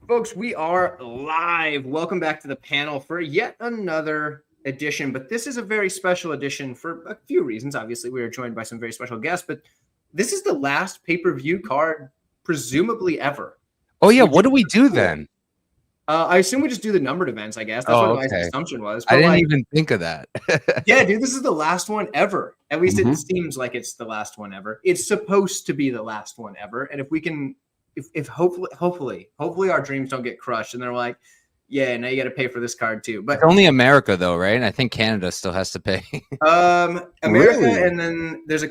Folks, we are live. Welcome back to the panel for yet another edition, but this is a very special edition for a few reasons. Obviously, we are joined by some very special guests, but this is the last pay-per-view card, presumably ever. Oh, yeah. What do we do then? I assume we just do the numbered events, I guess. That's what my assumption was. But I didn't even think of that. Yeah, dude, this is the last one ever. At least it seems like it's the last one ever. It's supposed to be the last one ever. And if we can, if hopefully our dreams don't get crushed and they're like, yeah, now you got to pay for this card too. But it's only America though, right? I think Canada still has to pay. America, really? And then there's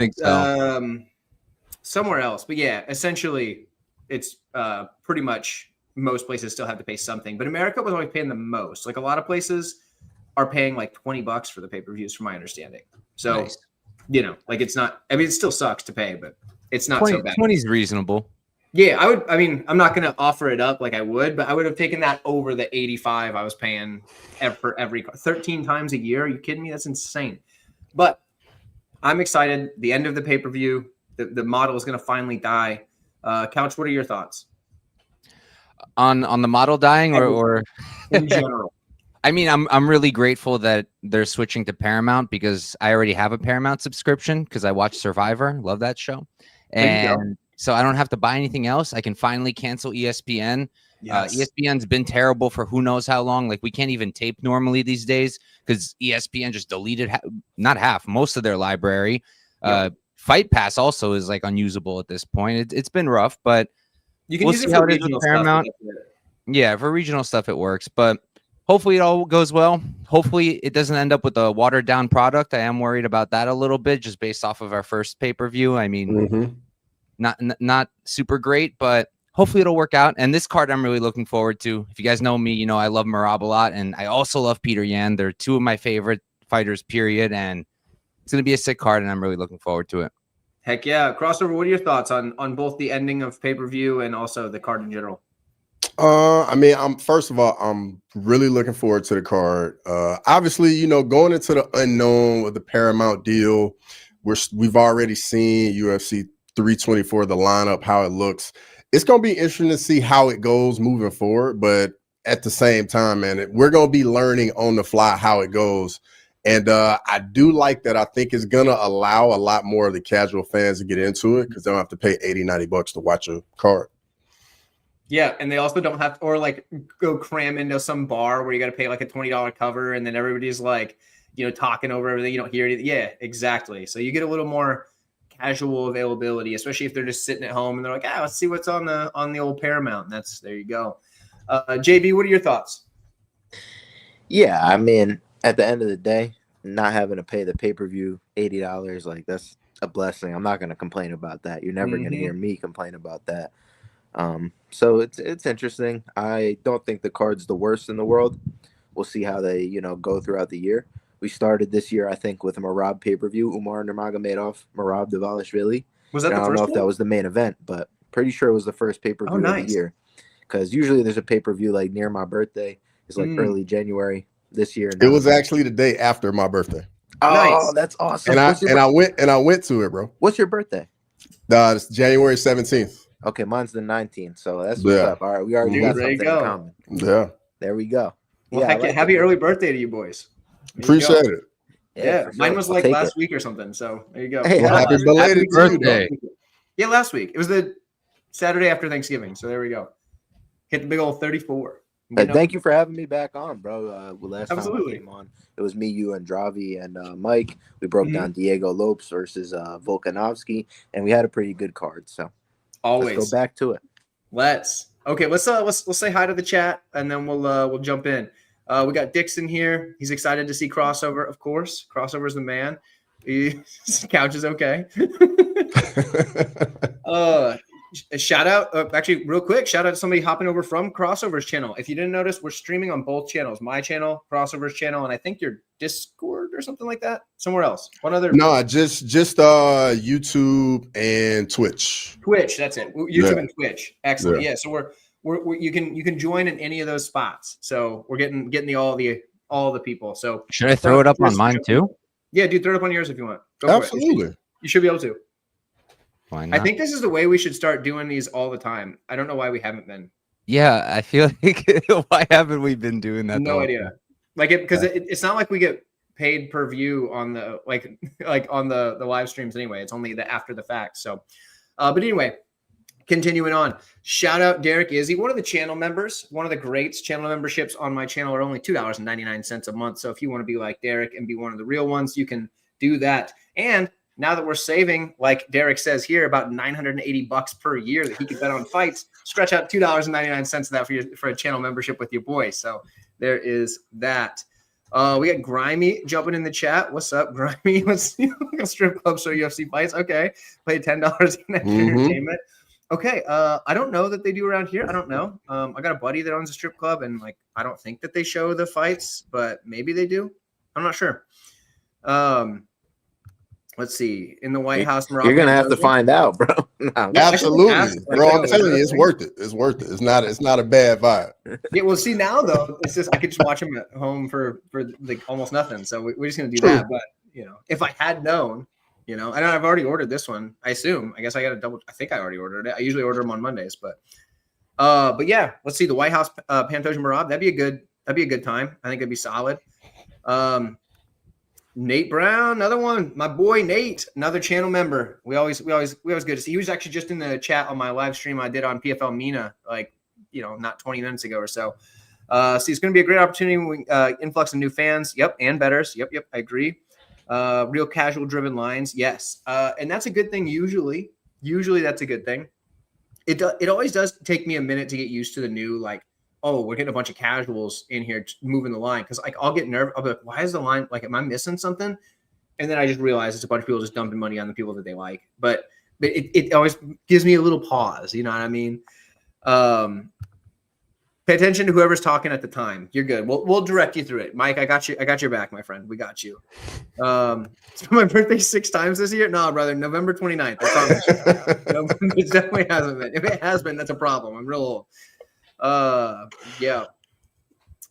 somewhere else. But yeah, essentially it's pretty much most places still have to pay something, but America was always paying the most. Like a lot of places are paying like $20 for the pay-per-views from my understanding. So, nice. You know, like it's not, I mean, it still sucks to pay, but it's not 20, so bad. 20 is reasonable. Yeah, I'm not going to offer it up like I would, but I would have taken that over the 85 I was paying for every 13 times a year. Are you kidding me? That's insane. But I'm excited. The end of the pay-per-view, the model is going to finally die. Couch, what are your thoughts? On the model dying or in general? I mean, I'm really grateful that they're switching to Paramount because I already have a Paramount subscription because I watch Survivor. Love that show. And so I don't have to buy anything else. I can finally cancel ESPN. Yes. ESPN's been terrible for who knows how long. Like we can't even tape normally these days because ESPN just deleted not half, most of their library. Fight Pass also is like unusable at this point. It's been rough, but you can use it for regional Paramount. Yeah, for regional stuff it works, but hopefully it all goes well. Hopefully it doesn't end up with a watered down product. I am worried about that a little bit just based off of our first pay-per-view. I mean, not super great, but hopefully it'll work out. And this card I'm really looking forward to. If you guys know me, you know I love Merab a lot, and I also love Petr Yan. They're two of my favorite fighters, period, and it's going to be a sick card, and I'm really looking forward to it. Heck yeah. Crossover, what are your thoughts on both the ending of pay-per-view and also the card in general? I mean, first of all, I'm really looking forward to the card. Obviously, you know, going into the unknown with the Paramount deal, we've already seen UFC 324, the lineup, how it looks. It's going to be interesting to see how it goes moving forward. But at the same time, man, we're going to be learning on the fly how it goes. And I do like that. I think it's going to allow a lot more of the casual fans to get into it because they don't have to pay $80-$90 to watch a card. Yeah, and they also don't have to, or like go cram into some bar where you got to pay like a $20 cover, and then everybody's like, you know, talking over everything. You don't hear anything. Yeah, exactly. So you get a little more casual availability, especially if they're just sitting at home and they're like, let's see what's on the old Paramount. And there you go. JB, what are your thoughts? Yeah, I mean, at the end of the day, not having to pay the pay-per-view $80, like that's a blessing. I'm not going to complain about that. You're never going to hear me complain about that. So it's interesting. I don't think the card's the worst in the world. We'll see how they, go throughout the year. We started this year, I think, with a Merab pay-per-view, Umar Nurmagomedov, Merab Dvalishvili. Was that the first one? I don't know if that was the main event, but pretty sure it was the first pay-per-view of the year. Because usually there's a pay-per-view like near my birthday. It's like early January this year. It was actually the day after my birthday. Oh, nice. That's awesome. And I went to it, bro. What's your birthday? It's January 17th. Okay, mine's the 19th, so that's what's up. All right, we already got something in common. Yeah. There we go. Well, happy early birthday to you boys. Appreciate it. Yeah, mine was like last week or something, so there you go. Hey, happy belated birthday. Yeah, last week. It was the Saturday after Thanksgiving, so there we go. Hit the big old 34. Thank you for having me back on, bro. Last time I came on, it was me, you, and Dravi and Mike. We broke down Diego Lopes versus Volkanovski, and we had a pretty good card, so always let's go back to it. Let's say hi to the chat, and then we'll jump in. We got Dixon here. He's excited to see Crossover, of course. Crossover's the man. Couch is okay. Shout out, actually, real quick, shout out to somebody hopping over from Crossover's channel. If you didn't notice, we're streaming on both channels, my channel, Crossover's channel, and I think your Discord or something like that. Somewhere else. One other. No, just YouTube and Twitch. Twitch, that's it. YouTube and Twitch. Excellent. Yeah, so we're you can join in any of those spots. So we're getting all the people. So should I throw it up on mine too? Yeah, dude, throw it up on yours if you want. Go Absolutely. For it. You should be able to. Why not? I think this is the way we should start doing these all the time. I don't know why we haven't been. Yeah, I feel like why haven't we been doing that? No idea. Like because it's not like we get paid per view on the like on the live streams anyway. It's only the after the fact. So, but anyway, continuing on. Shout out Derek Izzy, one of the channel members, one of the greats. Channel memberships on my channel are only $2.99 a month. So if you want to be like Derek and be one of the real ones, you can do that. And now that we're saving, like Derek says here, about $980 per year that he could bet on fights, stretch out $2.99 of that for a channel membership with your boy. So there is that. We got Grimy jumping in the chat. What's up, Grimy? Let's see. Strip club show UFC fights. Okay. Pay $10 in extra entertainment. Okay. I don't know that they do around here. I don't know. I got a buddy that owns a strip club, and like I don't think that they show the fights, but maybe they do. I'm not sure. Let's see. In the White House, Merab, you're gonna have to find out, bro. No. Absolutely, bro. I'm telling you, it's worth it. It's worth it. It's not a bad vibe. Yeah. Well, see now though, it's just I could just watch him at home for like almost nothing. So we're just gonna do that. But you know, if I had known, you know, and I've already ordered this one. I assume. I guess I got to double. I think I already ordered it. I usually order them on Mondays, but yeah. Let's see. The White House, Pantoja Merab. That'd be a good time. I think it'd be solid. Nate Brown, another one. My boy Nate, another channel member. We always good to see. He was actually just in the chat on my live stream I did on PFL Mina, like not 20 minutes ago or so. So it's going to be a great opportunity. Influx of new fans. Yep, and bettors. Yep, I agree. Real casual driven lines. Yes, and that's a good thing. Usually that's a good thing. It always does take me a minute to get used to the new oh, we're getting a bunch of casuals in here moving the line. Cause like, I'll get nervous. I'll be like, why is the line like, am I missing something? And then I just realize it's a bunch of people just dumping money on the people that they like. But it always gives me a little pause. You know what I mean? Pay attention to whoever's talking at the time. You're good. We'll direct you through it. Mike, I got you. I got your back, my friend. We got you. It's my birthday 6 times this year. No, brother, November 29th. It definitely hasn't been. If it has been, that's a problem. I'm real old. Yeah.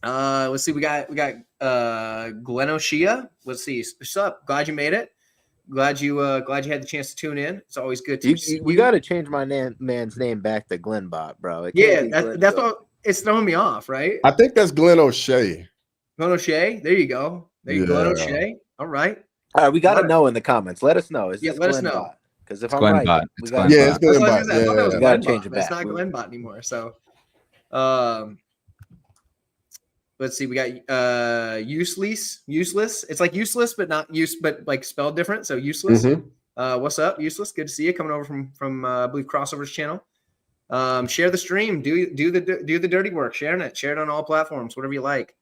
Let's see. We got Glenn O'Shea. Let's see. What's up? Glad you made it. Glad you had the chance to tune in. It's always good to see you got to change my man's name back to Glenbot, bro. Yeah, that's what it's throwing me off, right? I think that's Glenn O'Shea. Glenn O'Shea. There you go. There you go, Glenn O'Shea. All right. All right, we got to know in the comments. Let us know. Let us know. Because if I'm right, it's Glenbot. We got to change it back. It's not Glenbot anymore. So, let's see. We got useless. It's like useless, but not use, but like spelled different. So useless. What's up, useless? Good to see you coming over from I believe Crossovers channel. Share the stream. Do the dirty work. Share it on all platforms. Whatever you like.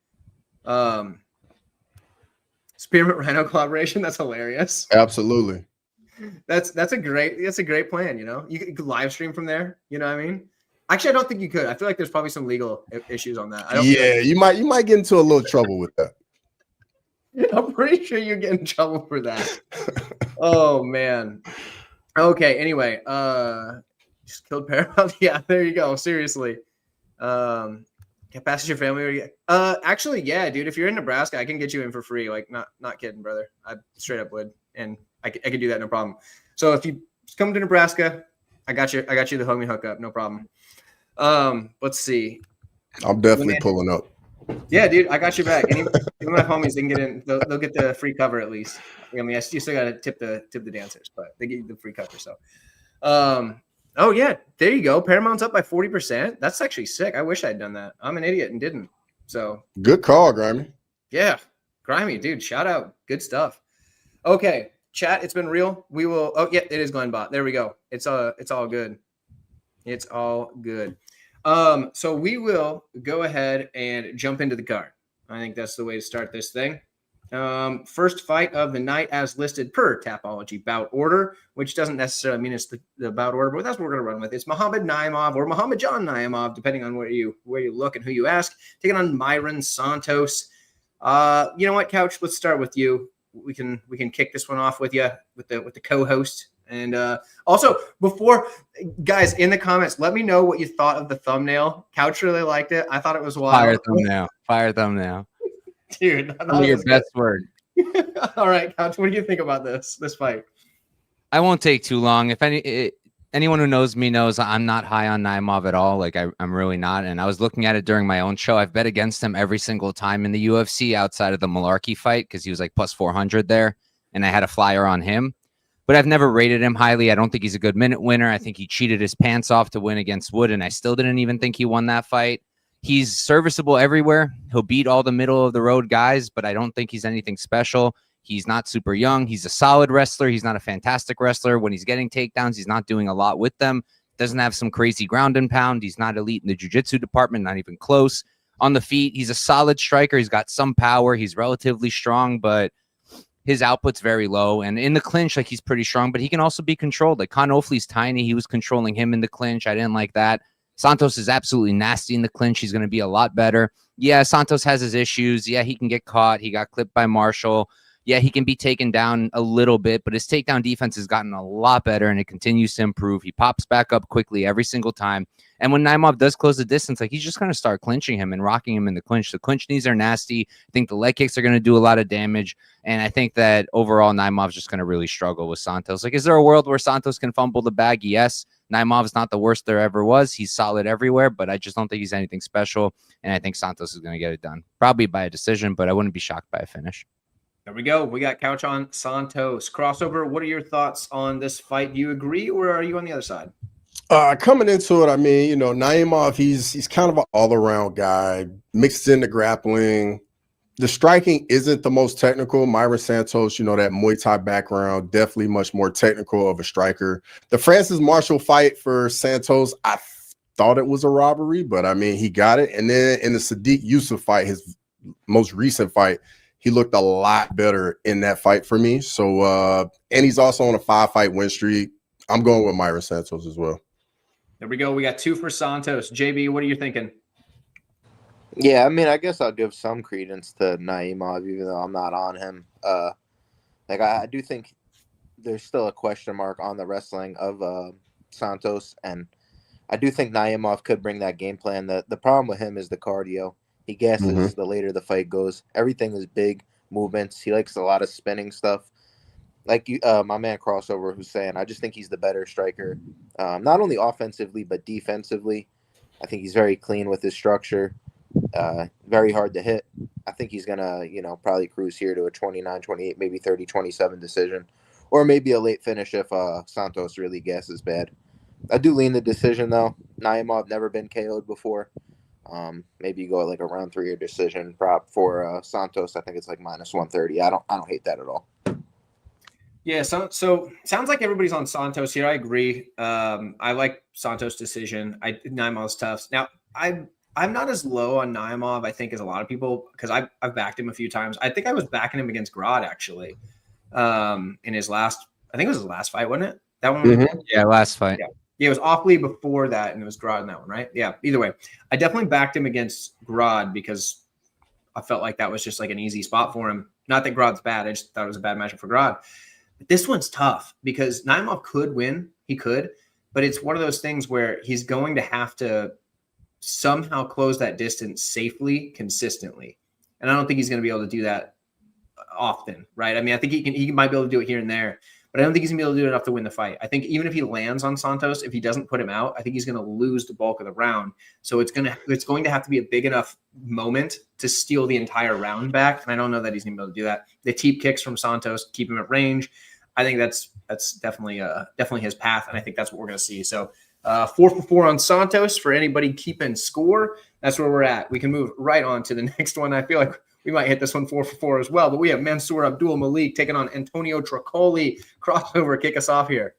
Spearmint Rhino collaboration. That's hilarious. Absolutely. That's a great plan. You know, you could live stream from there. You know what I mean? Actually, I don't think you could. I feel like there's probably some legal issues on that. You might get into a little trouble with that. I'm pretty sure you get in trouble for that. Oh man. Okay. Anyway, just killed Paramount. Yeah, there you go. Seriously. Get past your family. Actually, yeah, dude. If you're in Nebraska, I can get you in for free. Like, not kidding, brother. I straight up would, and I can do that, no problem. So if you come to Nebraska, I got you the homie hookup, no problem. Let's see. I'm definitely pulling up. Yeah, dude, I got your back. Even my homies, they can get in. They'll get the free cover at least. I mean, you still got to tip the dancers, but they get you the free cover. So, oh yeah, there you go. Paramount's up by 40%. That's actually sick. I wish I'd done that. I'm an idiot and didn't. So good call, Grimy. Yeah, Grimy, dude. Shout out. Good stuff. Okay, chat. It's been real. We will. Oh yeah, it is Glenbot. There we go. It's all good. It's all good. So we will go ahead and jump into the card. I think that's the way to start this thing. First fight of the night as listed per Tapology bout order, which doesn't necessarily mean it's the bout order, but that's what we're going to run with. It's Muhammad Naimov or Muhammad John Naimov, depending on where you look and who you ask, taking on Myron Santos. You know what, Couch? Let's start with you. We can kick this one off with you with the co-host. And also, before, guys, in the comments, let me know what you thought of the thumbnail. Couch really liked it. I thought it was wild. Fire thumbnail. Dude. Your best word. All right, Couch, what do you think about this fight? I won't take too long. If any, anyone who knows me knows I'm not high on Naimov at all. Like I'm really not. And I was looking at it during my own show. I've bet against him every single time in the UFC outside of the Malarkey fight because he was like plus 400 there, and I had a flyer on him. But I've never rated him highly. I don't think he's a good minute winner. I think he cheated his pants off to win against Wood, and I still didn't even think he won that fight. He's serviceable everywhere. He'll beat all the middle of the road guys, but I don't think he's anything special. He's not super young. He's a solid wrestler. He's not a fantastic wrestler. When he's getting takedowns, he's not doing a lot with them. Doesn't have some crazy ground and pound. He's not elite in the jiu-jitsu department, not even close. On the feet, he's a solid striker. He's got some power. He's relatively strong, but his output's very low. And in the clinch, like, he's pretty strong, but he can also be controlled. Like, Con Ofley's tiny. He was controlling him in the clinch. I didn't like that. Santos is absolutely nasty in the clinch. He's going to be a lot better. Yeah, Santos has his issues. Yeah, he can get caught. He got clipped by Marshall. Yeah, he can be taken down a little bit, but his takedown defense has gotten a lot better, and it continues to improve. He pops back up quickly every single time. And when Naimov does close the distance, like, he's just going to start clinching him and rocking him in the clinch. The clinch knees are nasty. I think the leg kicks are going to do a lot of damage. And I think that overall Naimov's just going to really struggle with Santos. Like, is there a world where Santos can fumble the bag? Yes. Naimov's not the worst there ever was. He's solid everywhere, but I just don't think he's anything special. And I think Santos is going to get it done. Probably by a decision, but I wouldn't be shocked by a finish. There we go. We got Couch on Santos. Crossover, what are your thoughts on this fight? Do you agree, or are you on the other side? Coming into it, I mean, you know, Naimov, he's kind of an all-around guy, mixed in the grappling. The striking isn't the most technical. Myron Santos, you know, that Muay Thai background, definitely much more technical of a striker. The Francis Marshall fight for Santos, I thought it was a robbery, but I mean, he got it. And then in the Sadiq Yusuf fight, his most recent fight, he looked a lot better in that fight for me. So, and he's also on a 5-fight win streak. I'm going with Myron Santos as well. There we go. We got 2 for Santos. JB, what are you thinking? Yeah, I mean, I guess I'll give some credence to Naimov, even though I'm not on him. I do think there's still a question mark on the wrestling of Santos, and I do think Naimov could bring that game plan. The problem with him is the cardio. He gasses the later the fight goes. Everything is big movements. He likes a lot of spinning stuff. Like my man Crossover who's saying, I just think he's the better striker, not only offensively but defensively. I think he's very clean with his structure, very hard to hit. I think he's gonna, probably cruise here to a 29-28, maybe 30-27 decision, or maybe a late finish if Santos really gasses bad. I do lean the decision though. Naimov never been KO'd before. Maybe you go like a round 3 or decision prop for Santos. I think it's like -130. I don't hate that at all. Yeah, so sounds like everybody's on Santos here. I agree. I like Santos' decision. Naimov's tough. Now, I'm not as low on Naimov, I think, as a lot of people, because I've backed him a few times. I think I was backing him against Grod, actually, in his last – I think it was his last fight, wasn't it? That one? Yeah, last fight. Yeah. Yeah, it was Ofley before that, and it was Grod in that one, right? Yeah, either way. I definitely backed him against Grod because I felt like that was just like an easy spot for him. Not that Grod's bad. I just thought it was a bad matchup for Grod. But this one's tough because Naimov could win. He could. But it's one of those things where he's going to have to somehow close that distance safely, consistently. And I don't think he's going to be able to do that often, right? I mean, I think he might be able to do it here and there. But I don't think he's going to be able to do enough to win the fight. I think even if he lands on Santos, if he doesn't put him out, I think he's going to lose the bulk of the round. So it's going to have to be a big enough moment to steal the entire round back. And I don't know that he's going to be able to do that. The teep kicks from Santos keep him at range. I think that's definitely his path, and I think that's what we're going to see. So 4 for 4 on Santos for anybody keeping score. That's where we're at. We can move right on to the next one. I feel like we might hit this one 4 for 4 as well, but we have Mansour Abdul Malik taking on Antonio Tricoli. Crossover, kick us off here.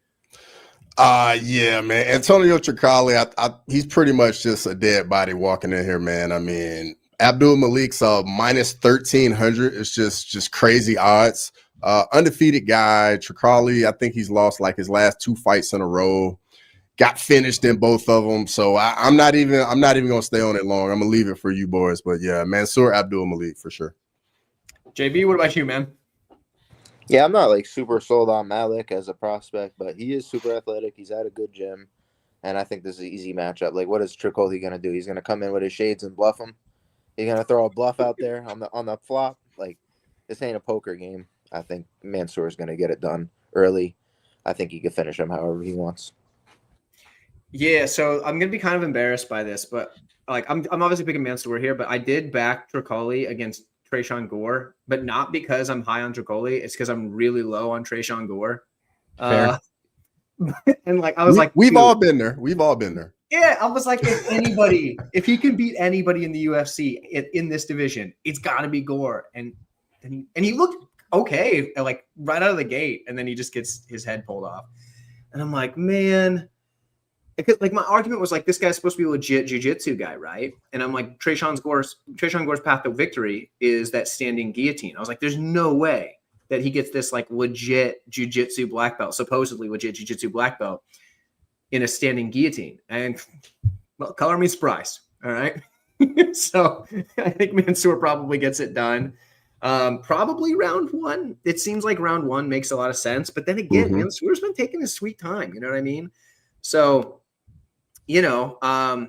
Yeah, man. Antonio Tricoli, he's pretty much just a dead body walking in here, man. I mean, Abdul Malik's minus 1,300. It's just crazy odds. Undefeated guy. Tricoli, I think he's lost like his last 2 fights in a row. Got finished in both of them. So I'm not even gonna stay on it long. I'm gonna leave it for you boys. But yeah, Mansour Abdul Malik for sure. JB, what about you, man? Yeah, I'm not like super sold on Malik as a prospect, but he is super athletic. He's at a good gym, and I think this is an easy matchup. Like, what is Tricoli gonna do? He's gonna come in with his shades and bluff him. He's gonna throw a bluff out there on the flop. Like, this ain't a poker game. I think Mansour is gonna get it done early. I think he could finish him however he wants. Yeah, so I'm gonna be kind of embarrassed by this, but like I'm obviously picking Mansoor here, but I did back Tricoli against Trayshawn Gore, but not because I'm high on Tricoli. It's because I'm really low on Trayshawn Gore. Fair. And like I was like, we've dude, all been there. We've all been there. yeah, I was like, if he can beat anybody in the UFC in this division, it's got to be Gore. And he looked okay, like right out of the gate, and then he just gets his head pulled off. And I'm like, man, like my argument was like, this guy's supposed to be a legit jiu-jitsu guy, right? And I'm like, Trayshawn Gore's path to victory is that standing guillotine. I was like, there's no way that he gets this like legit jiu-jitsu black belt, supposedly legit jiu-jitsu black belt, in a standing guillotine. And well, color me surprised. All right. So I think Mansoor probably gets it done. Probably round one. It seems like round one makes a lot of sense. But then again, Mansoor's been taking his sweet time. You know what I mean? So, one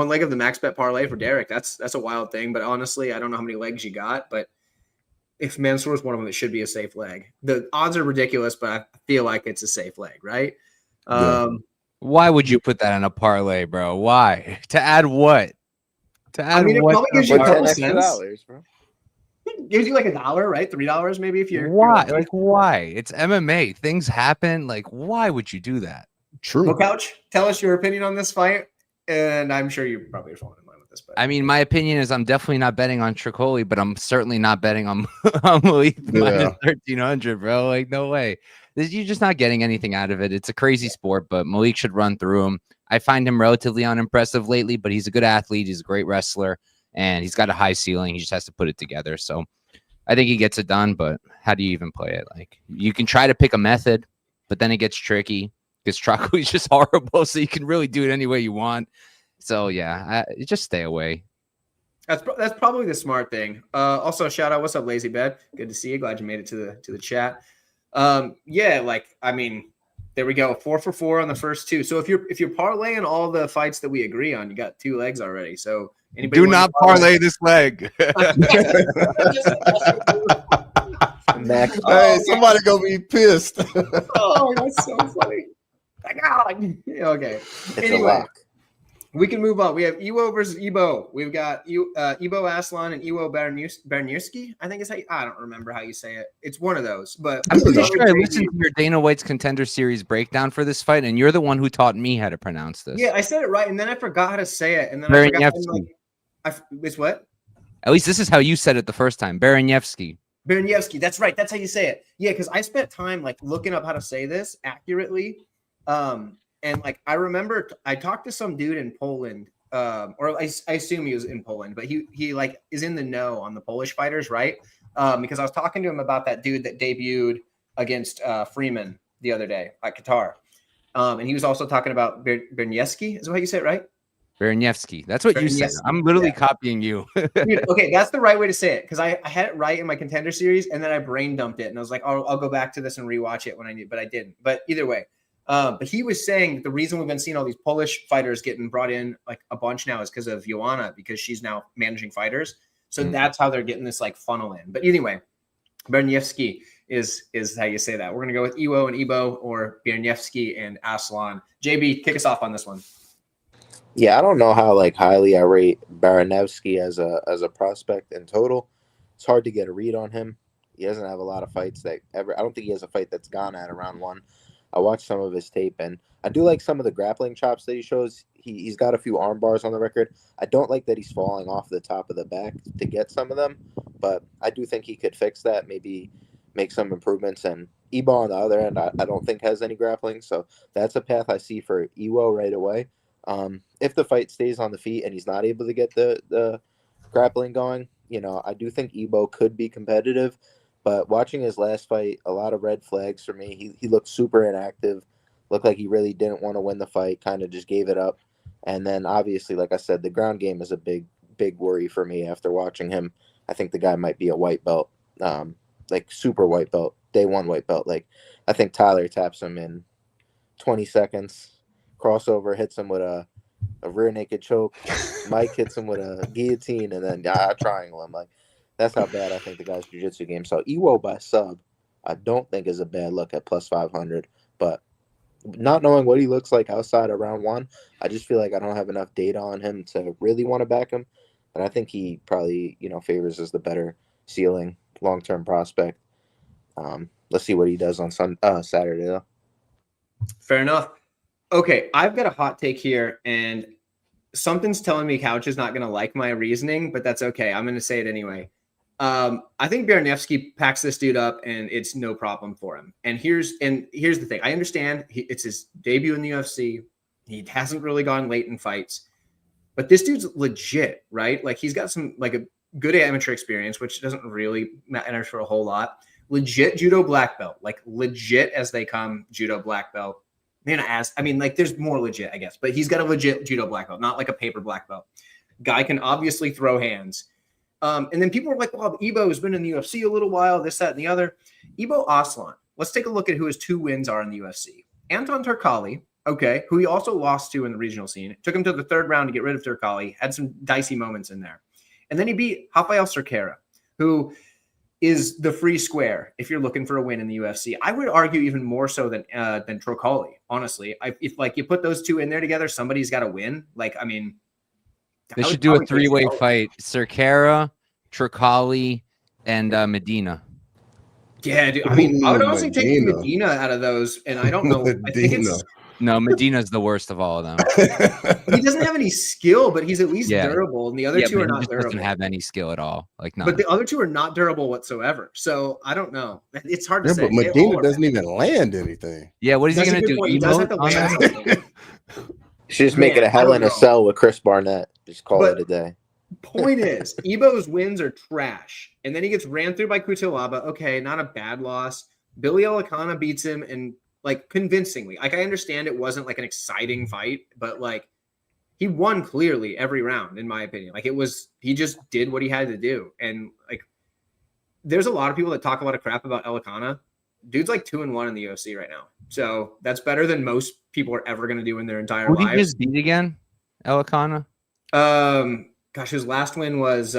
leg of the max bet parlay for Derek. That's a wild thing. But honestly, I don't know how many legs you got. But if Mansoor is one of them, it should be a safe leg. The odds are ridiculous, but I feel like it's a safe leg, right? Why would you put that in a parlay, bro? Why? To add what? To add it what? probably gives you a couple $10 cents. bro. It gives you like $1, right? $3 maybe if you're. Why? Like why? It's MMA. Things happen. Like why would you do that? True. Well, Couch, tell us your opinion on this fight, and I'm sure you probably are falling in line with this. But I mean, my opinion is I'm definitely not betting on Tricoli, but I'm certainly not betting on Malik minus 1,300, bro. Like no way. You're just not getting anything out of it. It's a crazy sport, but Malik should run through him. I find him relatively unimpressive lately, but he's a good athlete. He's a great wrestler, and he's got a high ceiling. He just has to put it together. So I think he gets it done, but how do you even play it? Like you can try to pick a method, but then it gets tricky because Tricoli is just horrible. So you can really do it any way you want. So yeah, just stay away. that's probably the smart thing. Also, shout out, what's up, Lazy Bed? Good to see you. Glad you made it to the chat. Yeah, like I mean, there we go. 4 for 4 on the first two. So if you're parlaying all the fights that we agree on, you got 2 legs already. So anybody do not parlay this leg. Max. Hey, somebody gonna be pissed. Oh, that's so funny. Okay. It's Anyway, a lock. we can move on. We have Iwo versus Ebo. We've got Ibo Aslan and Iwo Barnierski. I think it's I don't remember how you say it. It's one of those. But I'm pretty sure I listened to your Dana White's Contender Series breakdown for this fight, and you're the one who taught me how to pronounce this. Yeah, I said it right, and then I forgot how to say it, and then I forgot. It's what? At least this is how you said it the first time. Baranievsky. That's right. That's how you say it. Yeah, because I spent time like looking up how to say this accurately. And like I remember I talked to some dude in Poland, or I assume he was in Poland, but he like is in the know on the Polish fighters, right? Because I was talking to him about that dude that debuted against Freeman the other day at Qatar. And he was also talking about Berniewski, is what you say it, right? Baranievsky. That's what you said. I'm literally copying you. Dude, okay, that's the right way to say it because I had it right in my Contender Series, and then I brain dumped it, and I was like, I'll go back to this and rewatch it when I need, but I didn't. But either way. But he was saying the reason we've been seeing all these Polish fighters getting brought in like a bunch now is because of Joanna, because she's now managing fighters. So that's how they're getting this like funnel in. But anyway, Berniewski is how you say that. We're gonna go with Iwo and Ibo or Berniewski and Aslan. JB, kick us off on this one. Yeah, I don't know how like highly I rate Baranevsky as a prospect in total. It's hard to get a read on him. He doesn't have a lot of fights that ever. I don't think he has a fight that's gone at around 1. I watched some of his tape, and I do like some of the grappling chops that he shows. He's got a few arm bars on the record. I don't like that he's falling off the top of the back to get some of them, but I do think he could fix that, maybe make some improvements. And Ebo on the other end, I don't think has any grappling, so that's a path I see for Iwo right away. If the fight stays on the feet and he's not able to get the grappling going, I do think Ebo could be competitive. But watching his last fight, a lot of red flags for me. He looked super inactive, looked like he really didn't want to win the fight, kind of just gave it up. And then obviously, like I said, the ground game is a big worry for me after watching him. I think the guy might be a white belt, like super white belt, day 1 white belt. Like I think Tyler taps him in 20 seconds, crossover, hits him with a rear naked choke. Mike hits him with a guillotine, and then triangle him. Like, that's how bad I think the guy's jiu-jitsu game. So Iwo by sub, I don't think is a bad look at plus 500. But not knowing what he looks like outside of round 1, I just feel like I don't have enough data on him to really want to back him. And I think he probably, favors as the better ceiling long-term prospect. Let's see what he does on Saturday, though. Fair enough. Okay, I've got a hot take here, and something's telling me Couch is not going to like my reasoning, but that's okay. I'm going to say it anyway. I think Barniewski packs this dude up, and it's no problem for him. And here's the thing. I understand it's his debut in the UFC. He hasn't really gone late in fights, but this dude's legit, right? Like, he's got some like a good amateur experience, which doesn't really matter for a whole lot. Legit judo black belt, like legit as they come, judo black belt. There's more legit, I guess, but he's got a legit judo black belt, not like a paper black belt. Guy can obviously throw hands. And then people are like, well, Ibo has been in the UFC a little while, this, that, and the other. Ibo Aslan. Let's take a look at who his 2 wins are in the UFC. Anton Turkalj, okay, who he also lost to in the regional scene. It took him to the 3rd round to get rid of Turkalj. Had some dicey moments in there. And then he beat Rafael Cerqueira, who is the free square if you're looking for a win in the UFC. I would argue even more so than Turkalj, honestly. If you put those 2 in there together, somebody's got to win. They should do a 3-way fight: Cerqueira, Turkalj, and Medina. Yeah, dude. I would honestly take Medina out of those, and I don't know. I think No, Medina's the worst of all of them. He doesn't have any skill, but he's at least durable, and the other 2 are not durable. Doesn't have any skill at all. But the other 2 are not durable whatsoever. So I don't know. It's hard to say. But Medina doesn't even land anything. Yeah, what is he going to do? He does have to land something. Should just make it a Hell in a Cell with Chris Barnett. Just call it a day. Point is, Ibo's wins are trash, and then he gets ran through by Cutelaba. Okay, not a bad loss. Billy Elikana beats him, and convincingly. I understand it wasn't an exciting fight, but he won clearly every round, in my opinion. He just did what he had to do. And there's a lot of people that talk a lot of crap about Elikana. Dude's 2-1 in the UFC right now. So that's better than most people are ever going to do in their entire lives. Who did he just beat again? Elikana? His last win was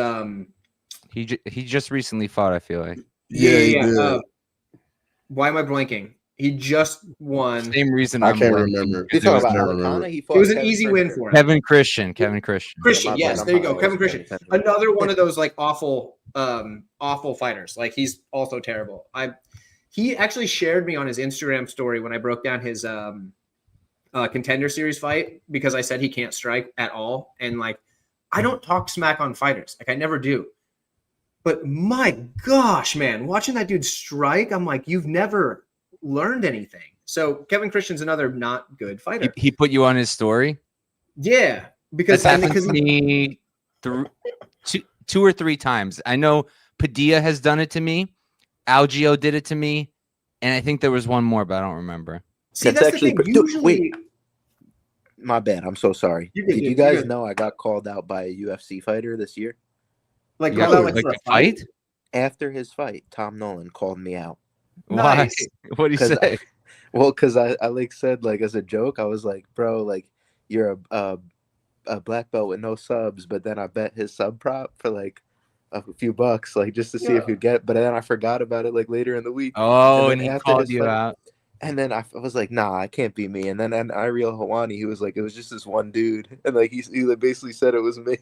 he just recently fought, I feel like. Yeah. Why am I blanking? He just won. Same reason I can't remember. You're talking about Elikana? It was an easy win for him. Kevin Christian. Christian, yes, there you go. Kevin Christian. Another one of those awful fighters. He's also terrible. He actually shared me on his Instagram story when I broke down his Contender Series fight, because I said he can't strike at all. And I don't talk smack on fighters. I never do. But my gosh, man, watching that dude strike, I'm you've never learned anything. So Kevin Christian's another not good fighter. He put you on his story? Yeah. Because that's happened to me 2 or 3 times. I know Padilla has done it to me. Algio did it to me. And I think there was one more, but I don't remember. See, that's actually the thing. Usually... My bad. I'm so sorry. Did you guys know I got called out by a UFC fighter this year? For a fight? After his fight, Tom Nolan called me out. Why? What did he say? Because I said as a joke, I was like, bro, you're a black belt with no subs, but then I bet his sub prop for a few bucks, just to see if you get. But then I forgot about it later in the week. Oh, and he called you out. And then I was like, nah, it can't be me. And then Ariel Hawani, he was like, it was just this one dude. And he basically said it was me.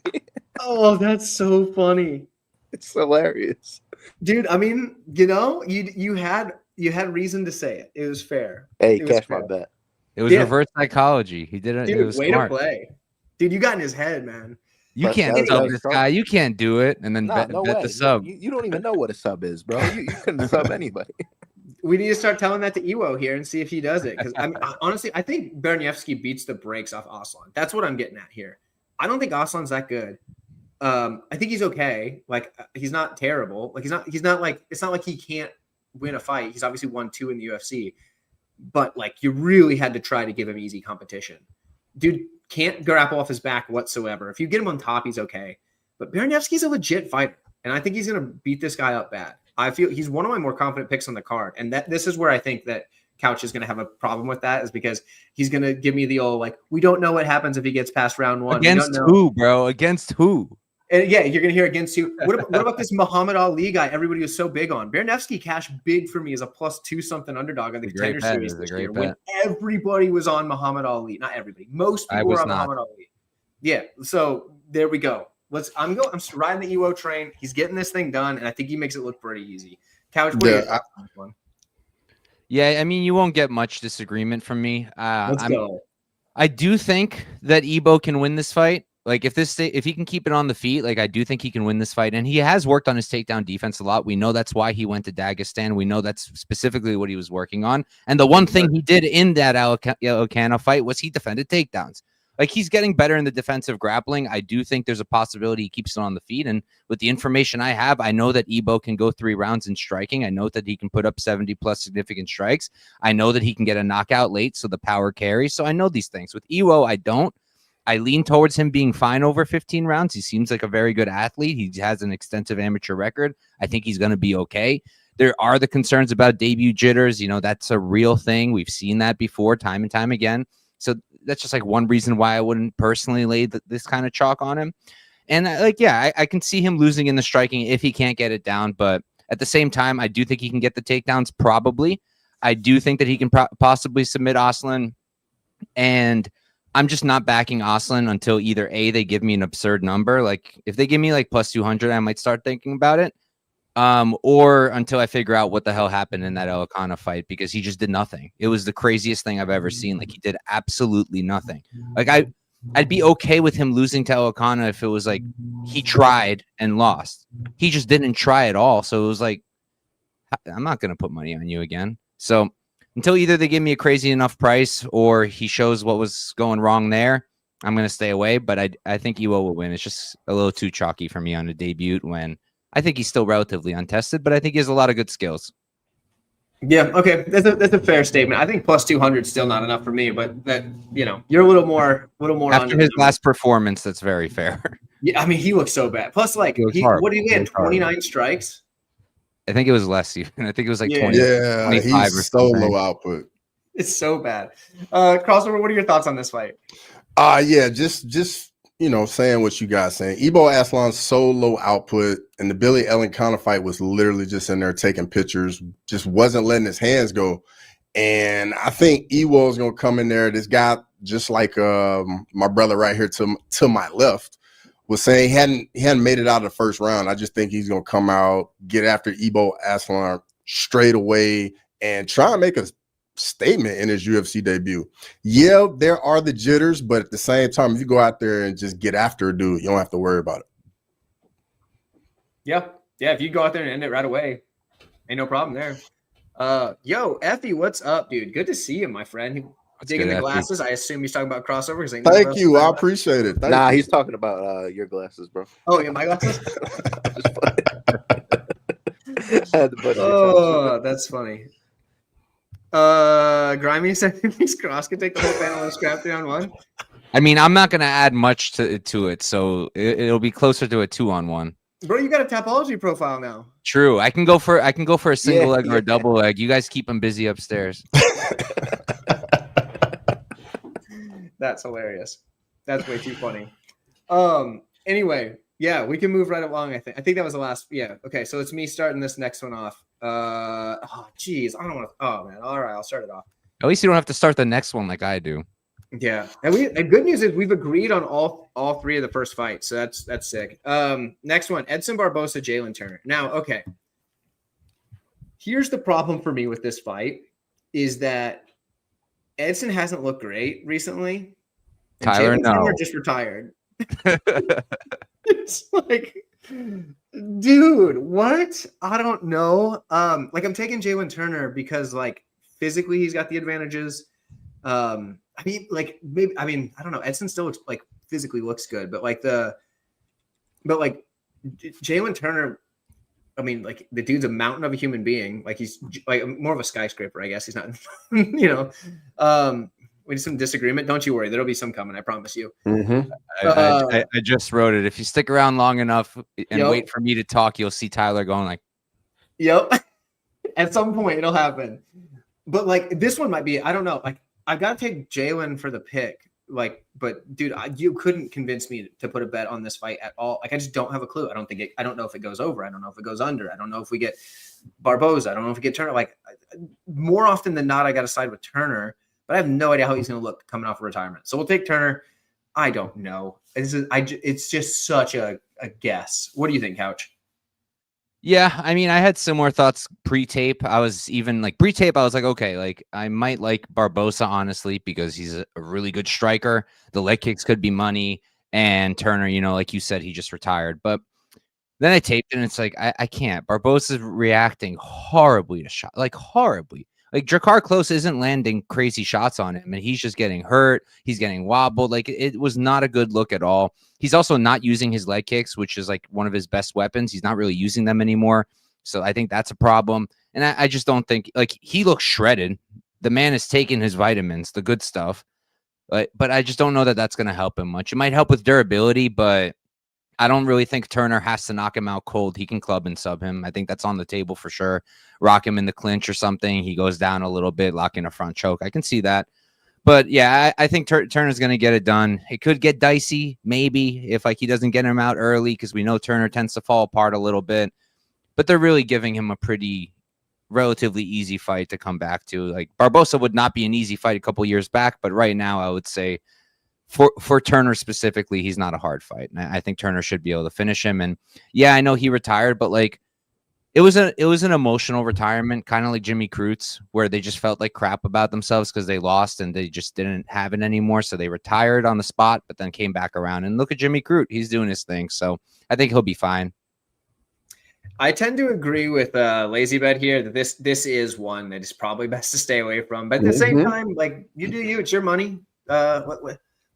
Oh, that's so funny. It's hilarious. Dude, I mean, you had reason to say it. It was fair. Hey, cash my bet. It was reverse psychology. He did it. Dude, it was way smart. To play. Dude, you got in his head, man. You can't sub this guy. You can't do it. And then bet the sub. You don't even know what a sub is, bro. You couldn't sub anybody. We need to start telling that to Iwo here and see if he does it. Because honestly, I think Barniewski beats the brakes off Aslan. That's what I'm getting at here. I don't think Aslan's that good. I think he's okay. He's not terrible. He's not it's not like he can't win a fight. He's obviously won 2 in the UFC. But you really had to try to give him easy competition. Dude can't grapple off his back whatsoever. If you get him on top, he's okay. But Barniewski's a legit fighter. And I think he's going to beat this guy up bad. I feel he's one of my more confident picks on the card. And this is where I think that Couch is going to have a problem with that, is because he's going to give me the old, we don't know what happens if he gets past round 1. Against who, bro? Against who? And yeah, you're gonna hear against you. What about this Muhammad Ali guy? Everybody was so big on. Baranevsky cashed big for me as a +2 something underdog on the Contender Series this year when everybody was on Muhammad Ali. Not everybody, most people were on Muhammad Ali. Yeah, so there we go. I'm riding the EWO train. He's getting this thing done, and I think he makes it look pretty easy. Couch, what are your thoughts on this one? Yeah, I mean, you won't get much disagreement from me. Let's go. I do think that Ebo can win this fight. Like if he can keep it on the feet, like I do think he can win this fight. And he has worked on his takedown defense a lot. We know that's why he went to Dagestan. We know that's specifically what he was working on. And the one thing he did in that Alcana fight was he defended takedowns. Like he's getting better in the defensive grappling. I do think there's a possibility he keeps it on the feet. And with the information I have, I know that Ebo can go 3 rounds in striking. I know that he can put up 70 plus significant strikes. I know that he can get a knockout late, so the power carries. So I know these things. With Ewo, I don't. I lean towards him being fine over 15 rounds. He seems like a very good athlete. He has an extensive amateur record. I think he's going to be okay. There are the concerns about debut jitters. You know, that's a real thing. We've seen that before time and time again. So that's just like one reason why I wouldn't personally lay this kind of chalk on him. And I can see him losing in the striking if he can't get it down. But at the same time, I do think he can get the takedowns probably. I do think that he can possibly submit Aslan. And I'm just not backing Aslan until either A, they give me an absurd number. Like if they give me like +200, I might start thinking about it. Or until I figure out what the hell happened in that Elkanah fight, because he just did nothing. It was the craziest thing I've ever seen. Like he did absolutely nothing. Like I'd be okay with him losing to Elkanah if it was like he tried and lost. He just didn't try at all. So it was like, I'm not going to put money on you again. So until either they give me a crazy enough price or he shows what was going wrong there, I'm going to stay away. But I think Ewo will win. It's just a little too chalky for me on a debut when I think he's still relatively untested, but I think he has a lot of good skills. Yeah, okay. That's a fair statement. I think +200 is still not enough for me, but that, you know, you're a little more after his last performance. That's very fair. Yeah, I mean, he looks so bad. Plus, like, what did he land? 29 strikes? I think it was less even. I think it was like 20. Yeah, 25 he's so low output. It's so bad. Crossover, what are your thoughts on this fight? Yeah, just you know, saying what you guys saying. Ebo Aslan's so low output, and the Billy Elkanah fight was literally just in there taking pictures, just wasn't letting his hands go. And I think Ewo is gonna come in there. This guy, just like my brother right here to my left, was saying he hadn't made it out of the first round. I just think he's gonna come out, get after Ebo Aslan straight away, and try and make a statement in his UFC debut. Yeah, there are the jitters, but at the same time, if you go out there and just get after a dude, you don't have to worry about it. Yeah, if you go out there and end it right away, ain't no problem there. Yo, Effie, what's up, dude? Good to see you, my friend. Digging the glasses. I assume he's talking about Crossover. Thank you. I appreciate it. Nah, he's talking about your glasses, bro. Oh, yeah, my glasses? Oh, that's funny. Grimy said Cross could take the whole panel and scrap 3-on-1. I mean, I'm not gonna add much to it, so it'll be closer to a 2-on-1. Bro, you got a Tapology profile now. True. I can go for a single leg or a double leg. You guys keep them busy upstairs. That's hilarious. That's way too funny. Anyway, yeah, we can move right along. I think that was the last. Yeah. Okay. So it's me starting this next one off. Oh, geez. I don't want to. Oh, man. All right. I'll start it off. At least you don't have to start the next one like I do. Yeah. And good news is we've agreed on all 3 of the first fights. So that's sick. Next one, Edson Barbosa, Jalen Turner. Now, okay. Here's the problem for me with this fight is that Edson hasn't looked great recently. Tyler, no. Turner just retired. It's like, dude, what? I don't know. Like I'm taking Jalen Turner because like physically he's got the advantages. I mean, I don't know. Edson still looks like physically looks good, but Jalen Turner, I mean, like the dude's a mountain of a human being. Like he's like more of a skyscraper, I guess. He's not, you know. We need some disagreement. Don't you worry. There'll be some coming. I promise you. Mm-hmm. I just wrote it. If you stick around long enough and wait for me to talk, you'll see Tyler going like, "Yep." At some point, it'll happen. But like this one might be. I don't know. Like I've got to take Jalen for the pick. Like, but dude, you couldn't convince me to put a bet on this fight at all. Like, I just don't have a clue. I don't know if it goes over. I don't know if it goes under. I don't know if we get Barboza. I don't know if we get Turner. Like, more often than not, I got to side with Turner, but I have no idea how he's going to look coming off of retirement. So we'll take Turner. I don't know. It's just such a guess. What do you think, Couch? Yeah, I mean, I had similar thoughts pre-tape. I was even like pre-tape, I was like, okay, like I might like Barbosa, honestly, because he's a really good striker. The leg kicks could be money. And Turner, you know, like you said, he just retired. But then I taped it and it's like, I can't. Barbosa's reacting horribly to shot, like horribly. Like Drakkar Klose isn't landing crazy shots on him, and he's just getting hurt. He's getting wobbled. Like it was not a good look at all. He's also not using his leg kicks, which is like one of his best weapons. He's not really using them anymore. So I think that's a problem. And I just don't think, like, he looks shredded. The man is taking his vitamins, the good stuff. But I just don't know that that's going to help him much. It might help with durability, but I don't really think Turner has to knock him out cold. He can club and sub him. I think that's on the table for sure. Rock him in the clinch or something. He goes down a little bit, lock in a front choke. I can see that. But yeah, I think Turner's going to get it done. It could get dicey, maybe, if like he doesn't get him out early, because we know Turner tends to fall apart a little bit. But they're really giving him a pretty relatively easy fight to come back to. Like Barbosa would not be an easy fight a couple years back, but right now I would say for Turner specifically, he's not a hard fight. And I think Turner should be able to finish him. And yeah, I know he retired, but like it was an emotional retirement, kind of like Jimmy Cruz, where they just felt like crap about themselves because they lost and they just didn't have it anymore. So they retired on the spot, but then came back around. And look at Jimmy Cruz. He's doing his thing. So I think he'll be fine. I tend to agree with Lazy Bet here that this is one that is probably best to stay away from. But at the same time, like, you do you. It's your money.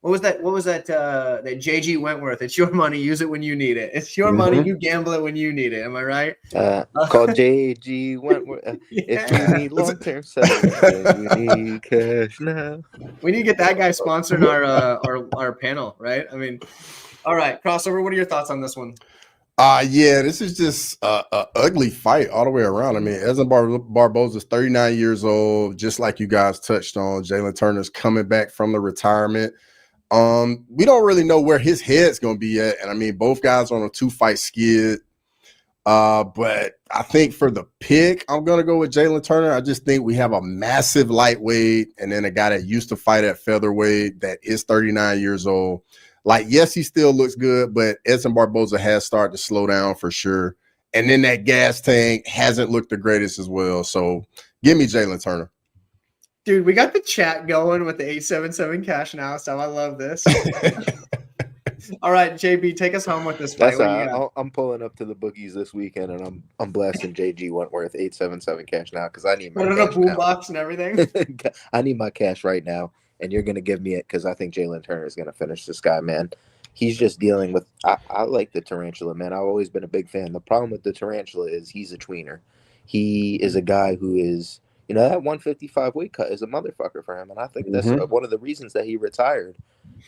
What was that? What was that? That JG Wentworth. It's your money. Use it when you need it. It's your money. You gamble it when you need it. Am I right? Called JG Wentworth. If you need long term savings, you need cash now. We need to get that guy sponsoring our panel, right? I mean, all right, Crossover. What are your thoughts on this one? Yeah, this is just a ugly fight all the way around. I mean, Edson Barboza's 39 years old, just like you guys touched on. Jalen Turner's coming back from the retirement. We don't really know where his head's gonna be at, and I mean, both guys are on a 2-fight skid. But I think for the pick, I'm gonna go with Jalen Turner. I just think we have a massive lightweight, and then a guy that used to fight at featherweight that is 39 years old. Like, yes, he still looks good, but Edson Barboza has started to slow down for sure. And then that gas tank hasn't looked the greatest as well. So give me Jalen Turner. Dude, we got the chat going with the 877 cash now stuff. I love this. All right, JB, take us home with this fight. I'm pulling up to the bookies this weekend, and I'm blasting JG Wentworth 877 cash now because I need my cash now. Box and everything. I need my cash right now. And you're going to give me it because I think Jalen Turner is going to finish this guy, man. He's just dealing with – I like the Tarantula, man. I've always been a big fan. The problem with the Tarantula is he's a tweener. He is a guy who is – that 155 weight cut is a motherfucker for him. And I think that's one of the reasons that he retired.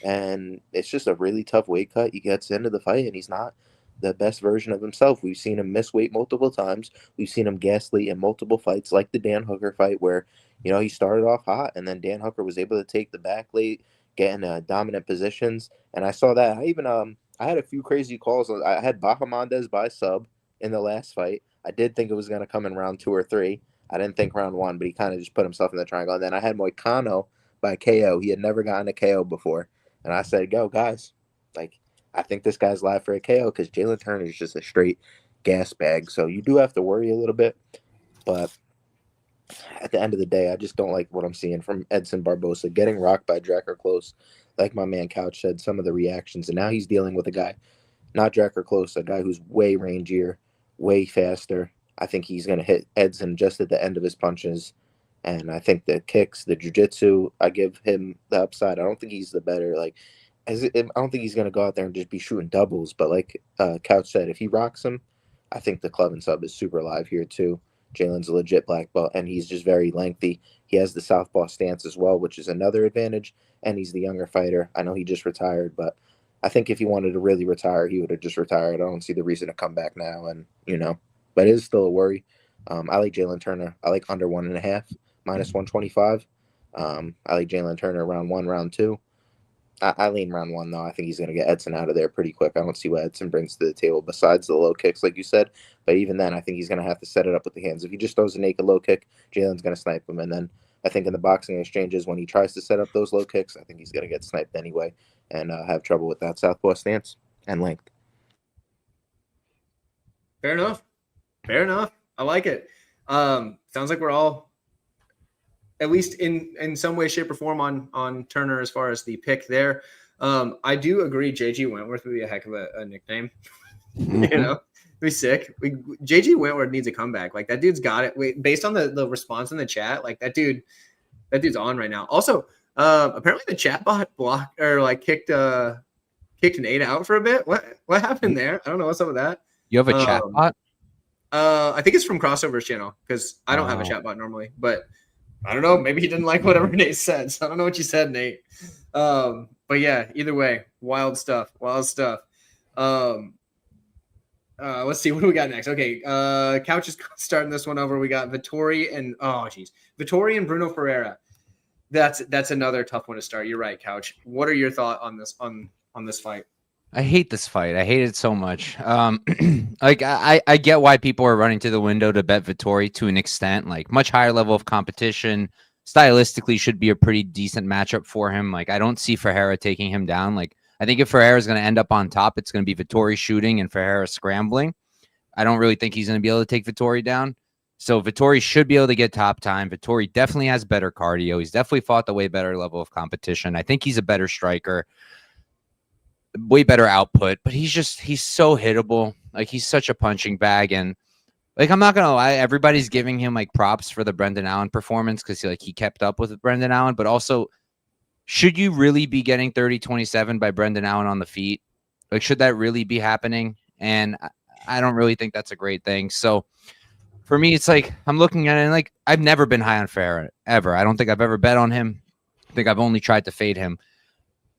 And it's just a really tough weight cut. He gets into the fight, and he's not the best version of himself. We've seen him miss weight multiple times. We've seen him gaslight in multiple fights, like the Dan Hooker fight where – he started off hot, and then Dan Hooker was able to take the back late, get in dominant positions, and I saw that. I had a few crazy calls. I had Bahamandez by sub in the last fight. I did think it was going to come in round 2 or 3. I didn't think round 1, but he kind of just put himself in the triangle. And then I had Moicano by KO. He had never gotten a KO before, and I said, "Go guys! Like, I think this guy's live for a KO because Jalen Turner is just a straight gas bag. So you do have to worry a little bit, but." At the end of the day, I just don't like what I'm seeing from Edson Barboza getting rocked by Drakkar Klose. Like my man Couch said, some of the reactions, and now he's dealing with a guy, not Drakkar Klose, a guy who's way rangier, way faster. I think he's going to hit Edson just at the end of his punches, and I think the kicks, the jiu-jitsu, I give him the upside. I don't think he's the better. I don't think he's going to go out there and just be shooting doubles. But like Couch said, if he rocks him, I think the club and sub is super live here too. Jalen's a legit black belt, and he's just very lengthy. He has the southpaw stance as well, which is another advantage, and he's the younger fighter. I know he just retired, but I think if he wanted to really retire, he would have just retired. I don't see the reason to come back now, but it is still a worry. I like Jalen Turner. I like under 1.5, minus 125. I like Jalen Turner round 1, round 2. I lean round 1 though. I think he's going to get Edson out of there pretty quick. I don't see what Edson brings to the table besides the low kicks, like you said. But even then, I think he's going to have to set it up with the hands. If he just throws a naked low kick, Jalen's going to snipe him. And then I think in the boxing exchanges, when he tries to set up those low kicks, I think he's going to get sniped anyway and have trouble with that southpaw stance and length. Fair enough. Fair enough. I like it. Sounds like we're all, at least in some way, shape, or form, on Turner as far as the pick there. I do agree. JG Wentworth would be a heck of a nickname. Mm-hmm. You know, it'd be sick. JG Wentworth needs a comeback. Like, that dude's got it. Based on the response in the chat, like, that dude's on right now. Also, apparently the chat bot blocked or like kicked Nate out for a bit. What happened there? I don't know what's up with that. You have a chat bot? I think it's from Crossover's channel because I don't have a chat bot normally, but I don't know. Maybe he didn't like whatever Nate said. So I don't know what you said, Nate. But yeah, either way, wild stuff. Let's see. What do we got next? Okay. Couch is starting this one over. We got Vettori and Bruno Ferreira. That's another tough one to start. You're right, Couch. What are your thoughts on this fight? I hate this fight. I hate it so much. Like I get why people are running to the window to bet Vettori to an extent, like much higher level of competition. Stylistically should be a pretty decent matchup for him. Like, I don't see Ferreira taking him down. Like, I think if Ferreira is going to end up on top, it's going to be Vettori shooting and Ferreira scrambling. I don't really think he's going to be able to take Vettori down. So Vettori should be able to get top time. Vettori definitely has better cardio. He's definitely fought the way better level of competition. I think he's a better striker. Way better output, but he's so hittable. Like, he's such a punching bag. And like, I'm not gonna lie, everybody's giving him like props for the Brendan Allen performance because he kept up with Brendan Allen. But also, should you really be getting 30-27 by Brendan Allen on the feet? Like, should that really be happening? And I don't really think that's a great thing. So for me, it's like, I'm looking at it and like, I've never been high on Ferreira ever. I don't think I've ever bet on him. I think I've only tried to fade him.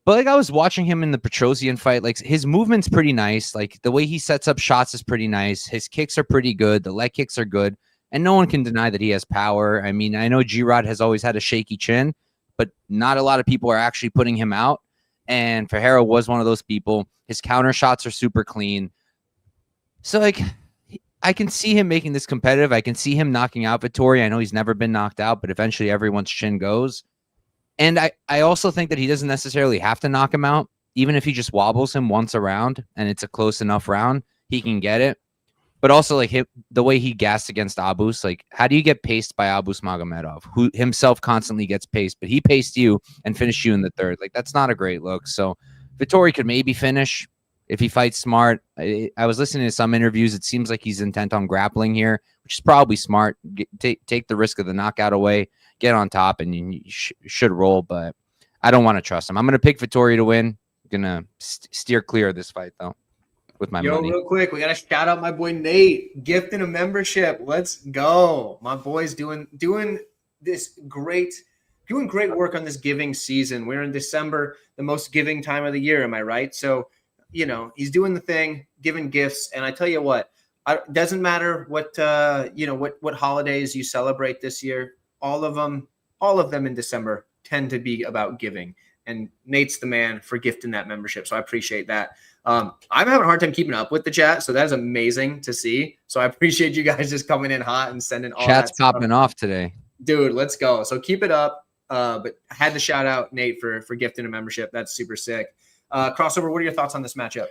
But like, I was watching him in the Petrosian fight, like, his movement's pretty nice. Like, the way he sets up shots is pretty nice. His kicks are pretty good. The leg kicks are good. And no one can deny that he has power. I mean, I know G-Rod has always had a shaky chin, but not a lot of people are actually putting him out. And Ferreira was one of those people. His counter shots are super clean. So like, I can see him making this competitive. I can see him knocking out Vettori. I know he's never been knocked out, but eventually everyone's chin goes. And I also think that he doesn't necessarily have to knock him out. Even if he just wobbles him once around and it's a close enough round, he can get it. But also, like, the way he gassed against Abus, like, how do you get paced by Abus Magomedov, who himself constantly gets paced, but he paced you and finished you in the third? Like, that's not a great look. So Vettori could maybe finish if he fights smart. I was listening to some interviews. It seems like he's intent on grappling here, which is probably smart. Take the risk of the knockout away. Get on top, and you should roll, but I don't want to trust him. I'm going to pick Vettori to win. I'm going to steer clear of this fight, though, with my money. Real quick, we got to shout out my boy Nate, gifting a membership. Let's go. My boy's doing this great work on this giving season. We're in December, the most giving time of the year. Am I right? So, he's doing the thing, giving gifts. And I tell you what, it doesn't matter what holidays you celebrate this year. All of them in December tend to be about giving, and Nate's the man for gifting that membership. So I appreciate that. I'm having a hard time keeping up with the chat, so that is amazing to see. So I appreciate you guys just coming in hot and sending all chat's that stuff. popping off today, dude. Let's go. So keep it up. But I had to shout out Nate for gifting a membership. That's super sick. Crossover, what are your thoughts on this matchup?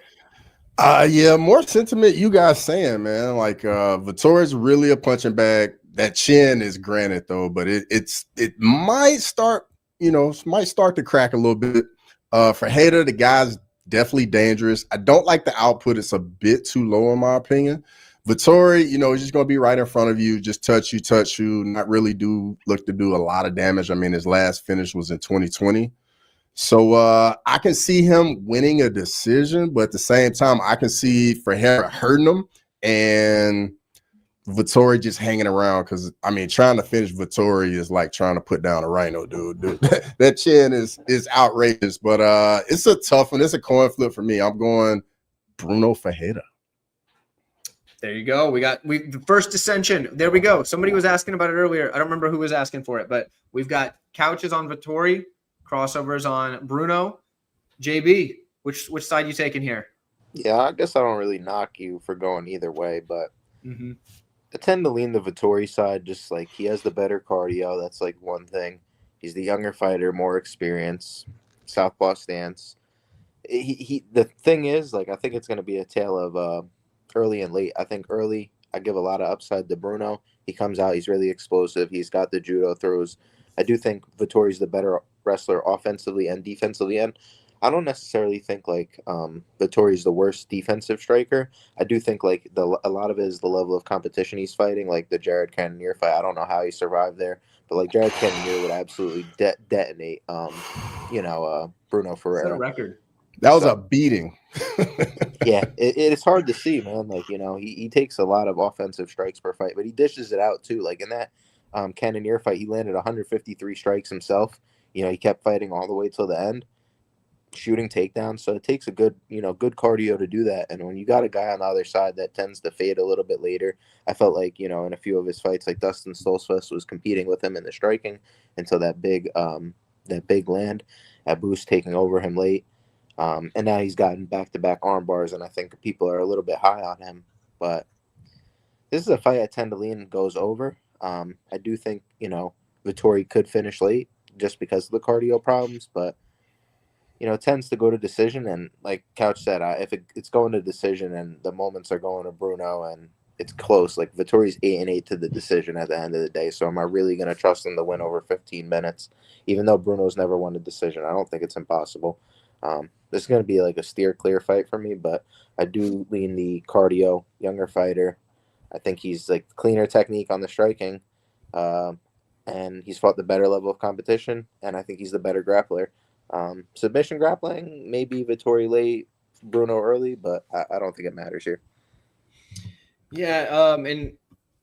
Yeah, more sentiment you guys saying, man. Like, Vettori's really a punching bag. That chin is granted though, but it might start to crack a little bit. For Hader, the guy's definitely dangerous. I don't like the output. It's a bit too low in my opinion. Vettori, he's just gonna be right in front of you, just touch you, not really look to do a lot of damage. I mean, his last finish was in 2020. So I can see him winning a decision, but at the same time, I can see Ferreira hurting him and Vettori just hanging around, because I mean, trying to finish Vettori is like trying to put down a rhino, dude. That chin is outrageous, but it's a tough one. It's a coin flip for me. I'm going Bruno Ferreira. There you go. We the first dissension. There we go. Somebody was asking about it earlier. I don't remember who was asking for it, but we've got couches on Vettori, crossovers on Bruno. JB, which side you taking here? Yeah, I guess I don't really knock you for going either way, but Mm-hmm. I tend to lean the Vettori side. Just like he has the better cardio. That's like one thing. He's the younger fighter, more experience, southpaw stance. The thing is, like, I think it's going to be a tale of early and late. I think early, I give a lot of upside to Bruno. He comes out, he's really explosive. He's got the judo throws. I do think Vittori's the better wrestler offensively and defensively. And I don't necessarily think like Vittori's the worst defensive striker. I do think like a lot of it is the level of competition he's fighting, like the Jared Cannonier fight. I don't know how he survived there, but like Jared Cannonier would absolutely detonate, Bruno Ferreira. Set a record. That was a beating. Yeah, it's hard to see, man. Like, he takes a lot of offensive strikes per fight, but he dishes it out too. Like in that Cannonier fight, he landed 153 strikes himself. He kept fighting all the way till the end, shooting takedowns. So it takes a good cardio to do that. And when you got a guy on the other side that tends to fade a little bit later, I felt like, in a few of his fights, like Dustin Stoltzfus was competing with him in the striking until that big land at Boost taking over him late. And now he's gotten back-to-back arm bars, and I think people are a little bit high on him. But this is a fight I tend to lean goes over. I do think, Vettori could finish late just because of the cardio problems, but, it tends to go to decision. And like Couch said, if it's going to decision and the moments are going to Bruno and it's close, like Vittori's 8-8 to the decision at the end of the day. So am I really going to trust him to win over 15 minutes? Even though Bruno's never won a decision, I don't think it's impossible. This is going to be like a steer clear fight for me, but I do lean the cardio, younger fighter. I think he's like cleaner technique on the striking, and he's fought the better level of competition, and I think he's the better grappler. Submission grappling, maybe Vettori late, Bruno early, but I don't think it matters here. Yeah, and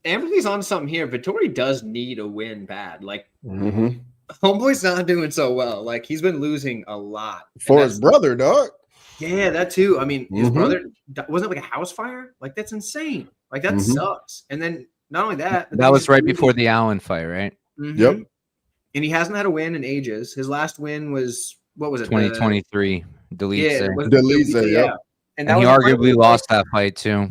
Amberly's on something here. Vettori does need a win bad. Like, Homeboy's not doing so well. Like, he's been losing a lot. For his brother, dog. Yeah, that too. I mean, his brother, wasn't it like a house fire? Like, that's insane. Like, that sucks. And then not only that. That was right before the Allen fight, right? Yep. And he hasn't had a win in ages. His last win was, what was it? 2023. Delise, yeah. And he arguably lost that fight too.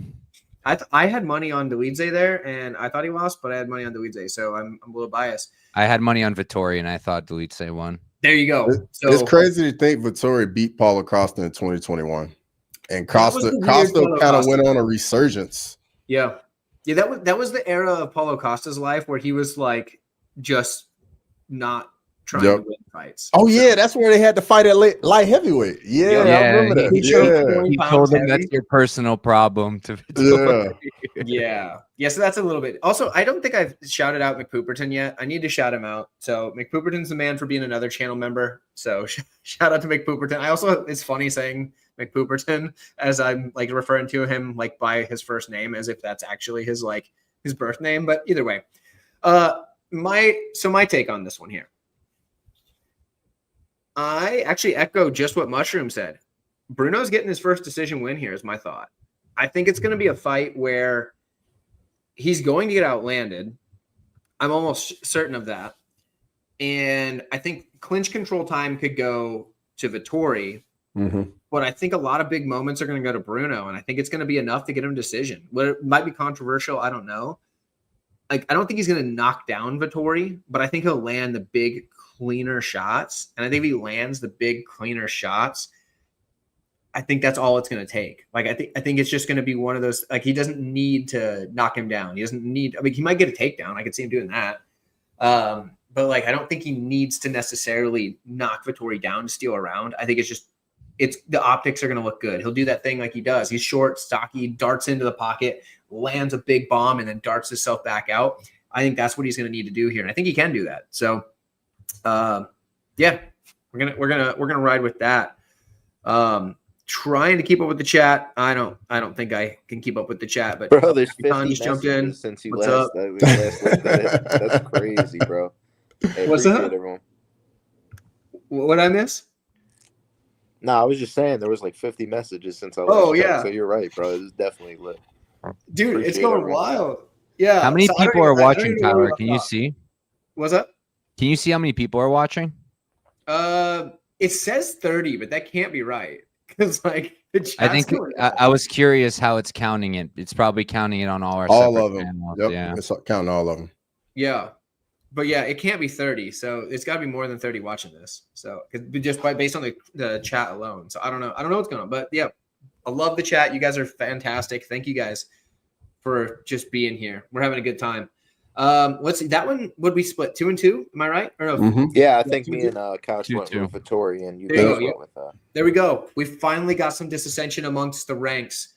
I had money on Delise there, and I thought he lost, but I had money on Delise, so I'm a little biased. I had money on Vettori, and I thought Delise won. There you go. It's crazy to think Vettori beat Paulo Costa in 2021, and Costa kind of went on a resurgence. Yeah, that was the era of Paulo Costa's life where he was like just not trying to win fights. Oh yeah, that's where they had to fight at light heavyweight. Yeah, I remember that. He told him that's your personal problem. Yeah. So that's a little bit. Also, I don't think I've shouted out McPooperton yet. I need to shout him out. So McPooperton's the man for being another channel member. So shout out to McPooperton. It's funny saying McPooperton as I'm like referring to him like by his first name as if that's actually his birth name. But either way, my take on this one here. I actually echo just what Mushroom said. Bruno's getting his first decision win here is my thought. I think it's going to be a fight where he's going to get outlanded. I'm almost certain of that. And I think clinch control time could go to Vettori. But I think a lot of big moments are going to go to Bruno. And I think it's going to be enough to get him a decision. What it might be controversial, I don't know. Like, I don't think he's going to knock down Vettori, but I think he'll land the big cleaner shots. And I think if he lands the big cleaner shots, I think that's all it's going to take. Like, I think it's just going to be one of those, like, he doesn't need to knock him down. He doesn't need, I mean, he might get a takedown. I could see him doing that. But like, I don't think he needs to necessarily knock Vettori down to steal a round. I think it's the optics are going to look good. He'll do that thing like he does. He's short, stocky, darts into the pocket, lands a big bomb, and then darts himself back out. I think that's what he's going to need to do here. And I think he can do that. So, yeah, we're gonna ride with that. Trying to keep up with the chat. I don't think I can keep up with the chat, but bro, there's 50 just jumped in since you What's last. Up? That's crazy, bro. What's up? What I miss? No, I was just saying there was like 50 messages since I last. Oh yeah, so you're right, bro. It's definitely lit. Dude, Appreciate it's going wild. Yeah. How many people are watching, Tyler? Can you see? What's up? Can you see how many people are watching? It says 30, but that can't be right because like the chat's I think going I was curious how it's counting it. It's probably counting it on all our All separate of them. channels. Yep. Yeah. It's counting all of them. Yeah. But yeah, it can't be 30. So it's got to be more than 30 watching this. So just based on the chat alone. So I don't know. I don't know what's going on. But yeah, I love the chat. You guys are fantastic. Thank you guys for just being here. We're having a good time. Let's see. That one would we split 2 and 2? Am I right? Or no? Mhm. Yeah, I Yeah, think 2 me and 2. and Couch went 2-2. with Vittori, and you There you guys go, went with There we go. We finally got some dissension amongst the ranks.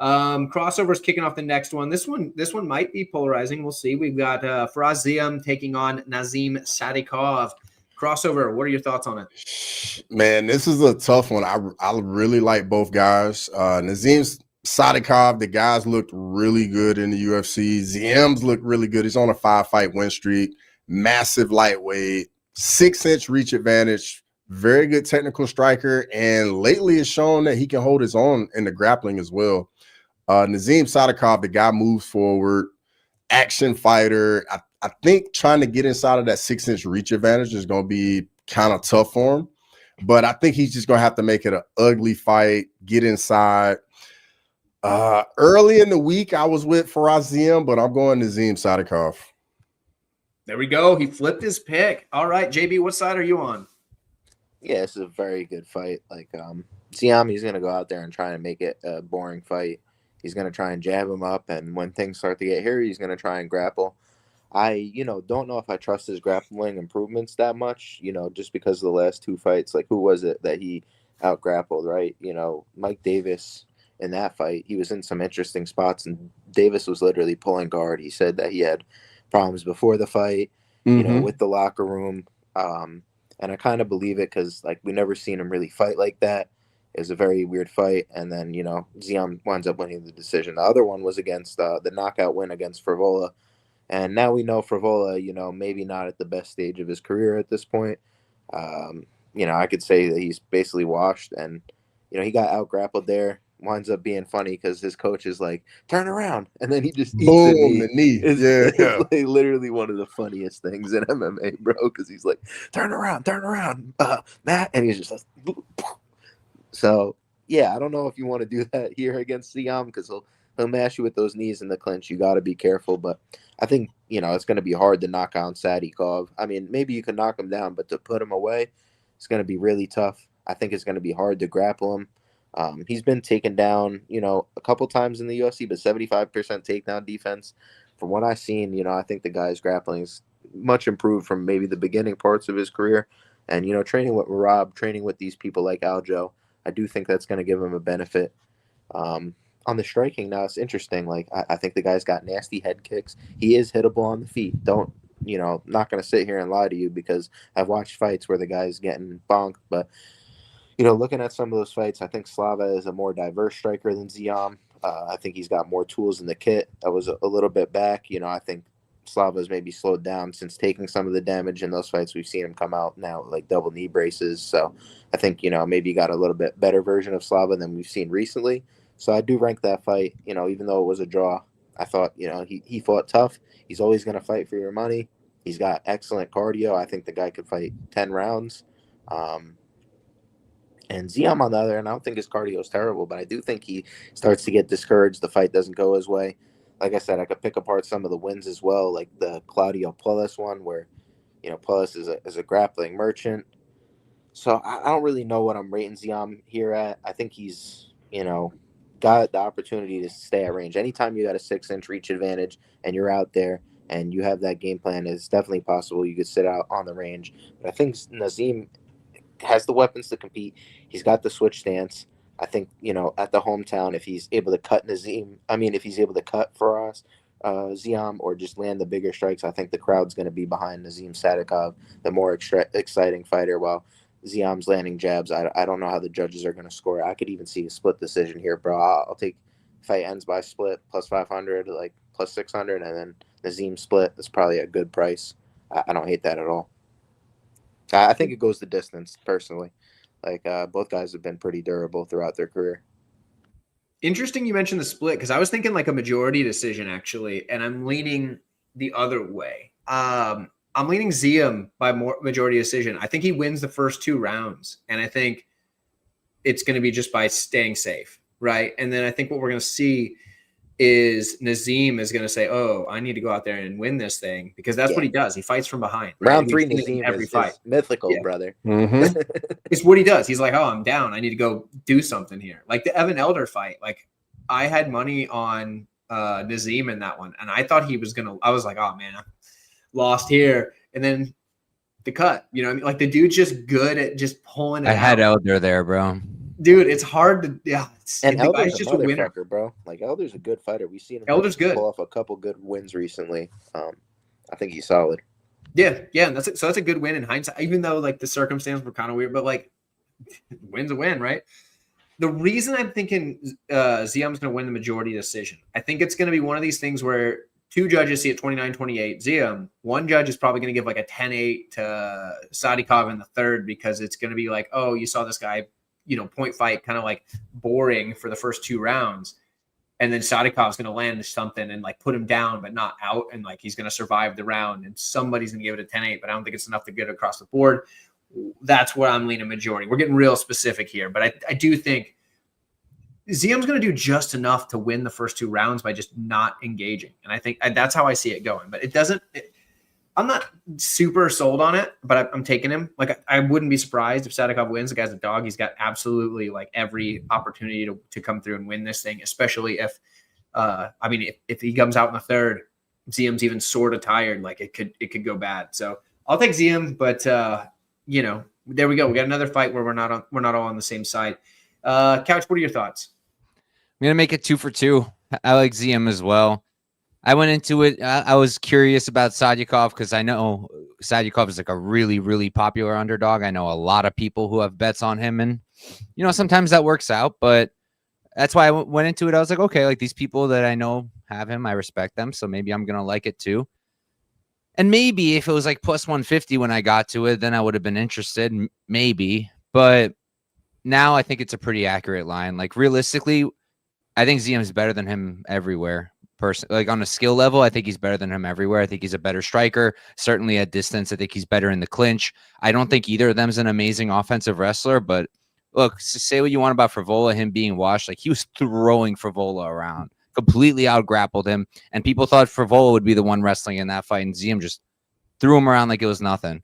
Crossover's kicking off the next one. This one might be polarizing. We'll see. We've got Faraz Ziam taking on Nazim Sadikov. Crossover, what are your thoughts on it? Man, this is a tough one. I really like both guys. Nazim Sadikov, the guys looked really good in the UFC. Ziam's looked really good. He's on a 5-fight win streak. Massive lightweight, 6-inch reach advantage. Very good technical striker, and lately it's shown that he can hold his own in the grappling as well. Nazim Sadikov, the guy moves forward, action fighter. I think trying to get inside of that 6-inch reach advantage is going to be kind of tough for him, but I think he's just going to have to make it an ugly fight, get inside. Early in the week, I was with Faraz Ziam, but I'm going Nazim Sadikov. There we go. He flipped his pick. All right, JB, what side are you on? Yeah, this is a very good fight. Like Ziam, he's gonna go out there and try and make it a boring fight. He's gonna try and jab him up, and when things start to get hairy, he's gonna try and grapple. I, don't know if I trust his grappling improvements that much, just because of the last 2 fights. Like, who was it that he out grappled, right? Mike Davis in that fight, he was in some interesting spots, and Davis was literally pulling guard. He said that he had problems before the fight, with the locker room. And I kind of believe it because, like, we never seen him really fight like that. It was a very weird fight. And then, Ziam winds up winning the decision. The other one was against the knockout win against Frivola. And now we know Frivola, maybe not at the best stage of his career at this point. I could say that he's basically washed. And, he got out grappled there. Winds up being funny because his coach is like, turn around. And then he just eats the knee. It's like literally one of the funniest things in MMA, bro, because he's like, turn around, Matt. And he's just like, so, yeah, I don't know if you want to do that here against Ziam because he'll mash you with those knees in the clinch. You got to be careful. But I think, it's going to be hard to knock out Sadikov. I mean, maybe you can knock him down, but to put him away, it's going to be really tough. I think it's going to be hard to grapple him. He's been taken down, a couple times in the UFC, but 75% takedown defense. From what I've seen, I think the guy's grappling is much improved from maybe the beginning parts of his career. And, training with Merab, training with these people like Aljo, I do think that's going to give him a benefit. On the striking now, it's interesting. Like, I think the guy's got nasty head kicks. He is hittable on the feet. Don't, not going to sit here and lie to you because I've watched fights where the guy's getting bonked, but looking at some of those fights, I think Slava is a more diverse striker than Ziam. I think he's got more tools in the kit. I was a little bit back. I think Slava's maybe slowed down since taking some of the damage in those fights. We've seen him come out now with like double knee braces. So I think, maybe he got a little bit better version of Slava than we've seen recently. So I do rank that fight, even though it was a draw. I thought, he fought tough. He's always going to fight for your money. He's got excellent cardio. I think the guy could fight 10 rounds. And Ziam, on the other hand, I don't think his cardio is terrible, but I do think he starts to get discouraged. The fight doesn't go his way. Like I said, I could pick apart some of the wins as well, like the Claudio Puelles one where, Puelles is a grappling merchant. So I don't really know what I'm rating Ziam here at. I think he's, got the opportunity to stay at range. Anytime you got a 6-inch reach advantage and you're out there and you have that game plan, it's definitely possible you could sit out on the range. But I think Nazim has the weapons to compete. He's got the switch stance. I think, at the hometown, if he's able to cut if he's able to cut for us, Ziam, or just land the bigger strikes, I think the crowd's going to be behind Nazim Sadikov, the more exciting fighter, while Ziam's landing jabs. I don't know how the judges are going to score. I could even see a split decision here, bro. I'll take fight ends by split, plus 500, like plus 600, and then Nazim split. That's probably a good price. I don't hate that at all. I think it goes the distance, personally. Like, both guys have been pretty durable throughout their career. Interesting you mentioned the split because I was thinking like a majority decision, actually, and I'm leaning the other way. I'm leaning Ziem by majority decision. I think he wins the first 2 rounds, and I think it's going to be just by staying safe, right? And then I think what we're going to see is Nazim is going to say, "Oh, I need to go out there and win this thing," because that's what he does. He fights from behind. Right? Round 3 Nazim is mythical, brother. Mm-hmm. It's what he does. He's like, "Oh, I'm down. I need to go do something here." Like the Evan Elder fight. Like I had money on Nazim in that one, and I thought he was gonna. I was like, "Oh man, I'm lost here," and then the cut. You know, what I mean, like the dude's just good at just pulling it. I had Elder there, bro. Dude, it's hard to and Elder's just a motherfucker, bro. Like Elder's a good fighter. We've seen him pull off a couple good wins recently. I think he's solid. Yeah, and that's a good win in hindsight, even though like the circumstances were kind of weird, but like win's a win, right? The reason I'm thinking Ziem's gonna win the majority decision, I think it's gonna be one of these things where 2 judges see it 29-28. Ziem, 1 judge is probably gonna give like a 10-8 to Sadikov in the 3rd because it's gonna be like, oh, you saw this guy, point fight, kind of like boring for the first 2 rounds. And then Sadikov's going to land something and like put him down, but not out. And like, he's going to survive the round and somebody's going to give it a 10-8, but I don't think it's enough to get across the board. That's what I'm leaning majority. We're getting real specific here, but I do think Ziem's going to do just enough to win the first 2 rounds by just not engaging. And I think that's how I see it going, but I'm not super sold on it, but I'm taking him. Like, I wouldn't be surprised if Sadikov wins. The guy's a dog. He's got absolutely like every opportunity to come through and win this thing, especially if he comes out in the 3rd, Ziem's even sort of tired. Like it could go bad. So I'll take Ziem, but there we go. We got another fight where we're not all on the same side. Couch, what are your thoughts? I'm gonna make it 2 for 2. I like Ziem as well. I went into it. I was curious about Sadykhov because I know Sadykhov is like a really, really popular underdog. I know a lot of people who have bets on him, and sometimes that works out. But that's why I went into it. I was like, okay, like these people that I know have him, I respect them, so maybe I'm gonna like it too. And maybe if it was like plus 150 when I got to it, then I would have been interested, maybe. But now I think it's a pretty accurate line. Like realistically, I think Ziem is better than him everywhere. Like on a skill level, I think he's better than him everywhere. I think he's a better striker. Certainly at distance, I think he's better in the clinch. I don't think either of them is an amazing offensive wrestler, but look, say what you want about Frivola, him being washed. Like he was throwing Frivola around, completely out-grappled him, and people thought Frivola would be the one wrestling in that fight, and Ziem just threw him around like it was nothing.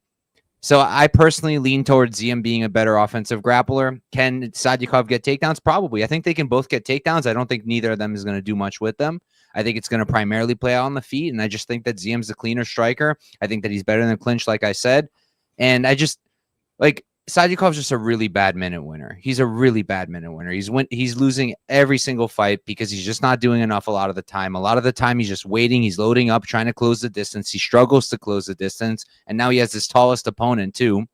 So I personally lean towards Ziem being a better offensive grappler. Can Sadykhov get takedowns? Probably. I think they can both get takedowns. I don't think neither of them is going to do much with them. I think it's going to primarily play out on the feet, and I just think that Ziem's the cleaner striker. I think that he's better than clinch, like I said. And I just, like, Sadikhov's just a really bad minute winner. He's a really bad minute winner. He's losing every single fight because he's just not doing enough a lot of the time. A lot of the time, he's just waiting. He's loading up, trying to close the distance. He struggles to close the distance, and now he has his tallest opponent, too.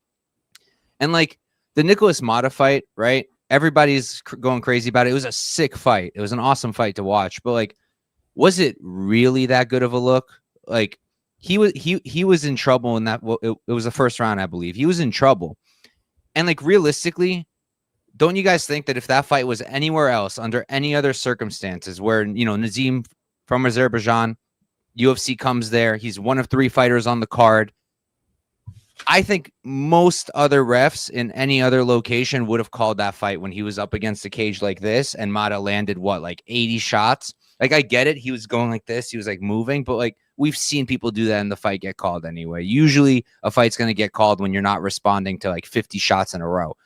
And, like, the Nicholas Mata fight, right? Everybody's going crazy about it. It was a sick fight. It was an awesome fight to watch. But, like, was it really that good of a look? Like he was in trouble in that. It was the first round, I believe. He was in trouble, and like realistically, don't you guys think that if that fight was anywhere else under any other circumstances, where Nazim from Azerbaijan, UFC comes there, he's one of 3 fighters on the card. I think most other refs in any other location would have called that fight when he was up against a cage like this, and Mata landed like 80 shots. Like, I get it. He was going like this. He was like moving, but like we've seen people do that and the fight get called anyway. Usually a fight's going to get called when you're not responding to like 50 shots in a row.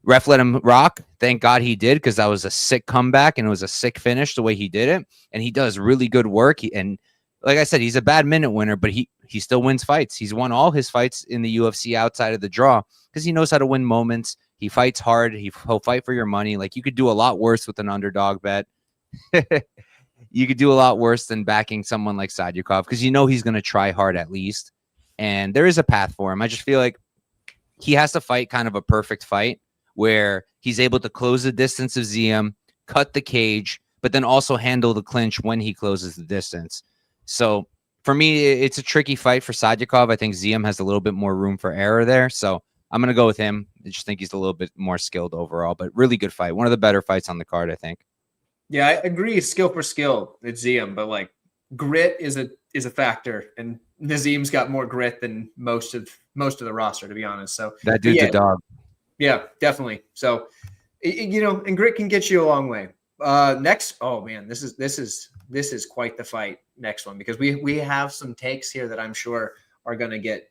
Ref let him rock. Thank God he did, because that was a sick comeback and it was a sick finish the way he did it. And he does really good work. And like I said, he's a bad minute winner, but he still wins fights. He's won all his fights in the UFC outside of the draw because he knows how to win moments. He fights hard. He'll fight for your money. Like you could do a lot worse with an underdog bet. You could do a lot worse than backing someone like Sadykhov because he's going to try hard at least. And there is a path for him. I just feel like he has to fight kind of a perfect fight where he's able to close the distance of Ziem, cut the cage, but then also handle the clinch when he closes the distance. So for me, it's a tricky fight for Sadykhov. I think Ziem has a little bit more room for error there. So I'm going to go with him. I just think he's a little bit more skilled overall, but really good fight. One of the better fights on the card, I think. Yeah, I agree. Skill for skill, it's Ziem, but like grit is is a factor, and Nazim's got more grit than most of the roster, to be honest. So that dude's a dog. Yeah, definitely. So, and grit can get you a long way. Next, oh man, this is quite the fight. Next one, because we have some takes here that I'm sure are gonna get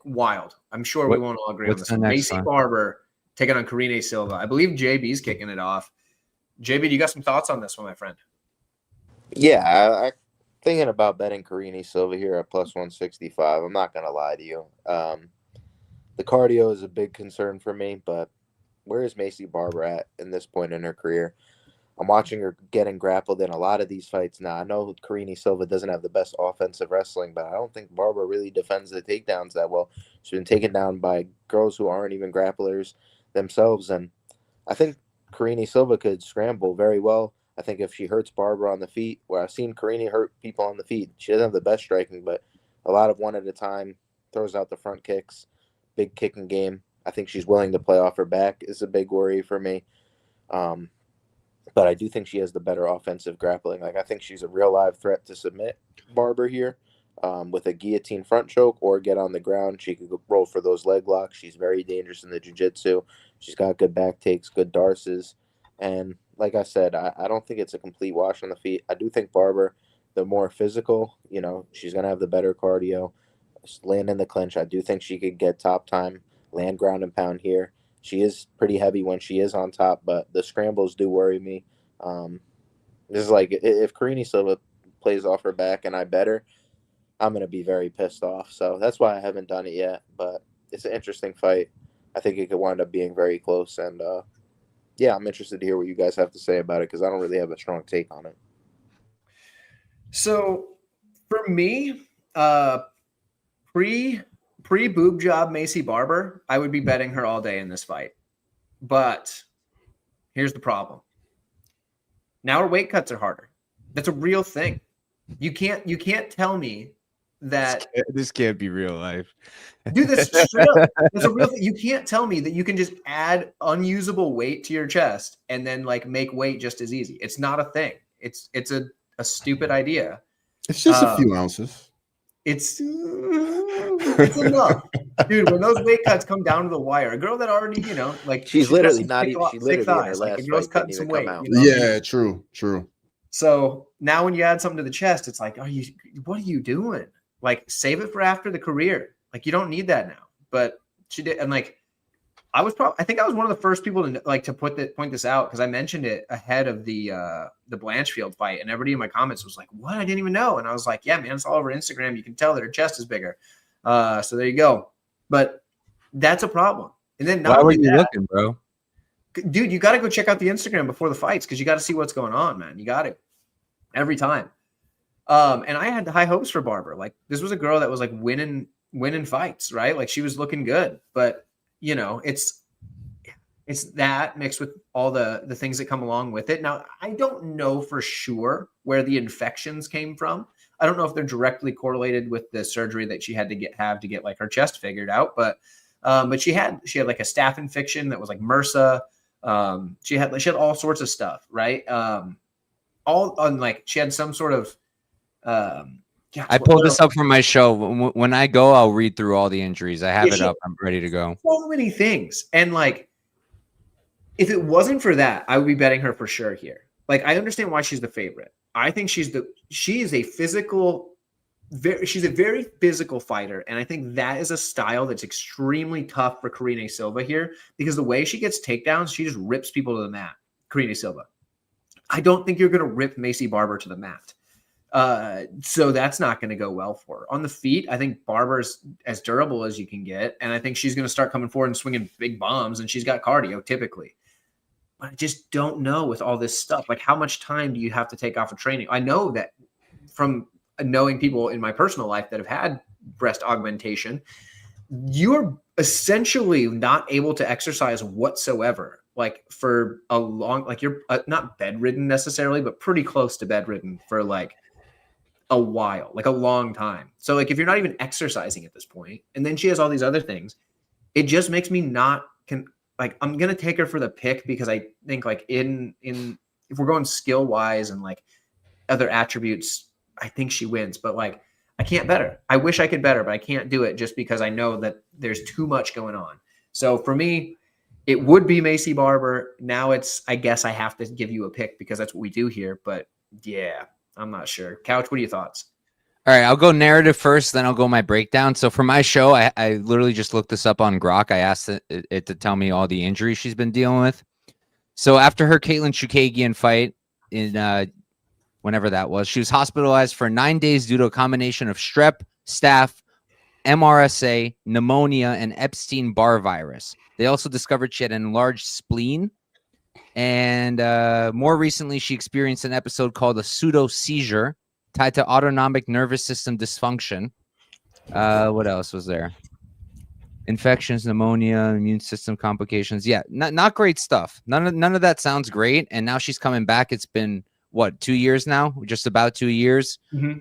wild. I'm sure we won't all agree on this one. Macy Barber taking on Karine Silva. I believe JB's kicking it off. JB, do you got some thoughts on this one, my friend? Yeah, I thinking about betting Karine Silva here at plus 165. I'm not gonna lie to you. The cardio is a big concern for me, but where is Macy Barber at in this point in her career? I'm watching her getting grappled in a lot of these fights now. I know Karine Silva doesn't have the best offensive wrestling, but I don't think Barber really defends the takedowns that well. She's been taken down by girls who aren't even grapplers themselves, and I think Karine Silva could scramble very well. I think if she hurts Barber on the feet, where I've seen Karine hurt people on the feet, she doesn't have the best striking, but a lot of one at a time, throws out the front kicks, big kicking game. I think she's willing to play off her back is a big worry for me. But I do think she has the better offensive grappling. Like, I think she's a real live threat to submit Barber here with a guillotine front choke or get on the ground. She could roll for those leg locks. She's very dangerous in the jiu-jitsu. She's got good back takes, good darces. And like I said, I don't think it's a complete wash on the feet. I do think Barber, the more physical, she's going to have the better cardio. Land in the clinch. I do think she could get top time, land ground and pound here. She is pretty heavy when she is on top, but the scrambles do worry me. This is like if Karine Silva plays off her back and I bet her, I'm going to be very pissed off. So that's why I haven't done it yet, but it's an interesting fight. I think it could wind up being very close. And yeah, I'm interested to hear what you guys have to say about it because I don't really have a strong take on it. So for me, pre-boob job Macy Barber, I would be betting her all day in this fight. But here's the problem. Now her weight cuts are harder. That's a real thing. You can't tell me that this can't be real life. Dude, that's straight up. That's a real thing. You can't tell me that you can just add unusable weight to your chest and then like make weight just as easy. It's not a thing. It's a stupid idea. It's just a few ounces. It's enough, dude. When those weight cuts come down to the wire, a girl that already, she's literally not even. She literally in her last fight cutting some weight. Yeah, true. So now when you add something to the chest, it's like, what are you doing? Like, save it for after the career. Like, you don't need that now. But she did, and like, I think I was one of the first people to point this out because I mentioned it ahead of the Blanchfield fight, and everybody in my comments was like, "What? I didn't even know." And I was like, "Yeah, man, it's all over Instagram. You can tell that her chest is bigger." So there you go. But that's a problem. And then why were you looking, bro? Dude, you got to go check out the Instagram before the fights because you got to see what's going on, man. You got to every time. And I had high hopes for Barber. Like, this was a girl that was like winning fights, right? Like, she was looking good, but it's that mixed with all the things that come along with it. Now, I don't know for sure where the infections came from. I don't know if they're directly correlated with the surgery that she had to get like her chest figured out, but she had like a staph infection that was like MRSA. She had all sorts of stuff, right? All on like she had some sort of I pulled this up from my show. When I go, I'll read through all the injuries. I have it up. I'm ready to go. So many things. And like, if it wasn't for that, I would be betting her for sure here. Like, I understand why she's the favorite. I think she's a very physical fighter. And I think that is a style that's extremely tough for Karine Silva here because the way she gets takedowns, she just rips people to the mat. Karine Silva. I don't think you're going to rip Macy Barber to the mat. So that's not going to go well for her. On the feet, I think Barber's as durable as you can get, and I think she's going to start coming forward and swinging big bombs, and she's got cardio typically. But I just don't know with all this stuff. Like, how much time do you have to take off of training? I know that from knowing people in my personal life that have had breast augmentation, you're essentially not able to exercise whatsoever. Like for a long, like you're not bedridden necessarily, but pretty close to bedridden for like a while, like a long time. So like if you're not even exercising at this point, and then she has all these other things, it just makes me I'm gonna take her for the pick because I think like in if we're going skill wise and like other attributes I think she wins, but like I can't bet her. I wish I could bet her, but I can't do it just because I know that there's too much going on. So for me, it would be Macy Barber. Now I guess I have to give you a pick because that's what we do here. But yeah, I'm not sure. Couch, what are your thoughts? All right, I'll go narrative first, then I'll go my breakdown. So for my show, I literally just looked this up on Grok. I asked it to tell me all the injuries she's been dealing with. So after her Caitlin Chukagian fight in whenever that was, she was hospitalized for 9 days due to a combination of strep, staph, MRSA, pneumonia, and Epstein-Barr virus. They also discovered she had an enlarged spleen. And more recently, she experienced an episode called a pseudo-seizure tied to autonomic nervous system dysfunction. What else was there? Infections, pneumonia, immune system complications. Yeah, not great stuff. None of that sounds great. And now she's coming back. It's been, what, 2 years now? Just about 2 years. Mm-hmm.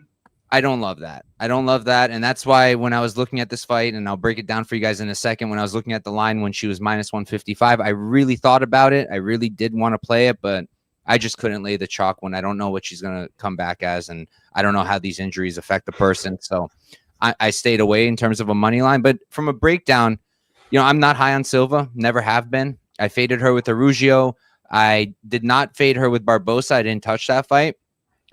I don't love that. And that's why when I was looking at this fight, and I'll break it down for you guys in a second, when I was looking at the line when she was minus 155, I really thought about it. I really did want to play it, but I just couldn't lay the chalk when I don't know what she's going to come back as, and I don't know how these injuries affect the person. So I stayed away in terms of a money line. But from a breakdown, I'm not high on Silva, never have been. I faded her with Arugio. I did not fade her with Barbosa. I didn't touch that fight,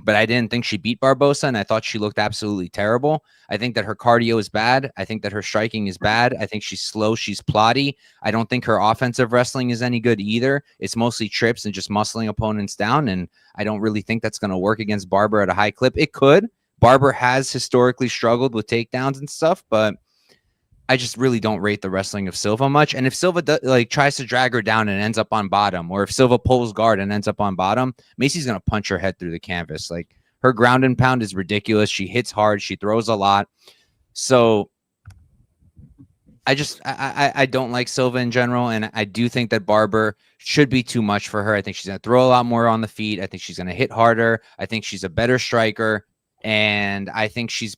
but I didn't think she beat Barbosa, and I thought she looked absolutely terrible. I think that her cardio is bad. I think that her striking is bad. I think she's slow. She's plotty. I don't think her offensive wrestling is any good either. It's mostly trips and just muscling opponents down, and I don't really think that's going to work against Barber at a high clip. It could. Barber has historically struggled with takedowns and stuff, but I just really don't rate the wrestling of Silva much. And if Silva tries to drag her down and ends up on bottom, or if Silva pulls guard and ends up on bottom, Macy's going to punch her head through the canvas. Like, her ground and pound is ridiculous. She hits hard. She throws a lot. So I don't like Silva in general. And I do think that Barber should be too much for her. I think she's going to throw a lot more on the feet. I think she's going to hit harder. I think she's a better striker. And I think she's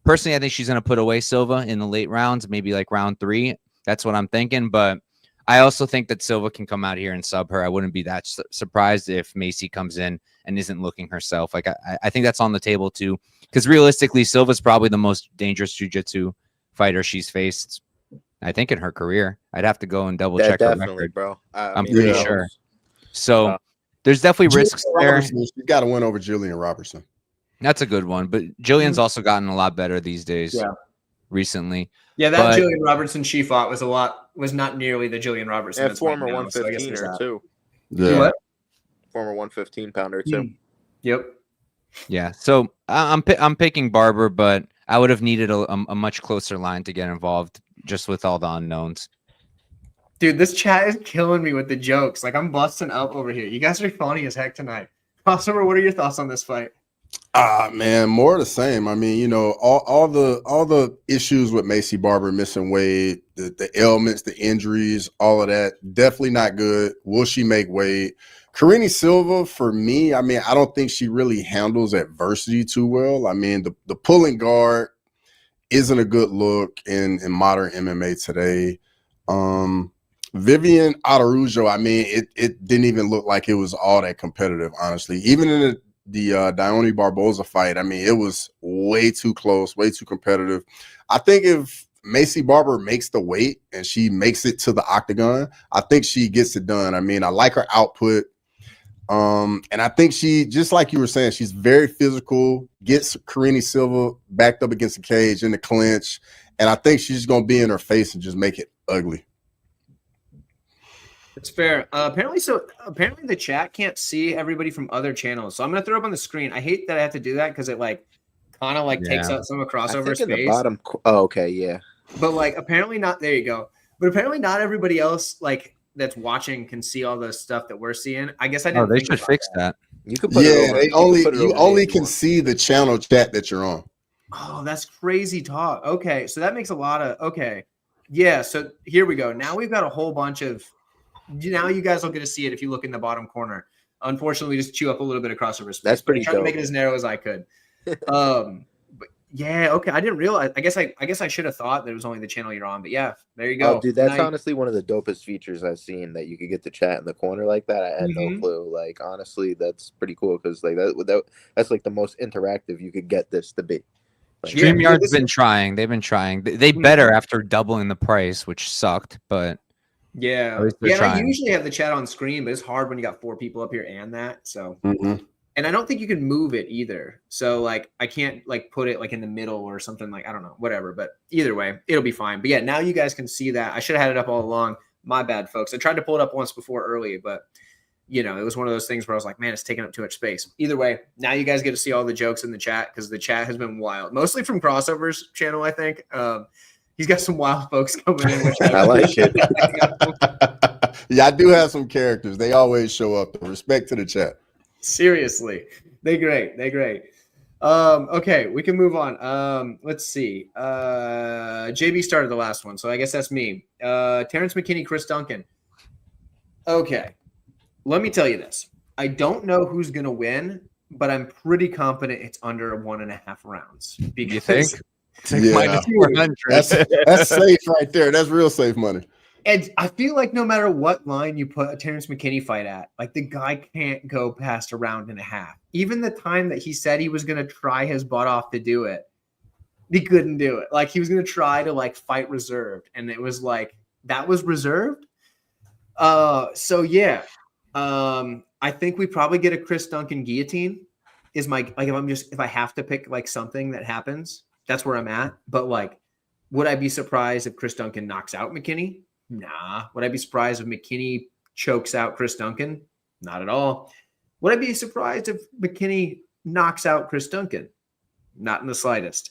going to put away Silva in the late rounds, maybe like round 3. That's what I'm thinking. But I also think that Silva can come out here and sub her. I wouldn't be that surprised if Macy comes in and isn't looking herself. Like, I think that's on the table too, because realistically, Silva's probably the most dangerous jiu-jitsu fighter she's faced, I think, in her career. I'd have to go and double check her record, bro. I'm pretty sure. So there's definitely risks there. She's got to win over Jillian Robertson. That's a good one, but Jillian's also gotten a lot better these days. Yeah. Recently. Yeah, that Jillian Robertson she fought was not nearly the Jillian Robertson. Yeah, former 115er too. Yeah. What? Former 115 pounder too. Yep. Yeah. So I'm picking Barber, but I would have needed a much closer line to get involved just with all the unknowns. Dude, this chat is killing me with the jokes. Like, I'm busting up over here. You guys are funny as heck tonight. Crossover, what are your thoughts on this fight? Man, more of the same. I mean, all the issues with Macy Barber missing weight, the ailments, the injuries, all of that, definitely not good. Will she make weight? Karine Silva, for me, I mean, I don't think she really handles adversity too well. I mean, the pulling guard isn't a good look in modern MMA today. Vivian Araujo, I mean, it didn't even look like it was all that competitive, honestly. Even in the Dione Barboza fight, I mean, it was way too close, way too competitive. I think if Macy Barber makes the weight and she makes it to the octagon, I think she gets it done. I mean, I like her output. And I think she, just like you were saying, she's very physical, gets Karine Silva backed up against the cage in the clinch. And I think she's going to be in her face and just make it ugly. It's fair. Apparently the chat can't see everybody from other channels. So I'm going to throw up on the screen. I hate that I have to do that because it kind of takes out some of crossover space. The bottom. Oh, okay. Yeah. But apparently not. There you go. But apparently not everybody else that's watching can see all the stuff that we're seeing. I guess I didn't. Oh, they should fix that. You could put it over. You only can see the channel chat that you're on. Oh, that's crazy talk. Okay, so that makes a lot of okay. Yeah. So here we go. Now we've got a whole bunch of. Now you guys will get to see it if you look in the bottom corner. Unfortunately, just chew up a little bit of crossover space. That's pretty I tried to dope. make it as narrow as I could. But Yeah, okay. I didn't realize. I guess I should have thought that it was only the channel you're on, but yeah, there you Oh, go. dude, that's honestly one of the dopest features I've seen, that you could get to chat in the corner like that. I had no clue. Like, honestly, that's pretty cool, because like that's like the most interactive you could get this to be. Like, StreamYard's been trying. They've been trying. They better after doubling the price, which sucked, but yeah. at least they're trying. I usually have the chat on screen, but it's hard when you got 4 people up here and that. So and I don't think you can move it either. So like I can't like put it like in the middle or something, like I don't know, whatever. But either way, it'll be fine. But yeah, now you guys can see that. I should have had it up all along. My bad, folks. I tried to pull it up once before early, but you know, it was one of those things where I was like, man, it's taking up too much space. Either way, now you guys get to see all the jokes in the chat, because the chat has been wild. Mostly from Crossover's channel, I think. He's got some wild folks coming in, which I like it. Yeah, I do have some characters. They always show up. Respect to the chat. Seriously, they great. Okay, we can move on. Let's see. JB started the last one, so I guess that's me. Terrence McKinney, Chris Duncan. Okay, let me tell you this. I don't know who's gonna win, but I'm pretty confident it's under 1.5 rounds. Because you think? It's like -400. That's safe right there. That's real safe money. And I feel like no matter what line you put a Terrence McKinney fight at, like the guy can't go past 1.5 rounds. Even the time that he said he was going to try his butt off to do it, he couldn't do it. Like he was going to try to like fight reserved, and it was like that was reserved. So yeah, I think we probably get a Chris Duncan guillotine. Is my like if I have to pick like something that happens, that's where I'm at. But like, would I be surprised if Chris Duncan knocks out McKinney? Nah. Would I be surprised if McKinney chokes out Chris Duncan? Not at all. Would I be surprised if McKinney knocks out Chris Duncan? Not in the slightest.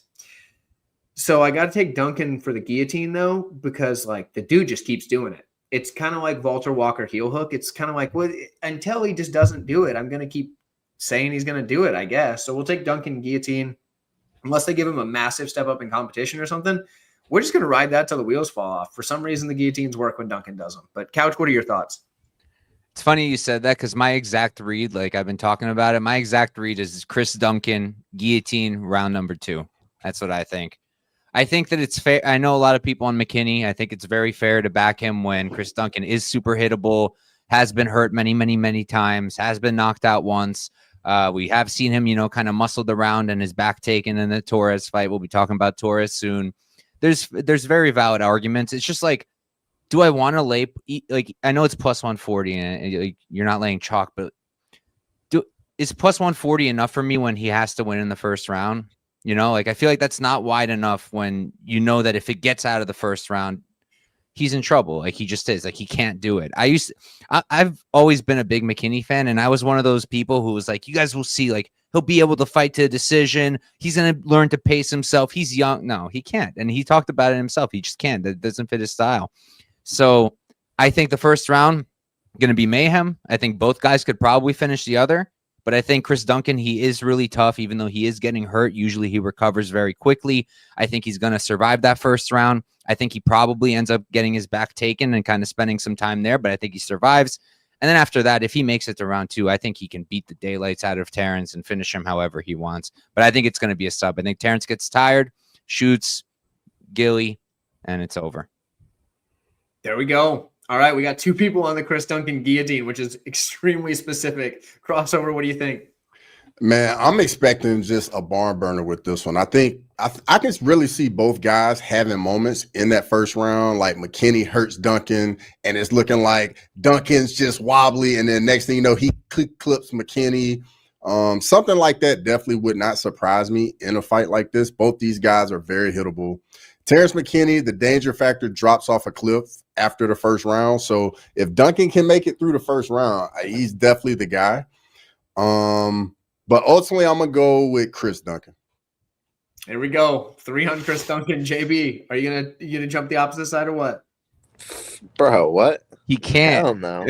So I got to take Duncan for the guillotine, though, because like the dude just keeps doing it. It's kind of like Walter Walker heel hook. It's kind of like, well, until he just doesn't do it, I'm going to keep saying he's going to do it, I guess. So we'll take Duncan guillotine, unless they give him a massive step up in competition or something. We're just going to ride that till the wheels fall off. For some reason, the guillotines work when Duncan does them. But Couch, what are your thoughts? It's funny you said that, because my exact read, like I've been talking about it, my exact read is Chris Duncan, guillotine, round number 2. That's what I think. I think that it's fair. I know a lot of people on McKinney. I think it's very fair to back him when Chris Duncan is super hittable, has been hurt many, many, many times, has been knocked out once. We have seen him, you know, kind of muscled around and his back taken in the Torres fight. We'll be talking about Torres soon. There's very valid arguments. It's just like, do I want to lay, like, I know it's plus 140 and you're not laying chalk, but is plus 140 enough for me when he has to win in the first round? You know, like, I feel like that's not wide enough when you know that if it gets out of the first round, he's in trouble. Like, he just is. Like, he can't do it. I've always been a big McKinney fan, and I was one of those people who was like, you guys will see, like, he'll be able to fight to a decision. He's going to learn to pace himself. He's young. No, he can't. And he talked about it himself. He just can't. That doesn't fit his style. So I think the first round going to be mayhem. I think both guys could probably finish the other. But I think Chris Duncan, he is really tough, even though he is getting hurt. Usually he recovers very quickly. I think he's going to survive that first round. I think he probably ends up getting his back taken and kind of spending some time there, but I think he survives. And then after that, if he makes it to round 2, I think he can beat the daylights out of Terrence and finish him however he wants. But I think it's going to be a sub. I think Terrence gets tired, shoots Gilly, and it's over. There we go. All right, we got 2 people on the Chris Duncan guillotine, which is extremely specific. Crossover, what do you think? Man, I'm expecting just a barn burner with this one. I think I can really see both guys having moments in that first round. Like McKinney hurts Duncan, and it's looking like Duncan's just wobbly, and then next thing you know, he clips McKinney. Something like that definitely would not surprise me in a fight like this. Both these guys are very hittable. Terrence McKinney, the danger factor drops off a cliff after the first round. So if Duncan can make it through the first round, he's definitely the guy. But ultimately, I'm going to go with Chris Duncan. There we go. 300 Chris Duncan. JB, are you gonna jump the opposite side or what? Bro, what? He can't. Hell no.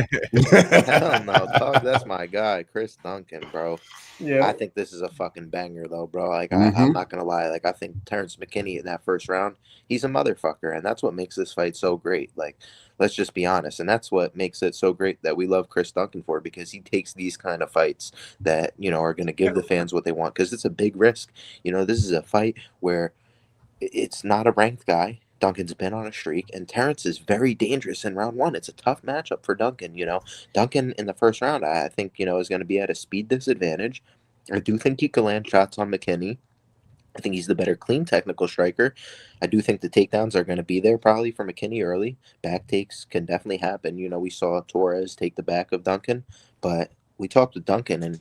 Hell no. Dog, that's my guy, Chris Duncan, bro. Yeah. I think this is a fucking banger, though, bro. Like, I'm not going to lie. Like, I think Terrence McKinney in that first round, he's a motherfucker, and that's what makes this fight so great. Like, Let's just be honest. And that's what makes it so great that we love Chris Duncan for, because he takes these kind of fights that, are going to give the fans what they want, because it's a big risk. This is a fight where it's not a ranked guy. Duncan's been on a streak, and Terrence is very dangerous in round one. It's a tough matchup for Duncan. Duncan in the first round, I think, is going to be at a speed disadvantage. I do think he could land shots on McKinney. I think he's the better clean technical striker. I do think the takedowns are going to be there probably for McKinney early. Back takes can definitely happen. We saw Torres take the back of Duncan, but we talked to Duncan, and,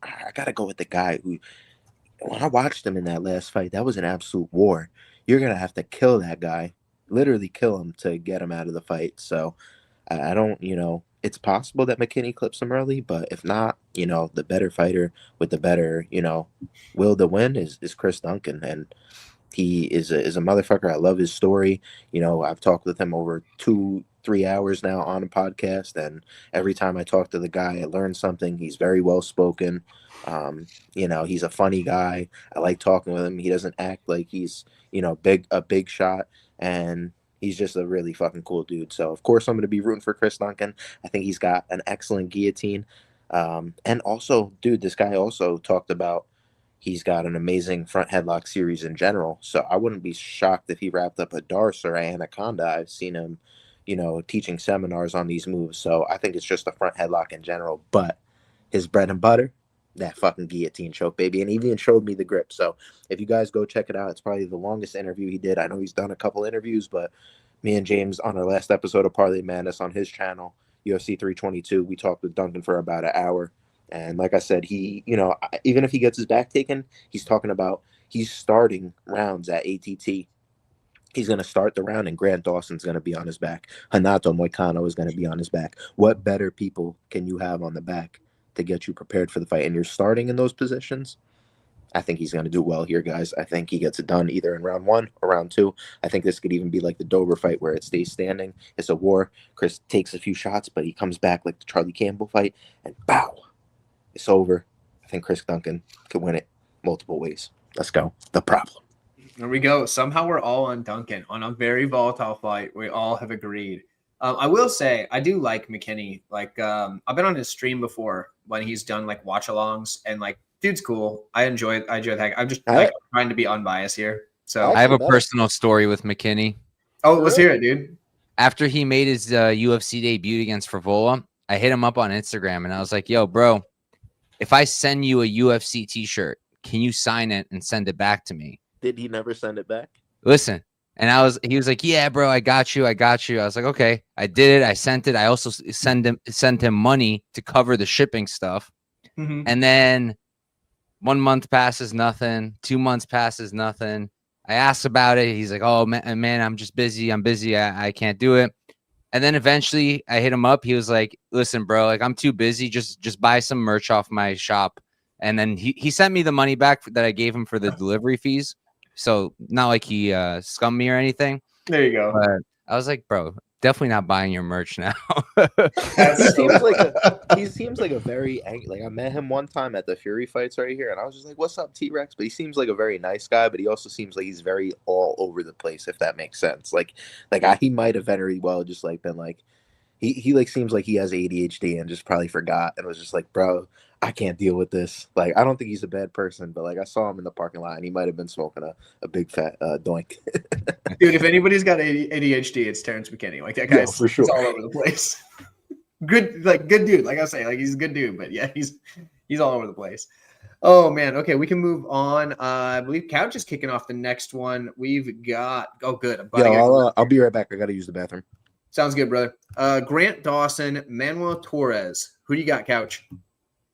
I got to go with the guy who, when I watched him in that last fight, that was an absolute war. You're going to have to kill that guy, literally kill him to get him out of the fight. So I don't, it's possible that McKinney clips him early, but if not, the better fighter with the better, will to win is Chris Duncan. And he is a motherfucker. I love his story. I've talked with him over 2-3 hours now on a podcast, and every time I talk to the guy, I learn something. He's very well spoken. He's a funny guy. I like talking with him. He doesn't act like he's, a big shot, and he's just a really fucking cool dude. So of course I'm going to be rooting for Chris Duncan. I think he's got an excellent guillotine. And also, dude, this guy also talked about he's got an amazing front headlock series in general. So I wouldn't be shocked if he wrapped up a Darce or an Anaconda. I've seen him, teaching seminars on these moves. So I think it's just a front headlock in general. But his bread and butter, that fucking guillotine choke, baby. And he even showed me the grip. So if you guys go check it out, it's probably the longest interview he did. I know he's done a couple interviews, but me and James on our last episode of Parlay Madness on his channel, UFC 322, we talked with Duncan for about an hour. And like I said, he, even if he gets his back taken, he's talking about he's starting rounds at ATT. He's going to start the round, and Grant Dawson's going to be on his back. Hanato Moicano is going to be on his back. What better people can you have on the back to get you prepared for the fight? And you're starting in those positions. I think he's going to do well here, guys. I think he gets it done either in round 1 or round 2. I think this could even be like the Dober fight where it stays standing. It's a war. Chris takes a few shots, but he comes back like the Charlie Campbell fight, and bow, it's over. I think Chris Duncan could win it multiple ways. Let's go. The problem. There we go. Somehow we're all on Duncan on a very volatile fight. We all have agreed. I will say I do like McKinney. Like I've been on his stream before when he's done like watch-alongs, and like dude's cool. I enjoy that. I'm just trying to be unbiased here. So I have a personal story with McKinney. Oh, let's hear it, dude. After he made his UFC debut against Frivola, I hit him up on Instagram and I was like, "Yo, bro, if I send you a UFC t-shirt, can you sign it and send it back to me?" Did he never send it back? Listen. And he was like, "Yeah, bro, I got you. I was like, "Okay." I did it. I sent it. I also sent him money to cover the shipping stuff. Mm-hmm. And then 1 month passes, nothing. 2 months passes, nothing. I asked about it. He's like, "Oh man, I'm just busy. I'm busy. I can't do it." And then eventually I hit him up. He was like, "Listen, bro, like I'm too busy. Just buy some merch off my shop." And then he sent me the money back that I gave him for the delivery fees. So not like he scummed me or anything. There you go. But I was like, "Bro, definitely not buying your merch now." He seems like a very like I met him one time at the Fury fights right here, and I was just like, "What's up, T-Rex?" But he seems like a very nice guy, but he also seems like he's very all over the place, if that makes sense. Like he might have very well just like been like he like seems like he has ADHD and just probably forgot and was just like, "Bro, I can't deal with this." Like, I don't think he's a bad person, but like I saw him in the parking lot and he might have been smoking a big fat doink. Dude, if anybody's got ADHD, it's Terrence McKinney. Like that guy's for sure. He's all over the place. Good dude. Like I say, like he's a good dude, but yeah, he's all over the place. Oh man. Okay, we can move on. I believe Couch is kicking off the next one. We've got good. I'll be right back. I gotta use the bathroom. Sounds good, brother. Grant Dawson, Manuel Torres. Who do you got, Couch?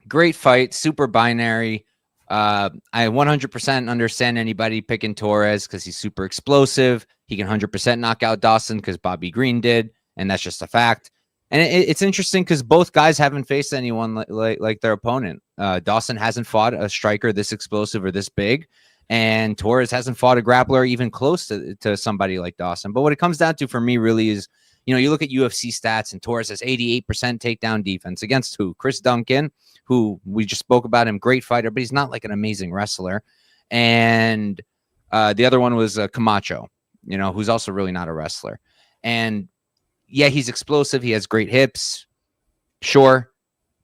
Great fight, super binary. I 100% understand anybody picking Torres because he's super explosive. He can 100% knock out Dawson because Bobby Green did, and that's just a fact. And it's interesting because both guys haven't faced anyone like their opponent. Dawson hasn't fought a striker this explosive or this big, and Torres hasn't fought a grappler even close to somebody like Dawson. But what it comes down to for me really is, you look at UFC stats, and Torres has 88% takedown defense against who? Chris Duncan, who we just spoke about him, great fighter, but he's not like an amazing wrestler. And the other one was Camacho, who's also really not a wrestler. And yeah, he's explosive. He has great hips. Sure.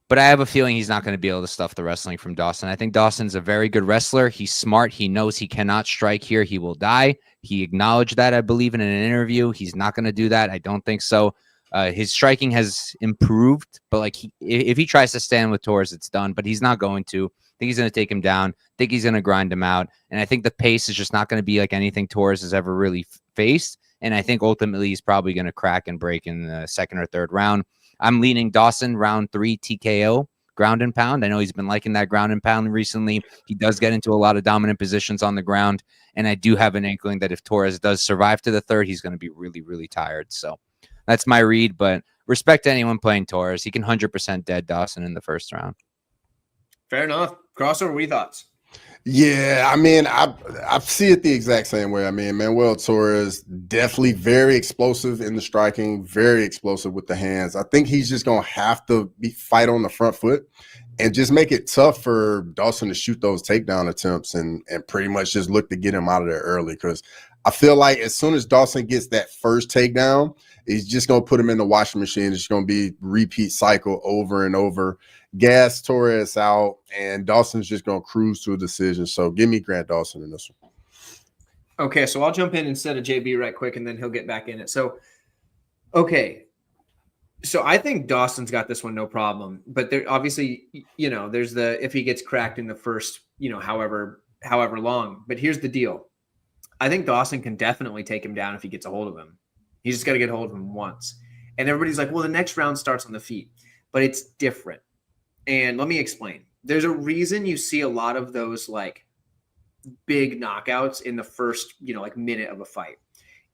But I have a feeling he's not going to be able to stuff the wrestling from Dawson. I think Dawson's a very good wrestler. He's smart. He knows he cannot strike here. He will die. He acknowledged that, I believe, in an interview. He's not going to do that. I don't think so. His striking has improved, but like if he tries to stand with Torres, it's done. But he's not going to. I think he's going to take him down. I think he's going to grind him out. And I think the pace is just not going to be like anything Torres has ever really faced. And I think ultimately he's probably going to crack and break in the second or third round. I'm leaning Dawson round 3 TKO, ground and pound. I know he's been liking that ground and pound recently. He does get into a lot of dominant positions on the ground. And I do have an inkling that if Torres does survive to the third, he's going to be really, really tired. So that's my read. But respect to anyone playing Torres. He can 100% dead Dawson in the first round. Fair enough. Crossover, what are your thoughts? Yeah, I mean, I see it the exact same way. I mean, Manuel Torres, definitely very explosive in the striking, very explosive with the hands. I think he's just going to have to fight on the front foot and just make it tough for Dawson to shoot those takedown attempts and pretty much just look to get him out of there early. Because I feel like as soon as Dawson gets that first takedown, he's just going to put him in the washing machine. It's going to be repeat cycle over and over. Gas Torres out, and Dawson's just going to cruise to a decision. So give me Grant Dawson in this one. Okay, so I'll jump in instead of JB right quick, and then he'll get back in it. So, okay. So I think Dawson's got this one no problem. But there obviously, there's the if he gets cracked in the first, however long. But here's the deal. I think Dawson can definitely take him down if he gets a hold of him. He's just got to get a hold of him once. And everybody's like, well, the next round starts on the feet. But it's different. And let me explain. There's a reason you see a lot of those like big knockouts in the first, minute of a fight.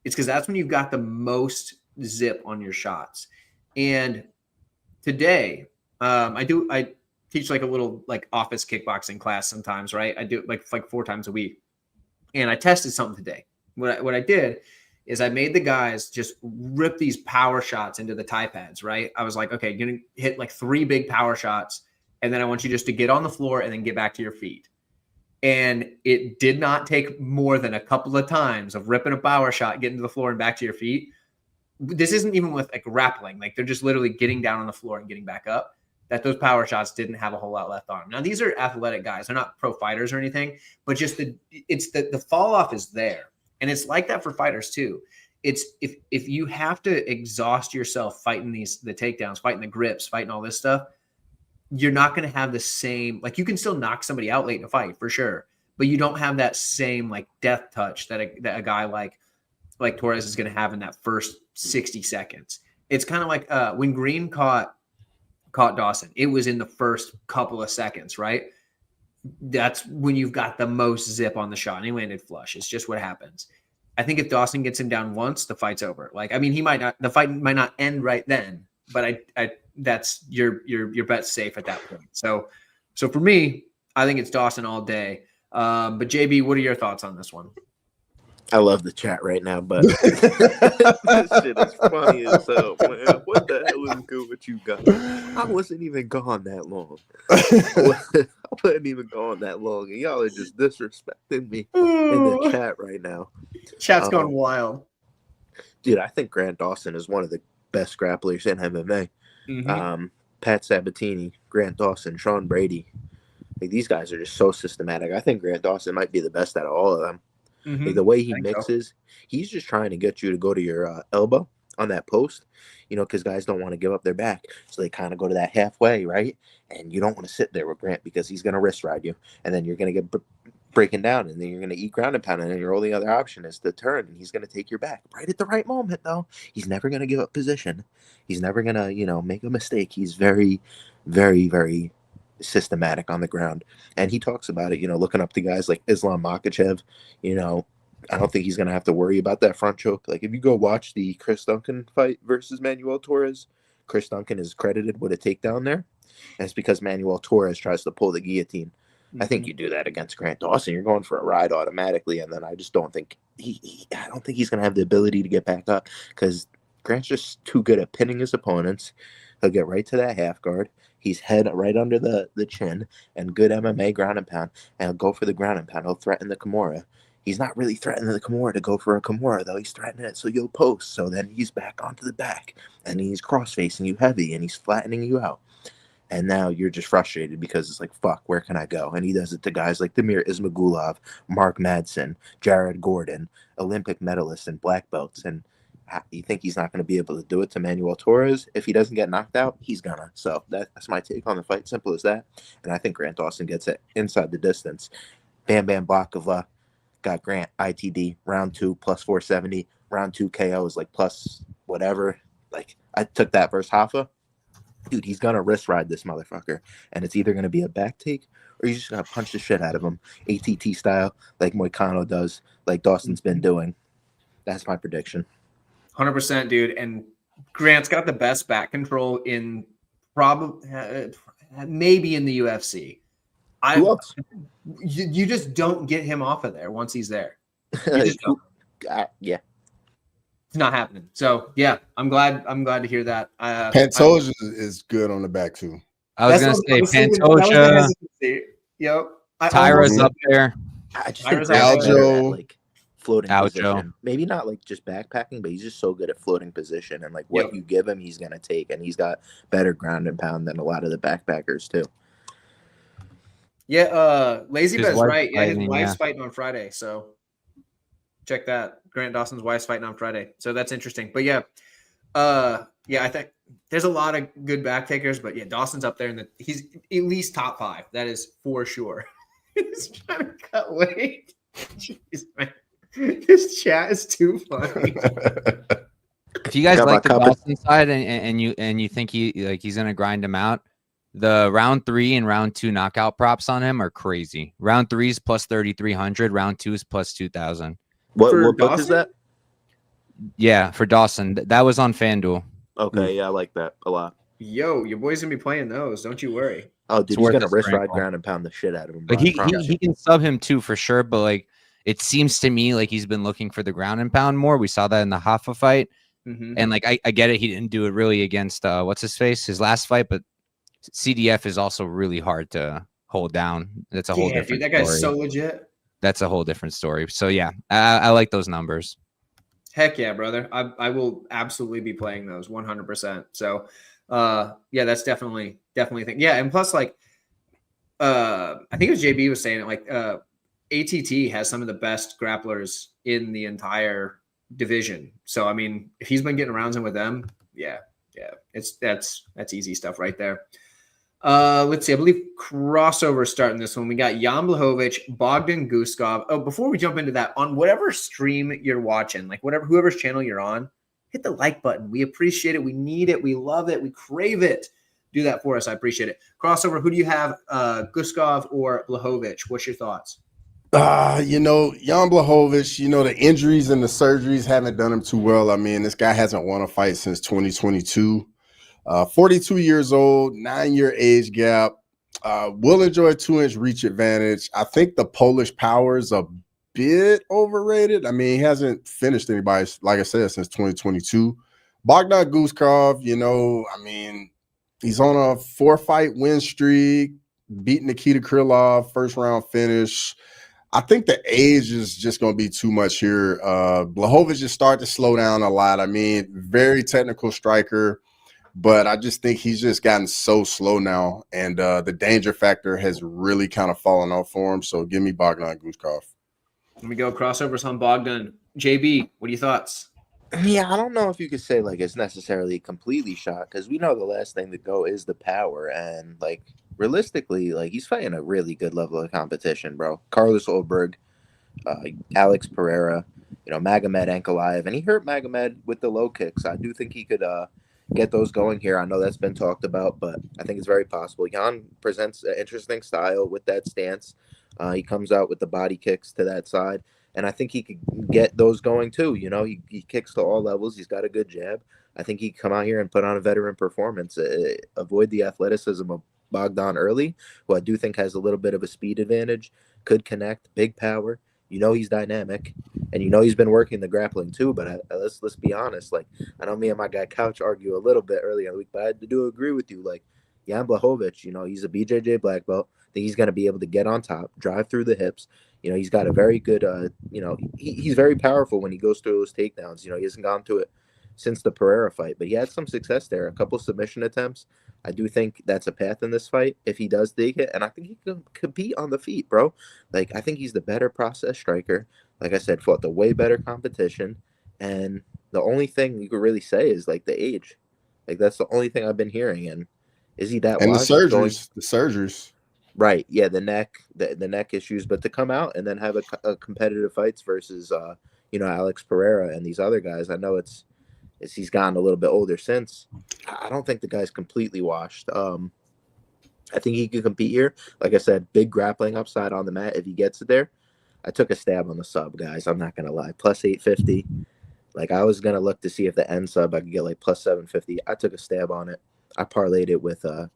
It's because that's when you've got the most zip on your shots. And today, I teach like a little like office kickboxing class sometimes, right? I do like 4 times a week. And I tested something today. What I did is I made the guys just rip these power shots into the Thai pads, right? I was like, okay, you're going to hit like 3 big power shots, and then I want you just to get on the floor and then get back to your feet. And it did not take more than a couple of times of ripping a power shot, getting to the floor and back to your feet. This isn't even with like grappling. Like they're just literally getting down on the floor and getting back up. That those power shots didn't have a whole lot left on them. Now, these are athletic guys. They're not pro fighters or anything, but just the fall off is there. And it's like that for fighters too. It's if you have to exhaust yourself fighting the takedowns, fighting the grips, fighting all this stuff, you're not going to have the same, like you can still knock somebody out late in a fight for sure, but you don't have that same like death touch that a guy like Torres is going to have in that first 60 seconds. It's kind of like when Green caught Dawson, it was in the first couple of seconds, right? That's when you've got the most zip on the shot, and he landed flush. It's just what happens. I think if Dawson gets him down once, the fight's over. Like, I mean, the fight might not end right then, but that's your bet's safe at that point. So for me, I think it's Dawson all day. But JB, what are your thoughts on this one? I love the chat right now, but this shit is funny as hell, man. What the hell is good with you guys? I wasn't even gone that long. I wasn't even gone that long, and y'all are just disrespecting me in the chat right now. Chat's gone wild. Dude, I think Grant Dawson is one of the best grapplers in MMA. Mm-hmm. Pat Sabatini, Grant Dawson, Sean Brady. Like, these guys are just so systematic. I think Grant Dawson might be the best out of all of them. Mm-hmm. Like the way he mixes, he's just trying to get you to go to your elbow on that post, because guys don't want to give up their back. So they kind of go to that halfway, right? And you don't want to sit there with Grant because he's going to wrist ride you. And then you're going to get breaking down, and then you're going to eat ground and pound. And then your only other option is to turn, and he's going to take your back right at the right moment, though. He's never going to give up position. He's never going to, make a mistake. He's very, very, very systematic on the ground, and he talks about it, looking up to guys like Islam Makhachev. I don't think he's going to have to worry about that front choke. Like, if you go watch the Chris Duncan fight versus Manuel Torres, Chris Duncan is credited with a takedown there, and it's because Manuel Torres tries to pull the guillotine. I think you do that against Grant Dawson, you're going for a ride automatically, and then I just don't think I don't think he's going to have the ability to get back up, because Grant's just too good at pinning his opponents. He'll get right to that half guard. He's head right under the chin, and good MMA ground and pound, and he'll go for the ground and pound. He'll threaten the Kimura. He's not really threatening the Kimura to go for a Kimura, though. He's threatening it so you'll post. So then he's back onto the back, and he's cross-facing you heavy, and he's flattening you out. And now you're just frustrated because it's like, fuck, where can I go? And he does it to guys like Damir Ismagulov, Mark Madsen, Jared Gordon, Olympic medalists and black belts. And you think he's not going to be able to do it to Manuel Torres? If he doesn't get knocked out, he's gonna. So that's my take on the fight. Simple as that. And I think Grant Dawson gets it inside the distance. Bam Bam Blakova got Grant ITD round 2 plus 470. Round 2 KO is like plus whatever. Like I took that versus Hoffa. Dude, he's gonna wrist ride this motherfucker, and it's either gonna be a back take or he's just gonna punch the shit out of him, ATT style, like Moicano does, like Dawson's been doing. That's my prediction. 100%, dude. And Grant's got the best back control in probably maybe in the UFC. You just don't get him off of there once he's there. You just don't. Yeah. It's not happening. So yeah, I'm glad to hear that. Pantoja is good on the back too. I was gonna say Pantoja. Yep. Tyra's up there. I just think Aljo, like floating position. Maybe not like just backpacking, but he's just so good at floating position, and like what you give him, he's gonna take, and he's got better ground and pound than a lot of the backpackers too. Yeah, Lazy Bet's right. Yeah, his wife's fighting on Friday, so check that. Grant Dawson's wife's fighting on Friday, so that's interesting. But yeah, I think there's a lot of good back takers, but yeah, Dawson's up there, and he's at least top 5. That is for sure. He's trying to cut weight. Jeez, man. This chat is too funny. If you guys like the Dawson side and you think he's gonna grind him out, the round 3 and round 2 knockout props on him are crazy. Round 3 is plus 3,300. Round 2 is plus 2,000. What book is that? Yeah, for Dawson. That was on FanDuel. Okay, yeah, I like that a lot. Yo, your boy's gonna be playing those. Don't you worry. Oh, dude, he's gonna wrist ride ground and pound the shit out of him. Like he can sub him too for sure, but like it seems to me like he's been looking for the ground and pound more. We saw that in the Hoffa fight, and like I get it, he didn't do it really against what's his face, his last fight, but CDF is also really hard to hold down. That's a whole different. Dude, that guy's so legit. That's a whole different story. So yeah, I like those numbers. Heck yeah, brother. I will absolutely be playing those 100%. So yeah, that's definitely a thing. Yeah, and plus like I think it was JB was saying it, like ATT has some of the best grapplers in the entire division. So I mean, if he's been getting rounds in with them, yeah, that's easy stuff right there. Let's see. I believe crossover starting this one. We got Jan Blachowicz, Bogdan Guskov. Oh, before we jump into that, on whatever stream you're watching, like whoever's channel you're on, hit the like button. We appreciate it. We need it. We love it. We crave it. Do that for us. I appreciate it. Crossover. Who do you have? Guskov or Blachowicz? What's your thoughts? Jan Blachowicz, the injuries and the surgeries haven't done him too well. I mean, this guy hasn't won a fight since 2022. 42 years old, 9-year age gap, will enjoy a 2-inch reach advantage. I think the Polish power is a bit overrated. I mean, he hasn't finished anybody, like I said, since 2022. Bogdan Guskov, I mean, he's on a 4-fight win streak, beating Nikita Krylov, first round finish. I think the age is just going to be too much here. Blachowicz just started to slow down a lot. I mean, very technical striker. But I just think he's just gotten so slow now, and the danger factor has really kind of fallen off for him. So give me Bogdan Guskov. Let me go crossovers on Bogdan. JB, what are your thoughts? Yeah, I don't know if you could say like it's necessarily completely shot because we know the last thing to go is the power, and like realistically, like he's fighting a really good level of competition, bro. Carlos Ulberg, Alex Pereira, Magomed Ankalaev, and he hurt Magomed with the low kicks. I do think he could get those going here. I know that's been talked about, but I think it's very possible. Jan presents an interesting style with that stance. He comes out with the body kicks to that side, and I think he could get those going too. He kicks to all levels. He's got a good jab. I think he could come out here and put on a veteran performance. Avoid the athleticism of Bogdan early, who I do think has a little bit of a speed advantage, could connect, big power. He's dynamic, and he's been working the grappling too. But let's be honest. Like, I know me and my guy Couch argue a little bit earlier in the week, but I do agree with you. Like, Jan Blachowicz, he's a BJJ black belt. I think he's going to be able to get on top, drive through the hips. You know, he's got a very good, he's very powerful when he goes through those takedowns. You know, he hasn't gone to it since the Pereira fight, but he had some success there, a couple submission attempts. I do think that's a path in this fight if he does take it, and I think he can compete on the feet, bro. Like, I think he's the better process striker. Like I said, fought the way better competition, and the only thing you could really say is, like, the age. Like, that's the only thing I've been hearing, and is he that And the washed? surgeries. Right, yeah, the neck issues, but to come out and then have a competitive fights versus, Alex Pereira and these other guys, I know it's he's gotten a little bit older since. I don't think the guy's completely washed. I think he could compete here. Like I said, big grappling upside on the mat if he gets it there. I took a stab on the sub, guys. I'm not gonna lie. Plus 850. Like, I was gonna look to see if the end sub I could get like plus 750. I took a stab on it. I parlayed it with Iwo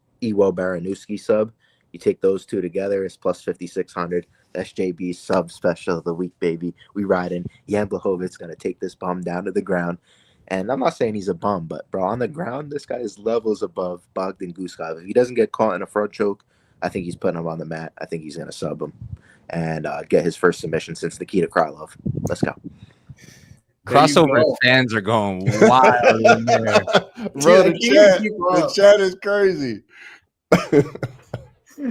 Baranowski sub. You take those two together, it's plus 5,600. That's JB's sub special of the week, baby. We riding. Jan Blachowicz gonna take this bum down to the ground. And I'm not saying he's a bum, but, bro, on the ground, this guy is levels above Bogdan Guskov. If he doesn't get caught in a front choke, I think he's putting him on the mat. I think he's going to sub him and get his first submission since Nikita Krylov. Let's go. Crossover fans are going wild in there. Bro, the chat is crazy.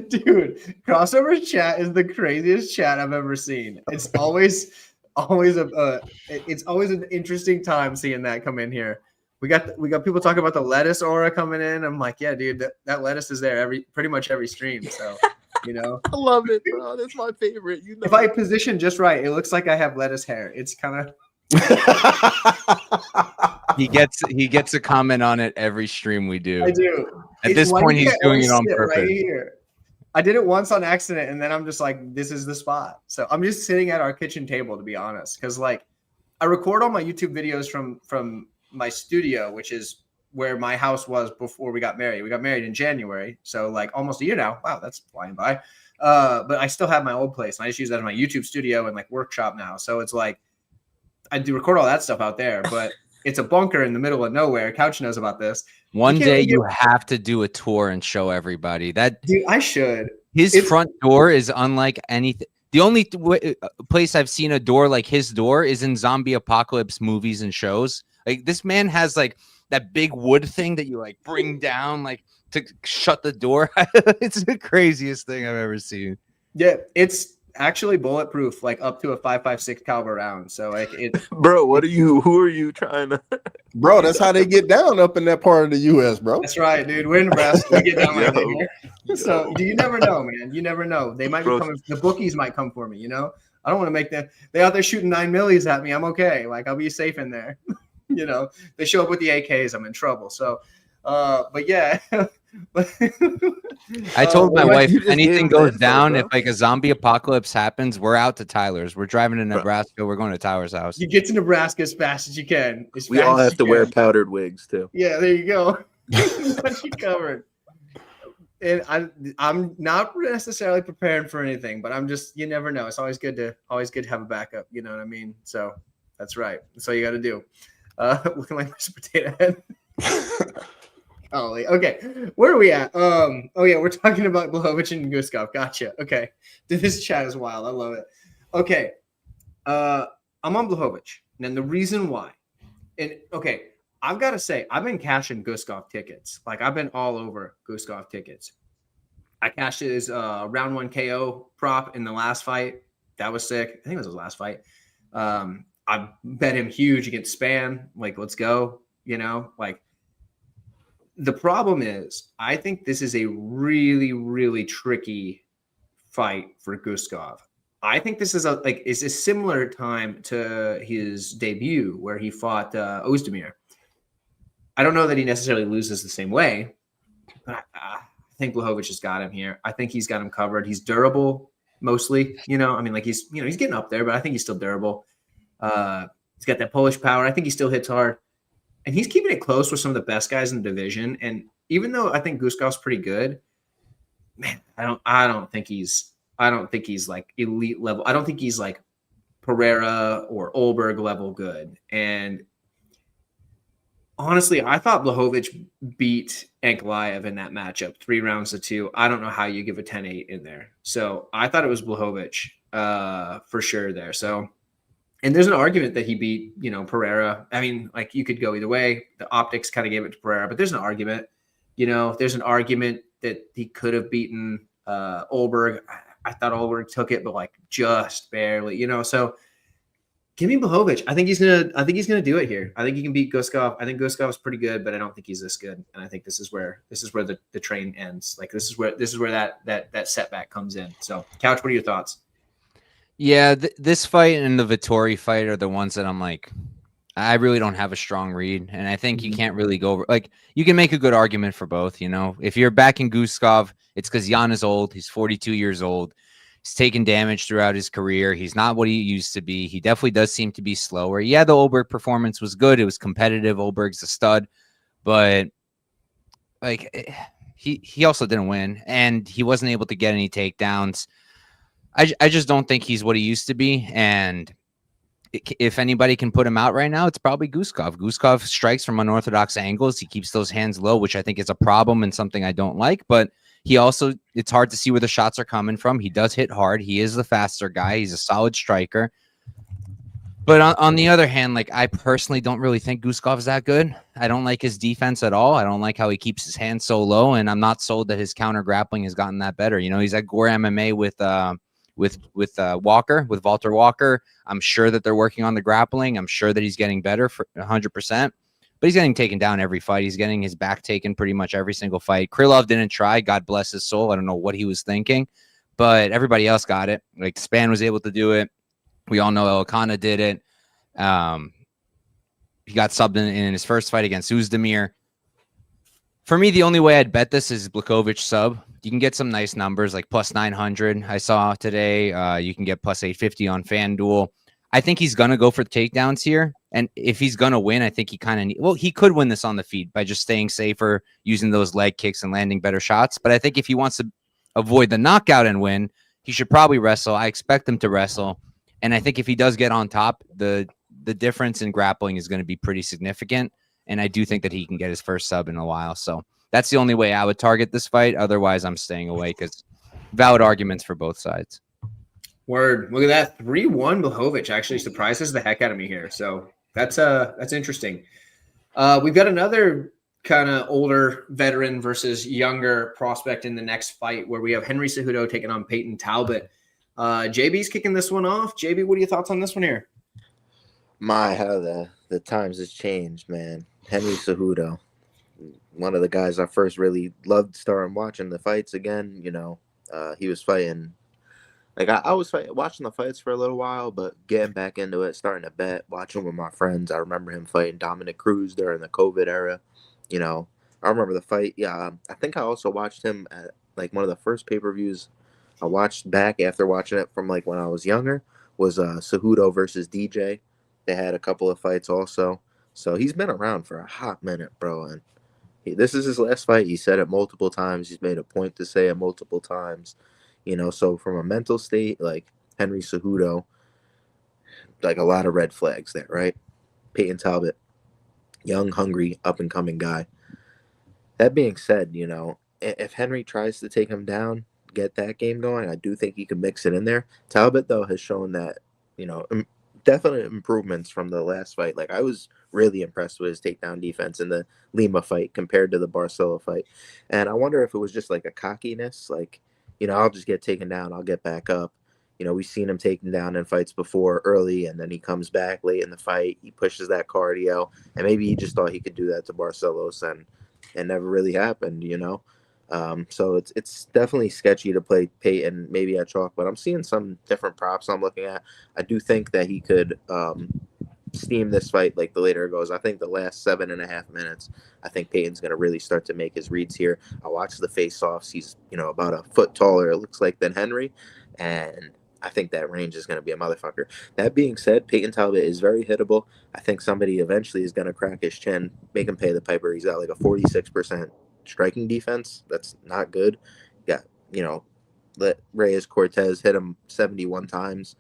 Dude, crossover chat is the craziest chat I've ever seen. It's always an interesting time seeing that come in here. We got people talking about the lettuce aura coming in. I'm like, yeah, dude, that lettuce is there pretty much every stream. So, you know, I love it, bro. That's my favorite. You know, if I position just right, it looks like I have lettuce hair. It's kind of. He gets a comment on it every stream we do. I do. At this point, he's doing it on purpose. Right here. I did it once on accident, and then I'm just like, this is the spot. So I'm just sitting at our kitchen table, to be honest, because, like, I record all my YouTube videos from my studio, which is where my house was before we got married. We got married in January, so, like, almost a year now. Wow, that's flying by. But I still have my old place, and I just use that as my YouTube studio and, like, workshop now. So it's like I do record all that stuff out there, but it's a bunker in the middle of nowhere. Couch knows about this. One day you have to do a tour and show everybody that. Dude, I should. His front door is unlike anything. The only place I've seen a door like his door is in zombie apocalypse movies and shows. Like, this man has like that big wood thing that you like bring down like to shut the door. It's the craziest thing I've ever seen. Yeah, it's actually bulletproof, like up to a 5.56 caliber round. So, like, bro, who are you trying to? Bro, that's how they get down up in that part of the U.S., bro. That's right, dude. We're in Nebraska. We get down like that here. So, you never know, man. You never know. They might be coming. The bookies might come for me. You know, I don't want to make them. They out there shooting 9 millis at me. I'm okay. Like, I'll be safe in there. You know, they show up with the AKs. I'm in trouble. So, but yeah. I told my wife, if anything goes down, if like a zombie apocalypse happens, we're out to Tyler's. We're driving to Nebraska. We're going to Tyler's house. You get to Nebraska as fast as you can. We all have to wear powdered wigs too. Yeah, there you go. Got you covered. And I'm not necessarily preparing for anything, but I'm just, you never know. It's always good to have a backup. You know what I mean? So that's right. That's all you got to do. Looking like Mr. Potato Head. Okay, where are we at? Oh yeah, we're talking about Blachowicz and Guskov. Gotcha. Okay, this chat is wild. I love it. Okay, I'm on Blachowicz, and the reason why, and okay, I've got to say, I've been cashing Guskov tickets. Like, I've been all over Guskov tickets. I cashed his round 1 KO prop in the last fight. That was sick. I think it was his last fight. I bet him huge against Span. Like, let's go. You know, like. The problem is, I think this is a really, really tricky fight for Guskov. I think this is a similar time to his debut where he fought Ozdemir. I don't know that he necessarily loses the same way, but I think Blachowicz has got him here. I think he's got him covered. He's durable mostly. You know, I mean, like, he's getting up there, but I think he's still durable. He's got that Polish power. I think he still hits hard. And he's keeping it close with some of the best guys in the division. And even though I think Guskov's pretty good, man, I don't think he's like elite level. I don't think he's like Pereira or Olberg level good. And Honestly, I thought Blachowicz beat Ankalaev in that matchup, 3 rounds to 2. I don't know how you give a 10-8 in there. So I thought it was Blachowicz for sure there. So, and there's an argument that he beat, Pereira. I mean, like you could go either way. The optics kind of gave it to Pereira, but there's an argument. There's an argument that he could have beaten Olberg. I thought Olberg took it, but like just barely, So give me Blachowicz. I think he's gonna do it here. I think he can beat Guskov. I think Guskov is pretty good, but I don't think he's this good. And I think this is where the train ends. Like this is where that setback comes in. So, Couch, what are your thoughts? Yeah, this fight and the Vettori fight are the ones that I'm like, I really don't have a strong read, and I think you can't really go over. Like, you can make a good argument for both. If you're backing Guskov, it's because Jan is old. He's 42 years old. He's taken damage throughout his career. He's not what he used to be. He definitely does seem to be slower. Yeah, the Olberg performance was good. It was competitive. Olberg's a stud, but like he also didn't win, and he wasn't able to get any takedowns. I just don't think he's what he used to be, and if anybody can put him out right now, it's probably Guskov. Guskov strikes from unorthodox angles. He keeps those hands low, which I think is a problem and something I don't like. But he also, it's hard to see where the shots are coming from. He does hit hard. He is the faster guy. He's a solid striker. But on the other hand, like I personally don't really think Guskov's that good. I don't like his defense at all. I don't like how he keeps his hands so low, and I'm not sold that his counter grappling has gotten that better. He's at Gore MMA with Walker, with Walter Walker. I'm sure that they're working on the grappling. I'm sure that he's getting better for 100%, but he's getting taken down every fight. He's getting his back taken pretty much every single fight. Krylov didn't try. God bless his soul. I don't know what he was thinking, but everybody else got it. Like Span was able to do it. We all know Elkana did it. He got subbed in his first fight against Uzdemir. For me, the only way I'd bet this is Blachowicz sub. You can get some nice numbers like plus 900 I saw today. You can get plus 850 on FanDuel. I think he's going to go for the takedowns here. And if he's going to win, I think he could win this on the feet by just staying safer, using those leg kicks and landing better shots. But I think if he wants to avoid the knockout and win, he should probably wrestle. I expect him to wrestle. And I think if he does get on top, the difference in grappling is going to be pretty significant. And I do think that he can get his first sub in a while. So that's the only way I would target this fight. Otherwise, I'm staying away because valid arguments for both sides. Word. Look at that. 3-1 Blachowicz actually surprises the heck out of me here. So that's interesting. We've got another kind of older veteran versus younger prospect in the next fight where we have Henry Cejudo taking on Peyton Talbot. JB's kicking this one off. JB, what are your thoughts on this one here? My, how the times has changed, man. Henry Cejudo, one of the guys I first really loved starting watching the fights again. He was fighting. Like I was watching the fights for a little while, but getting back into it, starting to bet, watching with my friends. I remember him fighting Dominic Cruz during the COVID era. I remember the fight. Yeah, I think I also watched him at like one of the first pay-per-views I watched back after watching it from like when I was younger was Cejudo versus DJ. They had a couple of fights also. So he's been around for a hot minute, bro. And this is his last fight. He said it multiple times. He's made a point to say it multiple times. So from a mental state, like Henry Cejudo, like a lot of red flags there, right? Peyton Talbot, young, hungry, up-and-coming guy. That being said, if Henry tries to take him down, get that game going, I do think he can mix it in there. Talbot, though, has shown that, definite improvements from the last fight. Like I was really impressed with his takedown defense in the Lima fight compared to the Barcelo fight. And I wonder if it was just like a cockiness, like, I'll just get taken down, I'll get back up. We've seen him taken down in fights before early, and then he comes back late in the fight. He pushes that cardio, and maybe he just thought he could do that to Barcelos, and it never really happened, So it's definitely sketchy to play Peyton maybe at chalk, but I'm seeing some different props I'm looking at. I do think that he could steam this fight like the later it goes. I think the last 7.5 minutes, I think Peyton's going to really start to make his reads here. I watched the face-offs. He's, about a foot taller, it looks like, than Henry, and I think that range is going to be a motherfucker. That being said, Peyton Talbot is very hittable. I think somebody eventually is going to crack his chin, make him pay the piper. He's got like a 46% striking defense. That's not good. Yeah, let Reyes Cortez hit him 71 times.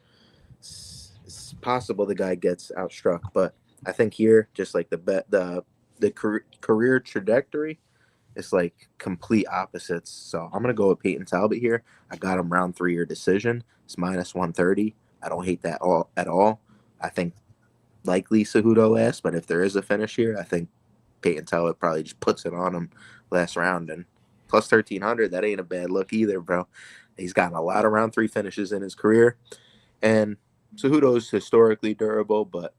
It's possible the guy gets outstruck, but I think here, just like the the career trajectory, it's like complete opposites. So I'm gonna go with Peyton Talbot here. I got him round 3 or decision. It's -130. I don't hate that at all. I think likely Cejudo last, but if there is a finish here, I think Peyton Talbot probably just puts it on him last round. And plus 1,300, that ain't a bad look either, bro. He's gotten a lot of round 3 finishes in his career, and Cejudo's historically durable, but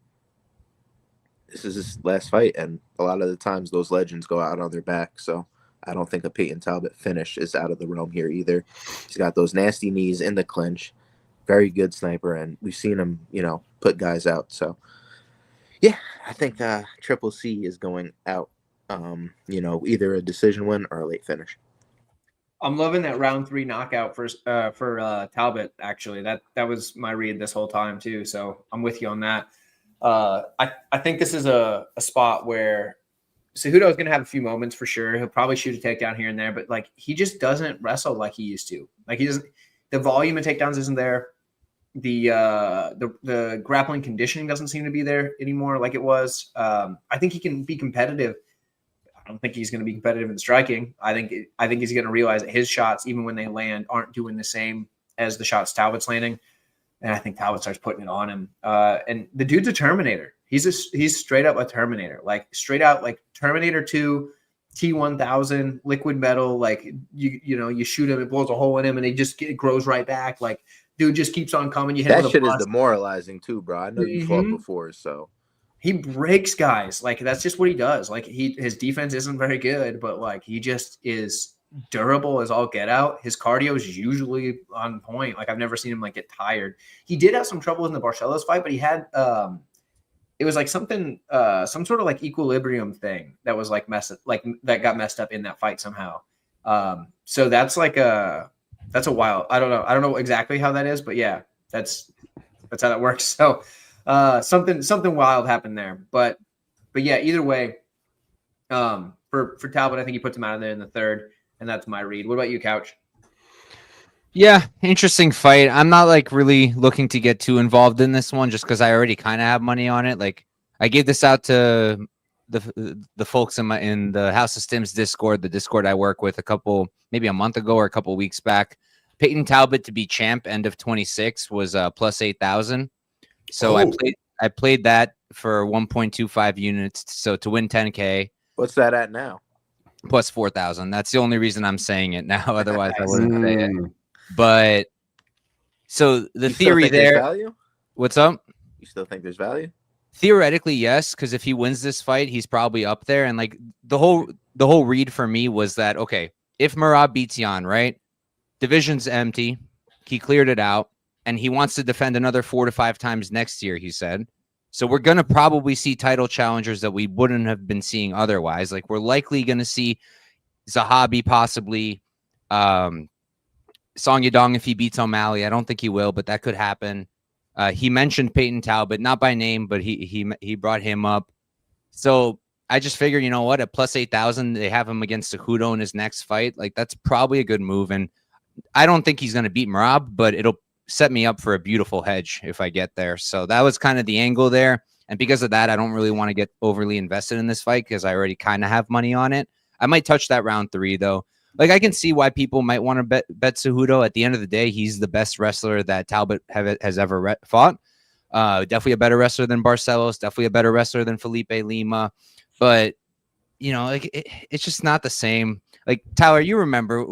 this is his last fight, and a lot of the times those legends go out on their back. So I don't think a Peyton Talbot finish is out of the realm here either. He's got those nasty knees in the clinch, very good sniper, and we've seen him, put guys out. So yeah, I think Triple C is going out, either a decision win or a late finish. I'm loving that round 3 knockout for Talbot. Actually, that was my read this whole time too. So I'm with you on that. I think this is a spot where Cejudo is going to have a few moments for sure. He'll probably shoot a takedown here and there, but like he just doesn't wrestle like he used to. Like he doesn't. The volume of takedowns isn't there. The grappling conditioning doesn't seem to be there anymore like it was. I think he can be competitive. I don't think he's going to be competitive in striking. I think he's going to realize that his shots, even when they land, aren't doing the same as the shots Talbot's landing. And I think Talbot starts putting it on him. And the dude's a Terminator. He's straight up a Terminator, like straight out like Terminator 2, T1000, liquid metal. Like you shoot him, it blows a hole in him, and it grows right back. Like dude just keeps on coming. You hit that shit is demoralizing too, bro. I know you fought before, so. He breaks guys. Like that's just what he does. Like his defense isn't very good, but like he just is durable as all get out. His cardio is usually on point. Like I've never seen him like get tired. He did have some trouble in the Barcelos fight, but he had it was like something some sort of like equilibrium thing that was like that got messed up in that fight somehow. So that's like that's a wild. I don't know exactly how that is, but yeah, that's how that works. So something wild happened there, but yeah, either way, for Talbot, I think he puts him out of there in the 3rd, and that's my read. What about you, Couch? Yeah, interesting fight. I'm not like really looking to get too involved in this one just because I already kind of have money on it. Like I gave this out to the folks in the House of Stims Discord, the Discord I work with, maybe a month ago or a couple weeks back. Peyton Talbot to be champ end of 26 was plus 8,000. So I played that for 1.25 units. So to win 10K. What's that at now? Plus 4,000. That's the only reason I'm saying it now. Otherwise, I wouldn't say it. But so the theory there. Value? What's up? You still think there's value? Theoretically, yes, because if he wins this fight, he's probably up there. And like the whole read for me was that okay, if Merab beats Jan, right? Division's empty. He cleared it out. And he wants to defend another 4 to 5 times next year, he said. So we're going to probably see title challengers that we wouldn't have been seeing otherwise. Like we're likely going to see Zahabi possibly, Song Yadong if he beats O'Malley. I don't think he will, but that could happen. He mentioned Peyton Talbot, not by name, but he brought him up. So I just figured, you know what, at plus 8,000, they have him against Cejudo in his next fight. Like that's probably a good move. And I don't think he's going to beat Merab, but it'll set me up for a beautiful hedge if I get there. So that was kind of the angle there. And because of that, I don't really want to get overly invested in this fight because I already kind of have money on it. I might touch that round 3 though. Like I can see why people might want to bet Cejudo. At the end of the day, he's the best wrestler that Talbot has ever fought. Definitely a better wrestler than Barcelos. Definitely a better wrestler than Felipe Lima. But like it's just not the same. Like Tyler, you remember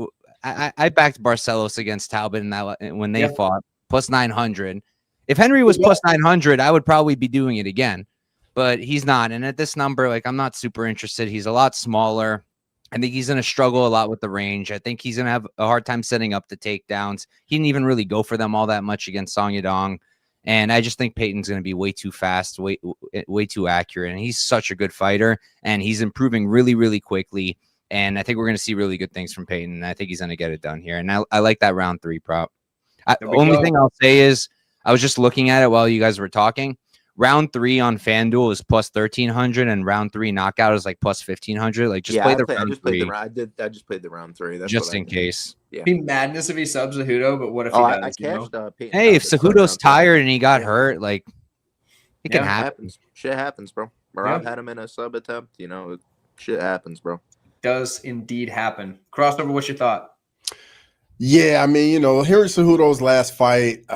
I backed Barcelos against Talbot in that when they fought plus 900. If Henry was plus 900, I would probably be doing it again, but he's not. And at this number, like I'm not super interested. He's a lot smaller. I think he's going to struggle a lot with the range. I think he's going to have a hard time setting up the takedowns. He didn't even really go for them all that much against Song Yadong. And I just think Peyton's going to be way too fast, way too accurate. And he's such a good fighter, and he's improving really, really quickly. And I think we're going to see really good things from Peyton. And I think he's going to get it done here. And I like that round 3 prop. Only thing I'll say is I was just looking at it while you guys were talking. Round 3 on FanDuel is plus 1,300, and round 3 knockout is like plus 1,500. Like just play the round 3. I just played the round 3. That's just in case. Yeah. It'd be madness if he subs Cejudo, but what if he does? I cashed, hey, if Cejudo's tired and he got hurt, like it can happen. Shit happens, bro. Merab had him in a sub attempt. You know, shit happens, bro. Does indeed happen. Crossover, what's your thought? Yeah, I mean, Henry Cejudo's last fight,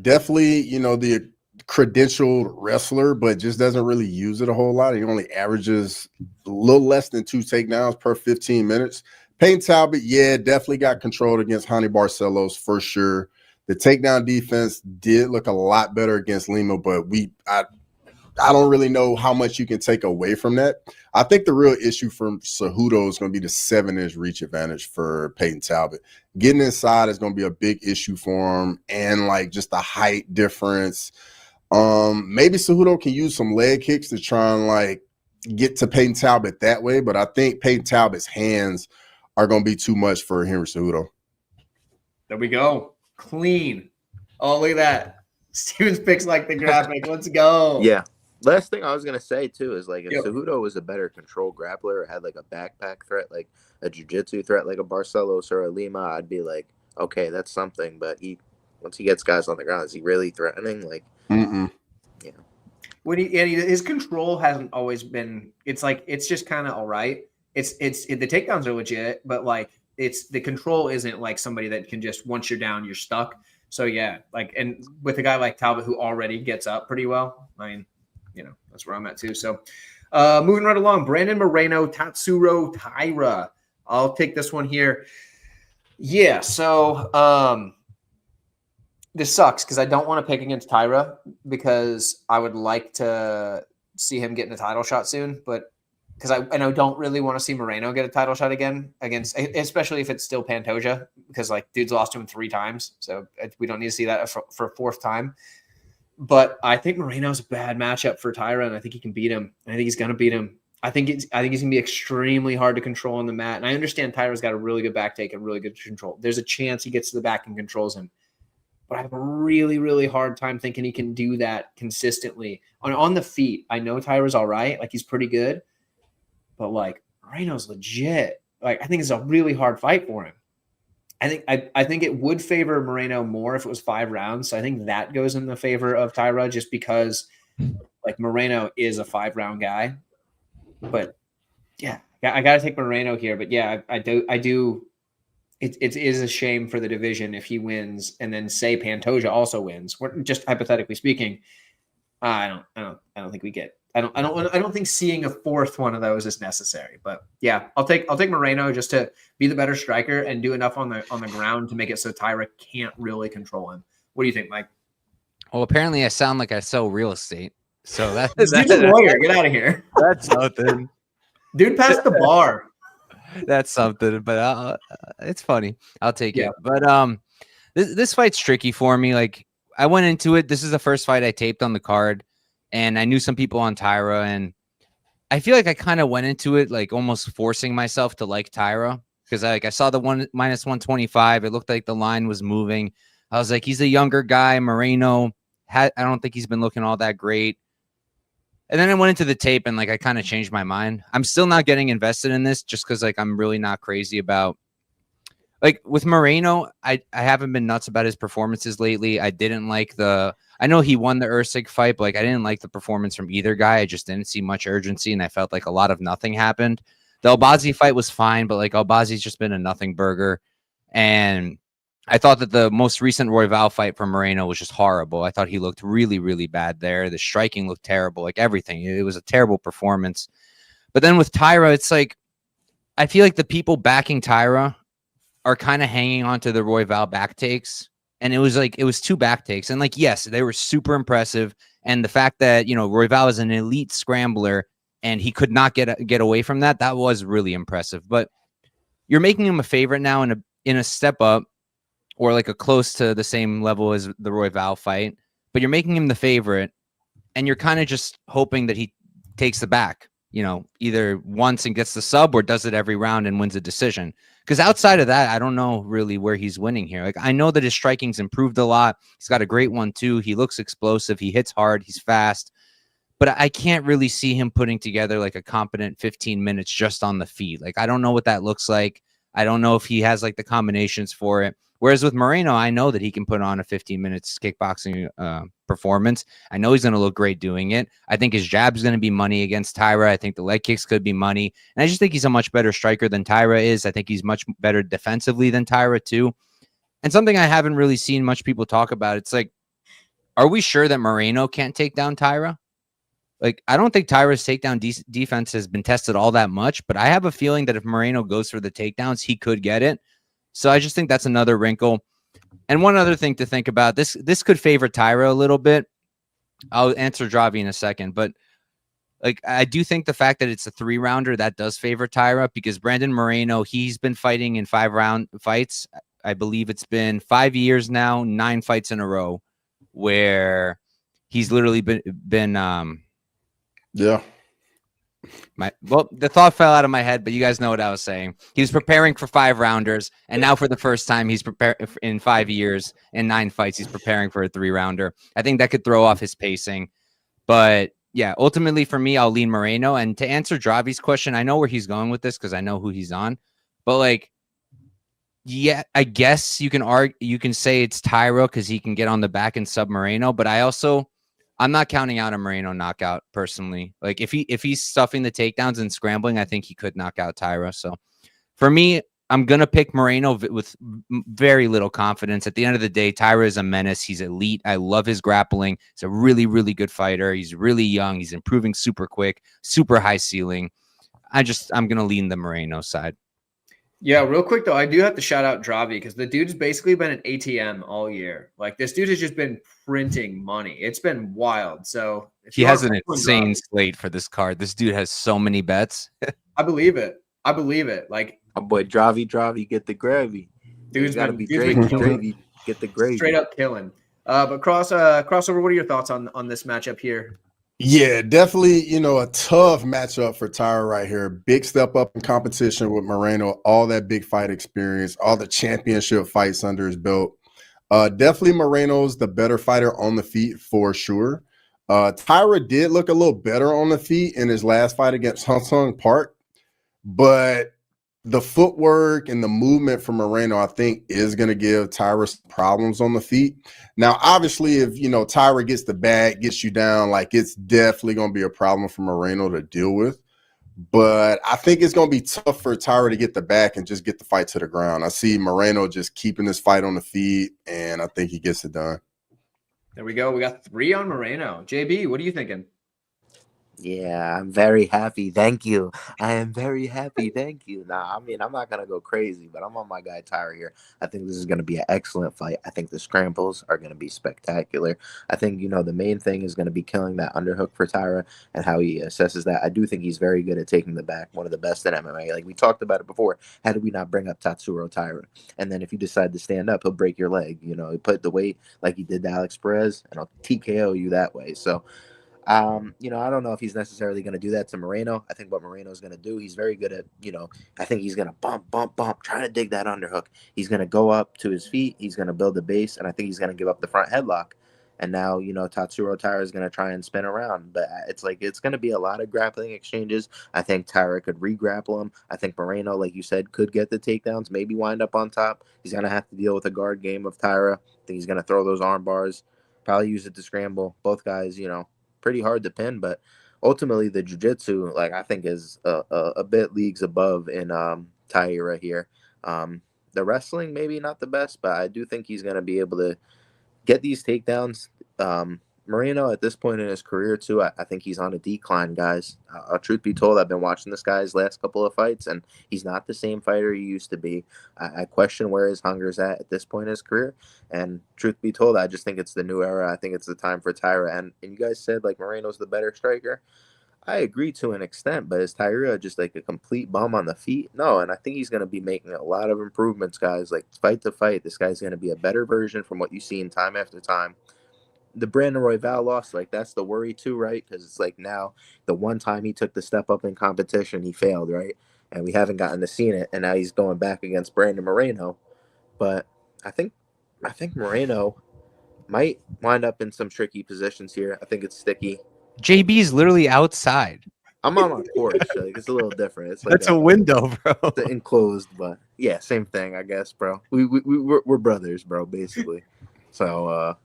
definitely, the credentialed wrestler, but just doesn't really use it a whole lot. He only averages a little less than 2 takedowns per 15 minutes. Payne Talbot, yeah, definitely got controlled against Hani Barcelos for sure. The takedown defense did look a lot better against Lima, but I don't really know how much you can take away from that. I think the real issue from Cejudo is going to be the 7-inch reach advantage for Peyton Talbot. Getting inside is going to be a big issue for him, and like just the height difference. Maybe Cejudo can use some leg kicks to try and like get to Peyton Talbot that way, but I think Peyton Talbot's hands are going to be too much for Henry Cejudo. There we go. Clean. Oh, look at that. Steven's picks like the graphic. Let's go. Yeah. Last thing I was gonna say too is like if Cejudo was a better control grappler or had like a backpack threat, like a jiu-jitsu threat, like a Barcelos or a Lima, I'd be like, okay, that's something. But once he gets guys on the ground, is he really threatening? Like, yeah. When his control hasn't always been. It's like it's just kind of all right. The takedowns are legit, but like the control isn't like somebody that can just once you're down, you're stuck. So yeah, like and with a guy like Talbot who already gets up pretty well, I mean. That's where I'm at too. So moving right along, Brandon Moreno, Tatsuro Taira. I'll take this one here. Yeah, so this sucks because I don't want to pick against Taira because I would like to see him getting a title shot soon, but because I don't really want to see Moreno get a title shot again against, especially if it's still Pantoja, because like dude's lost to him 3 times, so we don't need to see that for a 4th time. But I think Moreno's a bad matchup for Taira, and I think he can beat him. And I think he's going to beat him. I think he's going to be extremely hard to control on the mat. And I understand Taira's got a really good back take and really good control. There's a chance he gets to the back and controls him. But I have a really, really hard time thinking he can do that consistently. On the feet, I know Taira's all right. Like, he's pretty good. But, like, Moreno's legit. Like, I think it's a really hard fight for him. I think it would favor Moreno more if it was 5 rounds. So I think that goes in the favor of Taira just because like Moreno is a 5-round guy. But yeah, I got to take Moreno here. But yeah, I do. It is a shame for the division if he wins and then say Pantoja also wins. We're just hypothetically speaking. I don't think we get. I don't think seeing a 4th one of those is necessary. But yeah, I'll take Moreno just to be the better striker and do enough on the ground to make it so Taira can't really control him. What do you think, Mike? Well, apparently I sound like I sell real estate. So that's dude's a lawyer. Get out of here. That's something. Dude passed the bar. That's something, but it's funny. I'll take it. But this fight's tricky for me. Like I went into it. This is the first fight I taped on the card. And I knew some people on Taira, and I feel like I kind of went into it like almost forcing myself to like Taira because I saw the -125. It looked like the line was moving. I was like, he's a younger guy. Moreno, I don't think he's been looking all that great. And then I went into the tape and like I kind of changed my mind. I'm still not getting invested in this just because like I'm really not crazy about. Like with Moreno, I haven't been nuts about his performances lately. I didn't like I know he won the Usyk fight, but like I didn't like the performance from either guy. I just didn't see much urgency, and I felt like a lot of nothing happened. The Albazi fight was fine, but like Albazi's just been a nothing burger. And I thought that the most recent Royval fight from Moreno was just horrible. I thought he looked really, really bad there. The striking looked terrible, like everything. It was a terrible performance. But then with Taira, it's like I feel like the people backing Taira are kind of hanging on to the Royval back takes. And it was 2 back takes. And like, yes, they were super impressive. And the fact that, Royval is an elite scrambler and he could not get away from that, that was really impressive. But you're making him a favorite now in a step up or like a close to the same level as the Royval fight. But you're making him the favorite and you're kind of just hoping that he takes the back, either once and gets the sub or does it every round and wins a decision. Because outside of that, I don't know really where he's winning here. Like I know that his striking's improved a lot. He's got a great 1-2. He looks explosive. He hits hard. He's fast. But I can't really see him putting together like a competent 15 minutes just on the feet. Like I don't know what that looks like. I don't know if he has like the combinations for it. Whereas with Moreno, I know that he can put on a 15 minutes kickboxing performance. I know he's going to look great doing it. I think his jab is going to be money against Tyra. I think the leg kicks could be money. And I just think he's a much better striker than Tyra is. I think he's much better defensively than Tyra too. And something I haven't really seen much people talk about, it's like, are we sure that Moreno can't take down Tyra? Like, I don't think Tyra's takedown defense has been tested all that much, but I have a feeling that if Moreno goes for the takedowns, he could get it. So I just think that's another wrinkle. And one other thing to think about, this could favor Tyra a little bit. I'll answer Dravi in a second, but like, I do think the fact that it's a 3-rounder, that does favor Tyra, because Brandon Moreno, he's been fighting in 5-round fights. I believe it's been 5 years now, 9 fights in a row, where he's literally been yeah. The thought fell out of my head, but you guys know what I was saying. He was preparing for 5-rounders, and now for the first time, he's prepared in 5 years and 9 fights. He's preparing for a 3-rounder. I think that could throw off his pacing, but yeah, ultimately for me, I'll lean Moreno. And to answer Dravi's question, I know where he's going with this because I know who he's on, but like, yeah, I guess you can say it's Tyra because he can get on the back and sub Moreno, but I'm not counting out a Moreno knockout personally. Like if he's stuffing the takedowns and scrambling, I think he could knock out Tyra. So for me, I'm going to pick Moreno with very little confidence. At the end of the day, Tyra is a menace. He's elite. I love his grappling. He's a really, really good fighter. He's really young. He's improving super quick, super high ceiling. I'm going to lean the Moreno side. Yeah, real quick though, I do have to shout out Dravi because the dude's basically been an ATM all year. Like this dude has just been printing money. It's been wild. So he has an insane slate for this card. This dude has so many bets. I believe it. Like my boy Dravi, get the gravy. Dude's got to been be gravy. Get the gravy. Straight up killing. But crossover. What are your thoughts on this matchup here? Yeah, definitely, a tough matchup for Tyra right here. Big step up in competition with Moreno, all that big fight experience, all the championship fights under his belt. Definitely Moreno's the better fighter on the feet for sure. Tyra did look a little better on the feet in his last fight against Hung Park, but the footwork and the movement from Moreno, I think, is going to give Tyra problems on the feet. Now, obviously, if, Tyra gets the bag, gets you down, like it's definitely going to be a problem for Moreno to deal with. But I think it's going to be tough for Tyra to get the back and just get the fight to the ground. I see Moreno just keeping this fight on the feet, and I think he gets it done. There we go. We got 3 on Moreno. JB, what are you thinking? Yeah, I'm very happy. Thank you. I am very happy. Thank you. Nah, I mean, I'm not going to go crazy, but I'm on my guy Tyra here. I think this is going to be an excellent fight. I think the scrambles are going to be spectacular. I think, the main thing is going to be killing that underhook for Tyra and how he assesses that. I do think he's very good at taking the back, one of the best in MMA. Like we talked about it before. How did we not bring up Tatsuro Tyra? And then if you decide to stand up, he'll break your leg. He put the weight like he did to Alex Perez, and he'll TKO you that way. So, I don't know if he's necessarily going to do that to Moreno. I think what Moreno's going to do, he's very good at, I think he's going to bump, trying to dig that underhook. He's going to go up to his feet. He's going to build the base, and I think he's going to give up the front headlock. And now, Tatsuro Tyra is going to try and spin around. But it's going to be a lot of grappling exchanges. I think Tyra could re-grapple him. I think Moreno, like you said, could get the takedowns, maybe wind up on top. He's going to have to deal with a guard game of Tyra. I think he's going to throw those arm bars, probably use it to scramble. Both guys, pretty hard to pin, but ultimately the jiu-jitsu, like I think, is a bit leagues above in Tyra here. The wrestling maybe not the best, but I do think he's going to be able to get these takedowns. Moreno at this point in his career too, I think he's on a decline, guys. Truth be told, I've been watching this guy's last couple of fights, and he's not the same fighter he used to be. I question where his hunger's at this point in his career. And truth be told, I just think it's the new era. I think it's the time for Tyra. And you guys said like Moreno's the better striker. I agree to an extent, but is Tyra just like a complete bum on the feet? No, and I think he's going to be making a lot of improvements, guys. Like fight to fight, this guy's going to be a better version from what you see in time after time. The Brandon Royval loss, like that's the worry too, right? Because it's like now the one time he took the step up in competition, he failed, right? And we haven't gotten to see it, and now he's going back against Brandon Moreno. But I think Moreno might wind up in some tricky positions here. I think it's sticky. JB's literally outside. I'm on my porch, so like it's a little different. It's like that's a window, bro. It's enclosed, but Yeah, same thing, I guess, bro. We're brothers, bro, basically. So,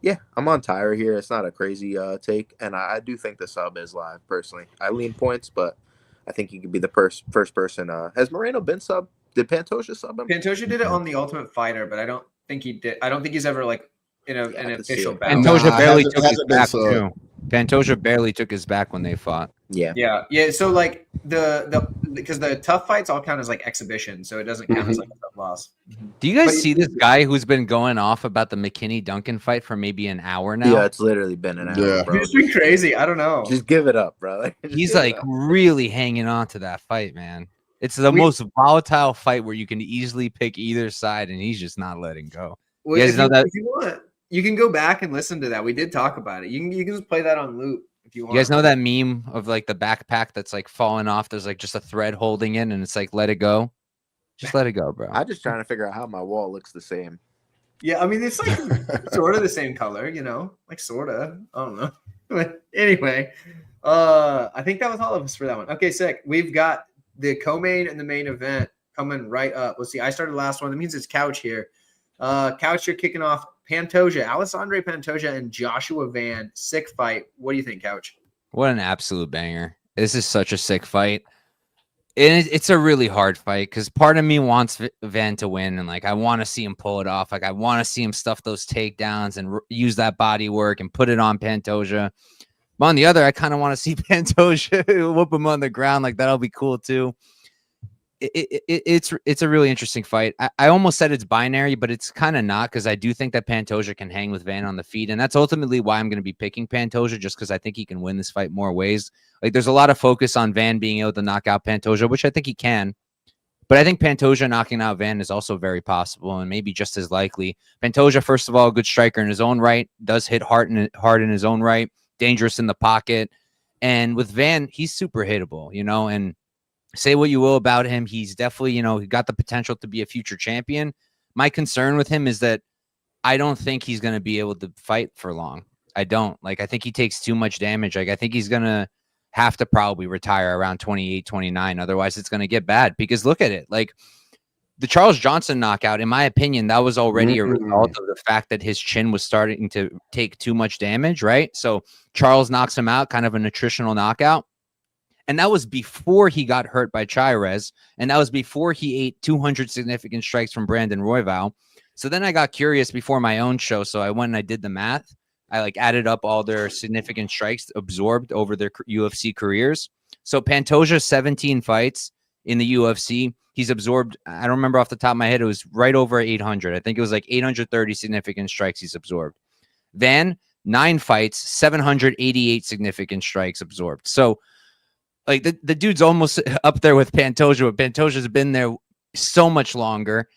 yeah, I'm on Tyra here. It's not a crazy take, and I do think the sub is live. Personally, I lean points, but I think he could be the first person. Has Moreno been sub? Did Pantoja sub him? Pantoja did it on the Ultimate Fighter, but I don't think he did. I don't think he's ever like in Yeah, an I could see official it. battle. Pantoja Nah, barely hasn't- took his hasn't been back subbed. too. Pantoja barely took his back when they fought. Yeah. Yeah. So like the because the tough fights all count as like exhibition, so it doesn't count as like a tough loss. Do you guys But- see this guy who's been going off about the McKinney Duncan fight for maybe an hour now? Yeah, it's literally been an hour, Yeah. bro. He's been crazy. I don't know. Just give it up, bro. Just He's give it like up. really hanging on to that fight, man. It's the most volatile fight where you can easily pick either side, and he's just not letting go. Well, You guys know that- if you want, you can go back and listen to that. We did talk about it. You can just play that on loop if you want. You guys know that meme of like the backpack that's like falling off? There's like just a thread holding it, and it's like, let it go. Just let it go, bro. I'm just trying to figure out how my wall looks the same. Yeah, I mean it's like sort of the same color, you know, like sort of. I don't know. But anyway, I think that was all of us for that one. Okay, sick. We've got the co-main and the main event coming right up. Let's see. I started the last one. That means it's Couch here. Couch, you're kicking off Pantoja, Alessandre Pantoja, and Joshua Van. Sick fight. What do you think, Couch? What an absolute banger. This is such a sick fight. And it's a really hard fight because part of me wants Van to win. And like, I want to see him pull it off. Like, I want to see him stuff those takedowns and use that body work and put it on Pantoja. But on the other, I kind of want to see Pantoja whoop him on the ground. Like, that'll be cool too. It's a really interesting fight. I almost said it's binary, but it's kind of not because I do think that Pantoja can hang with Van on the feet. And that's ultimately why I'm going to be picking Pantoja, just because I think he can win this fight more ways. Like, there's a lot of focus on Van being able to knock out Pantoja, which I think he can. But I think Pantoja knocking out Van is also very possible and maybe just as likely. Pantoja, first of all, a good striker in his own right, does hit hard in his own right, dangerous in the pocket. And with Van, he's super hittable, you know, and say what you will about him. He's definitely, you know, he got the potential to be a future champion. My concern with him is that I don't think he's going to be able to fight for long. I don't. Like, I think he takes too much damage. Like, I think he's going to have to probably retire around 28, 29. Otherwise, it's going to get bad because look at it. Like, the Charles Johnson knockout, in my opinion, that was already a result of the fact that his chin was starting to take too much damage, right? So Charles knocks him out, kind of a nutritional knockout. And that was before he got hurt by Chirez. And that was before he ate 200 significant strikes from Brandon Royval. So then I got curious before my own show. So I went and I did the math. I like added up all their significant strikes absorbed over their UFC careers. So Pantoja, 17 fights in the UFC. He's absorbed, I don't remember off the top of my head, it was right over 800. I think it was like 830 significant strikes he's absorbed. Van, 9 fights, 788 significant strikes absorbed. So like the dude's almost up there with Pantoja. Pantoja's been there so much longer.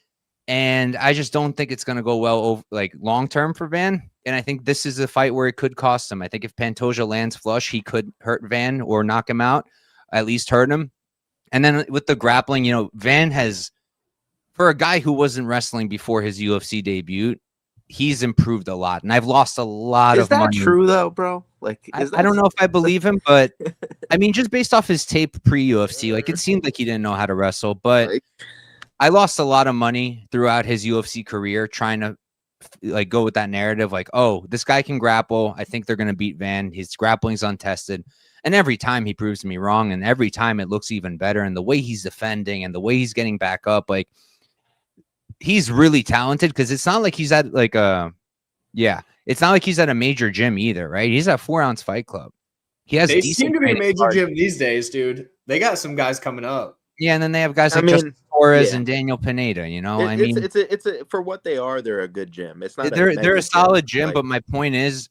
And I just don't think it's going to go well over, like long term for Van. And I think this is a fight where it could cost him. I think if Pantoja lands flush, he could hurt Van or knock him out, at least hurt him. And then with the grappling, you know, Van has, for a guy who wasn't wrestling before his UFC debut, he's improved a lot. And I've lost a lot of money. Is that true though, bro? Like, I don't know if I believe him, but I mean, just based off his tape pre-UFC, like it seemed like he didn't know how to wrestle. But I lost a lot of money throughout his UFC career trying to like go with that narrative, like, oh, this guy can grapple. I think they're going to beat Van. His grappling's untested. And every time he proves me wrong, and every time it looks even better. And the way he's defending and the way he's getting back up, like he's really talented because it's not like he's at like it's not like he's at a major gym either, right? He's at 4 Ounce Fight Club. He has They decent seem to be a training major cards. gym these days, dude. They got some guys coming up. Yeah, and then they have guys I like mean, Justin Torres yeah. and Daniel Pineda. You know, it's a for what they are, they're a good gym. It's not they're mega a solid gym, like, but my point is,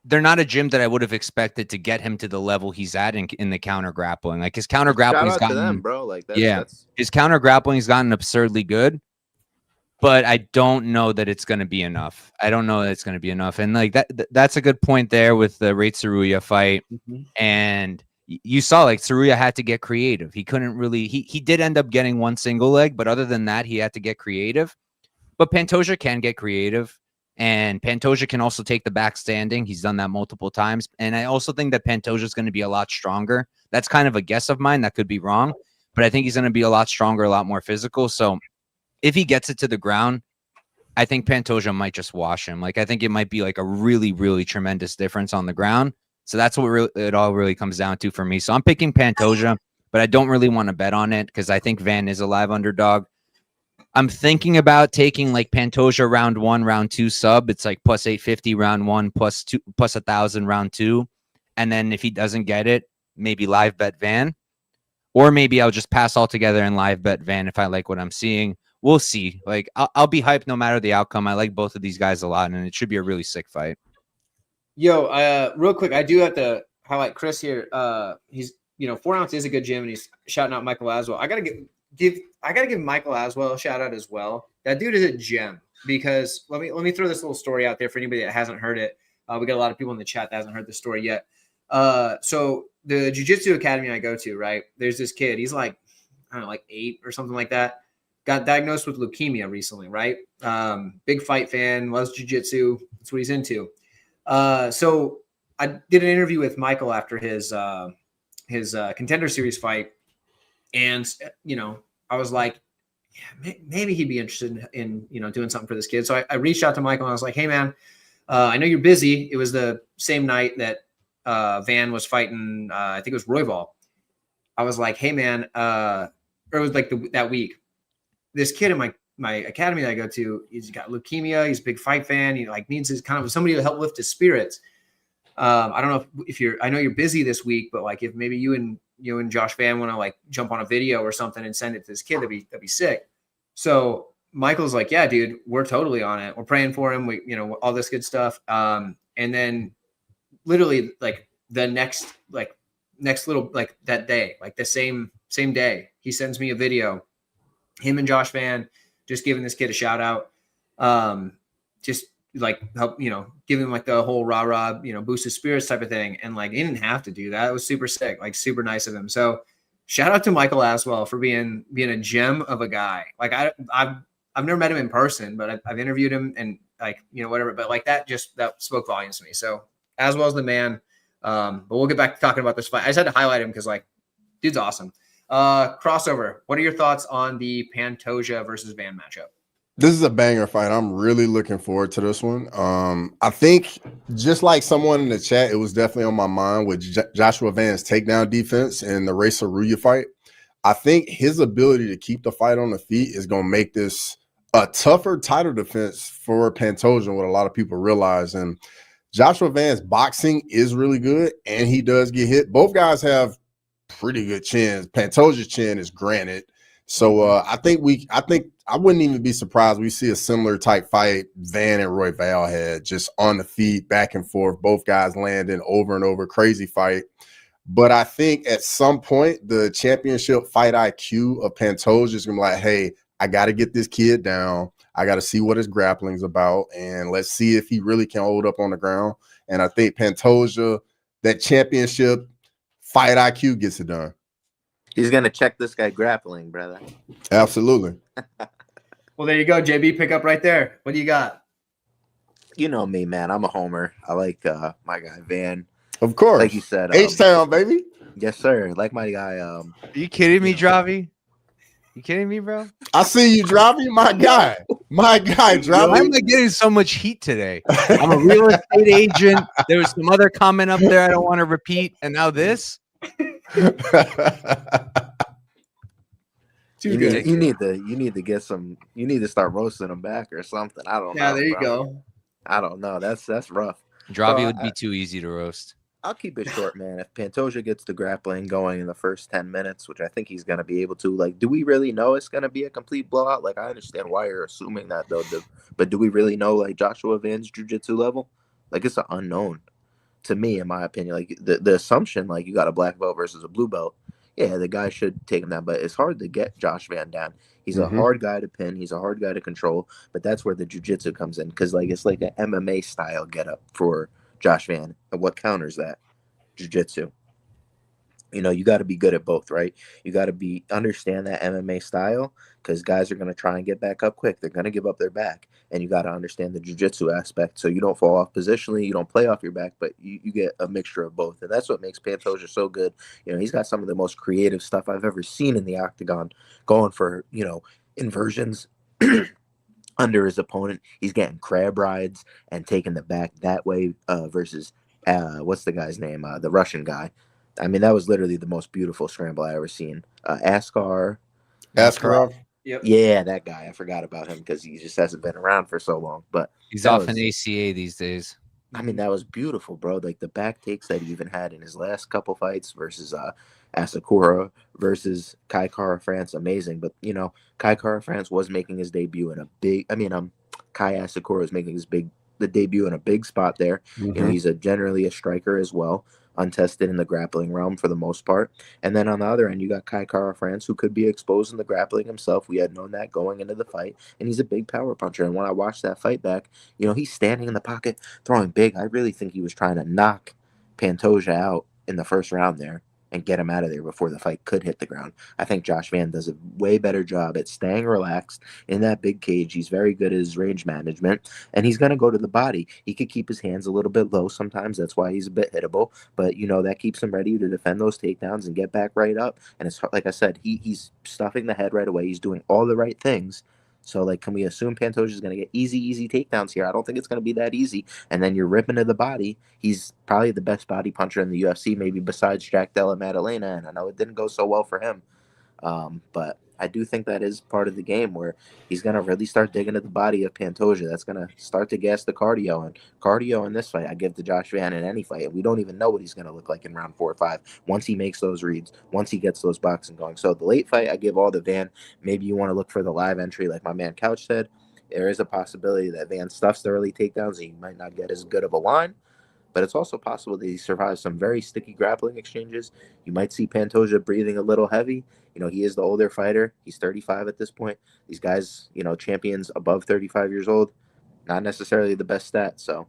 they're not a gym that I would have expected to get him to the level he's at in the counter grappling. Like his counter grappling's shout out to gotten them, bro. Like that's his counter grappling's gotten absurdly good, but I don't know that it's going to be enough. I don't know that it's going to be enough. And like that's a good point there with the Rate Saruya fight. And you saw like Saruya had to get creative. He couldn't really, he did end up getting one single leg, but other than that, he had to get creative. But Pantoja can get creative. And Pantoja can also take the back standing. He's done that multiple times. And I also think that Pantoja is going to be a lot stronger. That's kind of a guess of mine. That could be wrong. but I think he's going to be a lot stronger, a lot more physical. So if he gets it to the ground, I think Pantoja might just wash him. Like, I think it might be like a really, really tremendous difference on the ground. So that's what it all really comes down to for me. So I'm picking Pantoja, but I don't really want to bet on it because I think Van is a live underdog. I'm thinking about taking like Pantoja round 1, round 2 sub. It's like plus 850 round 1, plus 1,000 round 2. And then if he doesn't get it, maybe live bet Van. Or maybe I'll just pass altogether and live bet Van if I like what I'm seeing. We'll see. Like, I'll be hyped no matter the outcome. I like both of these guys a lot, and it should be a really sick fight. Yo, real quick, I do have to highlight Chris here. He's 4 ounce is a good gym, and he's shouting out Michael Aswell. I gotta give Michael Aswell a shout out as well. That dude is a gem because let me throw this little story out there for anybody that hasn't heard it. We got a lot of people in the chat that hasn't heard the story yet. So the jiu-jitsu academy I go to, right? There's this kid. He's like, I don't know, like 8 or something like that. Got diagnosed with leukemia recently, right? Big fight fan, loves jiu-jitsu. That's what he's into. So I did an interview with Michael after his Contender Series fight. And, I was like, yeah, maybe he'd be interested in doing something for this kid. So I reached out to Michael and I was like, hey, man, I know you're busy. It was the same night that Van was fighting, I think it was Royval. I was like, hey, man, or it was like that week. This kid in my academy that I go to, he's got leukemia. He's a big fight fan. He like needs his kind of somebody to help lift his spirits. I don't know if I know you're busy this week, but like if maybe you and Josh Van want to like jump on a video or something and send it to this kid, that'd be sick. So Michael's like, yeah, dude, we're totally on it. We're praying for him. We, all this good stuff. And then literally like the next little, like that day, like the same day, he sends me a video, him and Josh Van just giving this kid a shout out. Just like help, give him like the whole rah, boost his spirits type of thing. And like, he didn't have to do that. It was super sick, like super nice of him. So shout out to Michael Aswell for being a gem of a guy. Like I've never met him in person, but I've interviewed him and like, whatever, but like that spoke volumes to me. So Aswell's the man. But we'll get back to talking about this fight. I just had to highlight him because like, dude's awesome. Crossover. What are your thoughts on the Pantoja versus Van matchup? This is a banger fight. I'm really looking forward to this one. I think just like someone in the chat, it was definitely on my mind with Joshua Van's takedown defense in the Ray Saruya fight. I think his ability to keep the fight on the feet is going to make this a tougher title defense for Pantoja, what a lot of people realize. And Joshua Van's boxing is really good, and he does get hit. Both guys have pretty good chins. Pantoja's chin is granite. So I wouldn't even be surprised we see a similar type fight Van and Royval had, just on the feet, back and forth, both guys landing over and over, crazy fight. But I think at some point the championship fight IQ of Pantoja is gonna be like, hey, I got to get this kid down. I got to see what his grappling's about, and let's see if he really can hold up on the ground. And I think Pantoja, that championship fight IQ gets it done. He's going to check this guy grappling, brother. Absolutely. Well, there you go, JB. Pick up right there. What do you got? You know me, man. I'm a homer. I like my guy, Van. Of course. Like you said. H-Town, baby. Yes, sir. Like my guy. Are you kidding me, Dravi? You kidding me, bro? I see you, Dravi. My guy, Dravi. Why am I getting so much heat today? I'm a real estate agent. There was some other comment up there I don't want to repeat, and now this. You need to get some. You need to start roasting them back or something. I don't know. Yeah, there you go. I don't know. That's rough. Dravi would be too easy to roast. I'll keep it short, man. If Pantoja gets the grappling going in the first 10 minutes, which I think he's going to be able to, like, do we really know it's going to be a complete blowout? Like, I understand why you're assuming that, though. But do we really know, like, Joshua Van's jiu-jitsu level? Like, it's an unknown to me, in my opinion. Like, the assumption, like, you got a black belt versus a blue belt, yeah, the guy should take him down. But it's hard to get Josh Van down. He's a hard guy to pin. He's a hard guy to control. But that's where the jiu-jitsu comes in, because, like, it's like an MMA-style get-up for Josh Van. And what counters that? Jiu-jitsu. You know, you got to be good at both, right? You got to understand that MMA style, because guys are going to try and get back up quick. They're going to give up their back, and you got to understand the jiu-jitsu aspect, so you don't fall off positionally, you don't play off your back, but you get a mixture of both, and that's what makes Pantoja so good. You know, he's got some of the most creative stuff I've ever seen in the octagon, going for, you know, inversions under his opponent. He's getting crab rides and taking the back that way, versus what's the guy's name? The Russian guy. I mean, that was literally the most beautiful scramble I ever seen. Askarov. Yep. Yeah, that guy. I forgot about him because he just hasn't been around for so long. But he's off an ACA these days. I mean, that was beautiful, bro. Like the back takes that he even had in his last couple fights versus Asakura versus Kai Kara France, amazing. But you know, Kai Kara France was making his debut in a big. Kai Asakura was making the debut in a big spot there. You know, he's generally a striker as well, untested in the grappling realm for the most part. And then on the other end, you got Kai Kara France, who could be exposed in the grappling himself. We had known that going into the fight, and he's a big power puncher. And when I watched that fight back, you know, he's standing in the pocket, throwing big. I really think he was trying to knock Pantoja out in the first round there and get him out of there before the fight could hit the ground. I think Josh Van does a way better job at staying relaxed in that big cage. He's very good at his range management, and he's going to go to the body. He could keep his hands a little bit low sometimes. That's why he's a bit hittable, but you know, that keeps him ready to defend those takedowns and get back right up. And it's like I said, he's stuffing the head right away. He's doing all the right things. So, like, can we assume Pantoja is going to get easy takedowns here? I don't think it's going to be that easy. And then you're ripping to the body. He's probably the best body puncher in the UFC, maybe besides Jack Della Maddalena. And I know it didn't go so well for him. But I do think that is part of the game where he's going to really start digging at the body of Pantoja. That's going to start to gas the cardio. And cardio in this fight, I give to Josh Van in any fight. And we don't even know what he's going to look like in round 4 or 5 once he makes those reads, once he gets those boxing going. So the late fight, I give all to Van. Maybe you want to look for the live entry like my man Couch said. There is a possibility that Van stuffs the early takedowns and he might not get as good of a line. But it's also possible that he survives some very sticky grappling exchanges. You might see Pantoja breathing a little heavy. You know, he is the older fighter. He's 35 at this point. These guys, you know, champions above 35 years old, not necessarily the best stat. So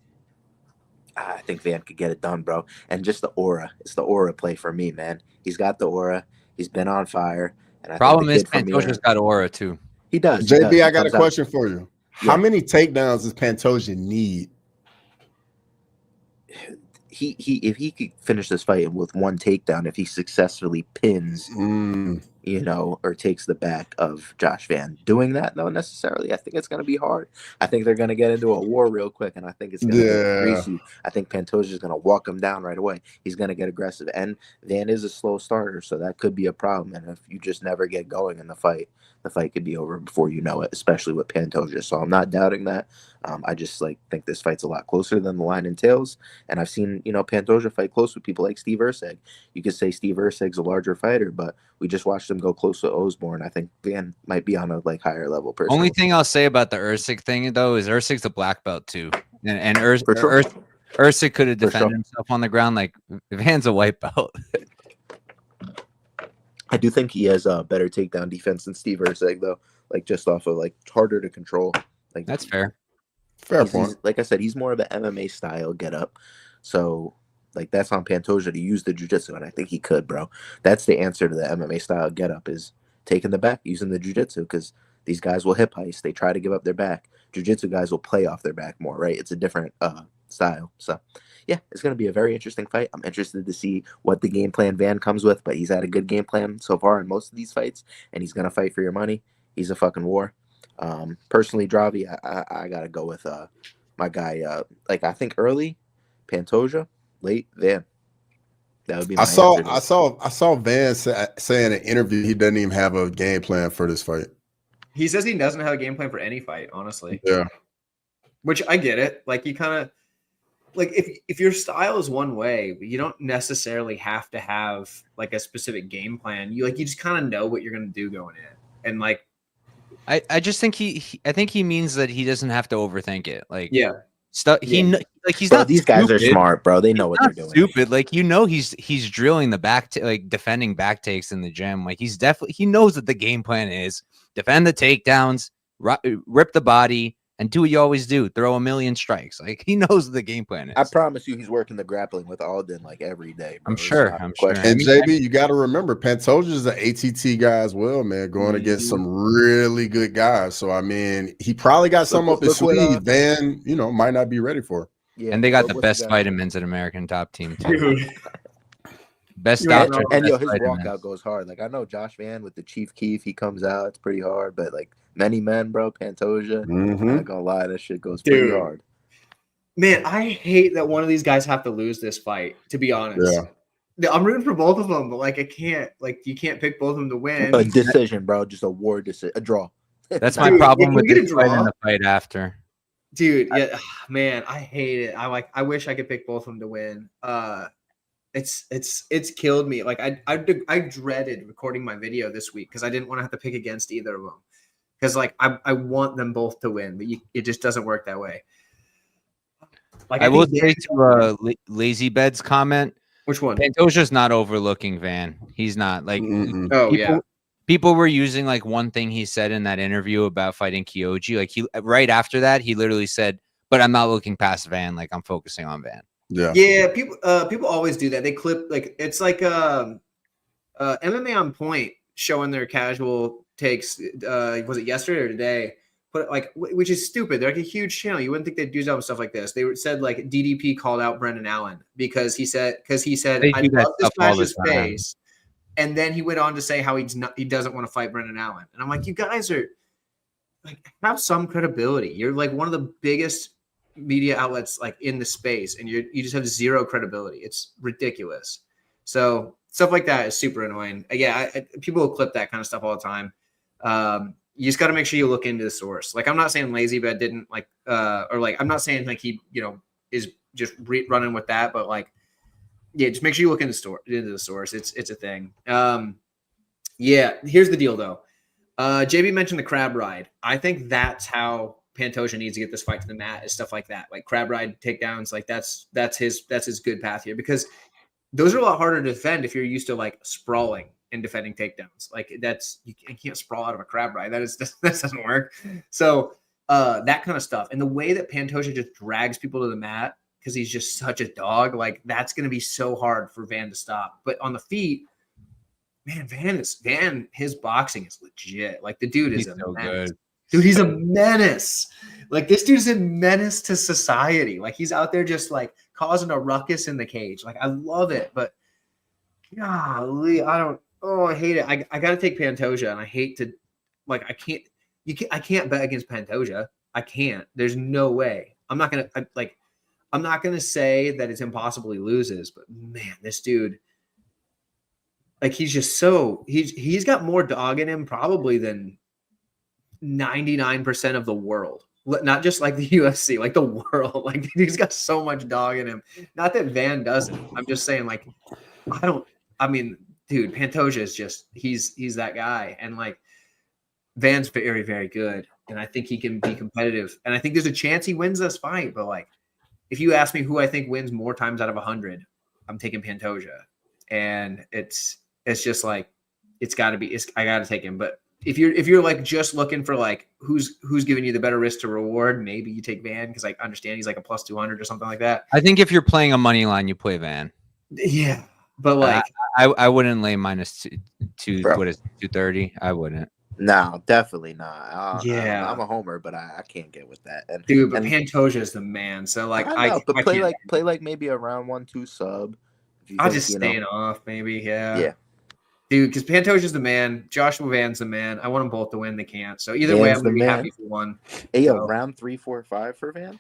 I think Van could get it done, bro. And just the aura. It's the aura play for me, man. He's got the aura. He's been on fire. And I Problem think is Pantoja's got aura too. He does. JB, I got a question for you. How many takedowns does Pantoja need? He if he could finish this fight with one takedown, if he successfully pins, you know, or takes the back of Josh Van. Doing that, though, necessarily, I think it's going to be hard. I think they're going to get into a war real quick, and I think it's going to get greasy. I think Pantoja is going to walk him down right away. He's going to get aggressive, and Van is a slow starter, so that could be a problem. And if you just never get going in the fight could be over before you know it, especially with Pantoja. So I'm not doubting that. I just think this fight's a lot closer than the line entails. And I've seen, you know, Pantoja fight close with people like Steve Erceg. You could say Steve Erceg's a larger fighter, but we just watched him go close to Osborne. I think Van might be on a higher level person. Only thing I'll say about the Erceg thing though is Erceg's a black belt too, and Erceg could have defended himself on the ground. Like Van's a white belt. I do think he has a better takedown defense than Steve Erceg, though. Like just off of harder to control. Like that's fair. Fair point. Like I said, he's more of an MMA style get up. So that's on Pantoja to use the jiu-jitsu, and I think he could, bro. That's the answer to the MMA style get up, is taking the back, using the jiu-jitsu, because these guys will hip heist. They try to give up their back. Jiu-jitsu guys will play off their back more, right? It's a different style. So yeah, it's going to be a very interesting fight. I'm interested to see what the game plan Van comes with, but he's had a good game plan so far in most of these fights, and he's going to fight for your money. He's a fucking war. Personally, Dravi, I got to go with my guy. I think early, Pantoja, late, Van. That would be my answer. I saw Van say in an interview he doesn't even have a game plan for this fight. He says he doesn't have a game plan for any fight, honestly. Yeah. Which I get it. Like, you kind of if your style is one way, you don't necessarily have to have a specific game plan. You just kind of know what you're going to do going in. And I just think I think he means that he doesn't have to overthink it. He's bro, not. These guys are smart, bro. They know what they're doing. Stupid, he's drilling the back, defending back takes in the gym. He knows what the game plan is: defend the takedowns, rip the body, and do what you always do: throw a million strikes. Like he knows what the game plan is. I promise you, he's working the grappling with Alden like every day. Bro. I'm sure. And JB, you got to remember, Pantoja's an ATT guy as well, man, going against some really good guys. So I mean, he probably got some up his sleeve. Van, might not be ready for. Yeah, and they got the best vitamins at American Top Team too. Best doctor. And his walkout goes hard. Like I know Josh Van with the Chief Keef, he comes out, it's pretty hard. But like many men, bro, Pantoja, I'm not gonna lie, that shit goes pretty hard. Man, I hate that one of these guys have to lose this fight, to be honest. Yeah. I'm rooting for both of them, but like I can't, like you can't pick both of them to win. A decision, bro, just a war decision, a draw. That's my problem with this fight and the fight after. Dude, yeah, man, I hate it. I wish I could pick both of them to win. It's killed me. Like I dreaded recording my video this week because I didn't want to have to pick against either of them. Because like I want them both to win, but it just doesn't work that way. Like I will say to Lazy Bed's comment, which one? Pantoja's not overlooking Van. He's not like people were using like one thing he said in that interview about fighting Kyoji. Like he right after that, he literally said, "But I'm not looking past Van. Like I'm focusing on Van." Yeah. People always do that. They clip like it's like MMA on Point showing their casual takes. Was it yesterday or today? But like, which is stupid. They're like a huge channel. You wouldn't think they'd do stuff like this. They said like DDP called out Brendan Allen because he said I love to smash his face, and then he went on to say how he doesn't want to fight Brendan Allen. And I'm like, you guys are like have some credibility. You're like one of the biggest media outlets like in the space, and you just have zero credibility. It's ridiculous. So stuff like that is super annoying. People will clip that kind of stuff all the time. You just got to make sure you look into the source. Like I'm not saying Lazy Bed didn't like, or like I'm not saying like he is just running with that, but like just make sure you look into the source. It's a thing. Here's the deal though. JB mentioned the crab ride. I think that's how Pantoja needs to get this fight to the mat, is stuff like that, like crab ride takedowns. Like that's his good path here, because those are a lot harder to defend if you're used to like sprawling and defending takedowns. Like you can't sprawl out of a crab ride. That doesn't work. So that kind of stuff, and the way that Pantoja just drags people to the mat because he's just such a dog, like that's going to be so hard for Van to stop. But on the feet, man, his boxing is legit. Like the dude is so good. Dude, he's a menace. Like this dude's a menace to society. Like he's out there just like causing a ruckus in the cage. Like I love it, but golly, I hate it. I got to take Pantoja, and I hate to, like, I can't bet against Pantoja. I can't. There's no way. I'm not gonna say that it's impossible he loses, but man, this dude, like, he's just he's got more dog in him probably than 99% of the world. Not just like the UFC, like the world. Like he's got so much dog in him. Not that Van doesn't. I'm just saying, like, dude, Pantoja is just he's that guy, and like Van's very, very good, and I think he can be competitive, and I think there's a chance he wins this fight. But like, if you ask me who I think wins more times out of 100, I'm taking Pantoja, and it's just like I got to take him. But if you're like just looking for like who's giving you the better risk to reward, maybe you take Van, because I understand he's like a plus 200 or something like that. I think if you're playing a money line, you play Van. Yeah. But like, I wouldn't lay minus two. What is 230? I wouldn't. No, definitely not. I'm a homer, but I can't get with that. But Pantoja is the man. So like, play like maybe a round 1-2 sub. I'll just staying off, maybe. Yeah. Dude, because Pantoja's the man. Joshua Van's the man. I want them both to win. They can't. So either way, I'm gonna be happy for one. Hey, round 3, 4, 5 for Van.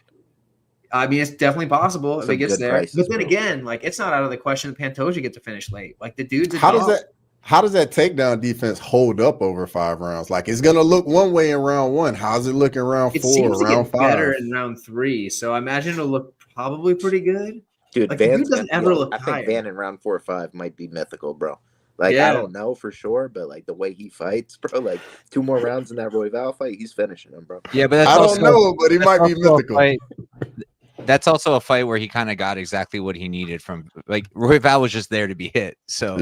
I mean, it's definitely possible if it gets there. Prices, but then again, like, it's not out of the question that Pantoja gets to finish late. Like the dude's how does that takedown defense hold up over 5 rounds? Like it's gonna look one way in round 1. How's it looking round 4, round 5? Better in round 3. So I imagine it'll look probably pretty good. Dude, like, Van doesn't ever look. I think Van in round 4 or 5 might be mythical, bro. Like I don't know for sure, but like the way he fights, bro. Like 2 more rounds in that Royval fight, he's finishing him, bro. Yeah, but I don't know, but he might be mythical. That's also a fight where he kind of got exactly what he needed from, like, Royval was just there to be hit. So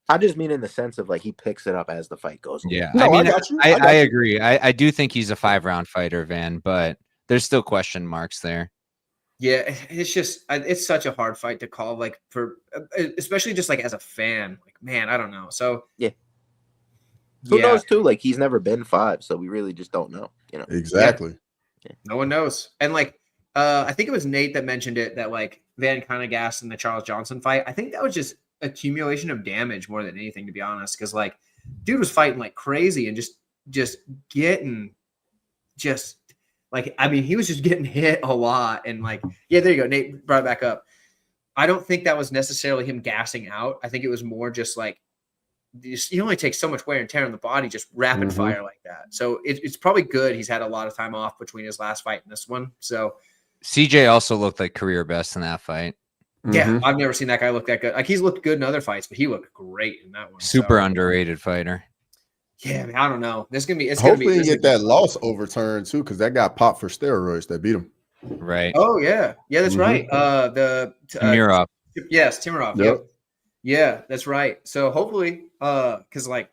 I just mean in the sense of like he picks it up as the fight goes along. Yeah, No, I mean, got you. I got you. agree. I do think he's a 5-round fighter, Van, but there's still question marks there. Yeah, it's just it's such a hard fight to call, like for especially just like as a fan. Like, man, I don't know. So Yeah. Who knows too? Like he's never been 5, so we really just don't know. You know. Exactly. Yeah. No one knows. And like, I think it was Nate that mentioned it that like Van kind of gassed in the Charles Johnson fight. I think that was just accumulation of damage more than anything, to be honest. Because like, dude was fighting like crazy and just getting just. Like, I mean, he was just getting hit a lot. And like, yeah, there you go. Nate brought it back up. I don't think that was necessarily him gassing out. I think it was more just like, you only take so much wear and tear on the body, just rapid fire like that. So it's probably good. He's had a lot of time off between his last fight and this one. So CJ also looked like career best in that fight. yeah, I've never seen that guy look that good. Like he's looked good in other fights, but he looked great in that one. Super underrated fighter. Yeah, I don't know. It's gonna be. Hopefully, he get that loss overturned too, because that got popped for steroids that beat him. Right. Oh yeah, that's right. Merab. Yes, Timirov. Yep. Yeah, that's right. So hopefully, because like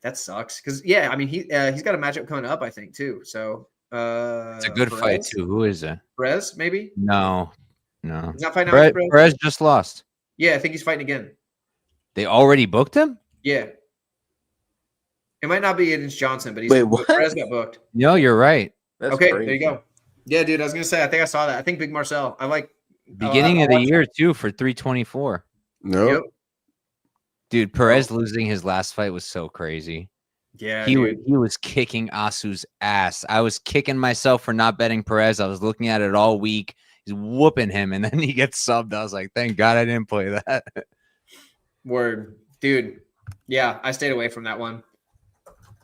that sucks. Because yeah, I mean he's got a matchup coming up, I think too. So it's a good fight too. Who is it? Perez, maybe? No. He's not fighting out with Perez just lost. Yeah, I think he's fighting again. They already booked him? Yeah. It might not be against Johnson, but Perez got booked. No, you're right. That's okay, crazy. there you go. Yeah, dude, I was gonna say, I think I saw that. I think Big Marcel. I like beginning of the year too for 324. No, yep. Dude, Perez losing his last fight was so crazy. Yeah, he was kicking Asu's ass. I was kicking myself for not betting Perez. I was looking at it all week. He's whooping him, and then he gets subbed. I was like, thank God I didn't play that. Word, dude. Yeah, I stayed away from that one.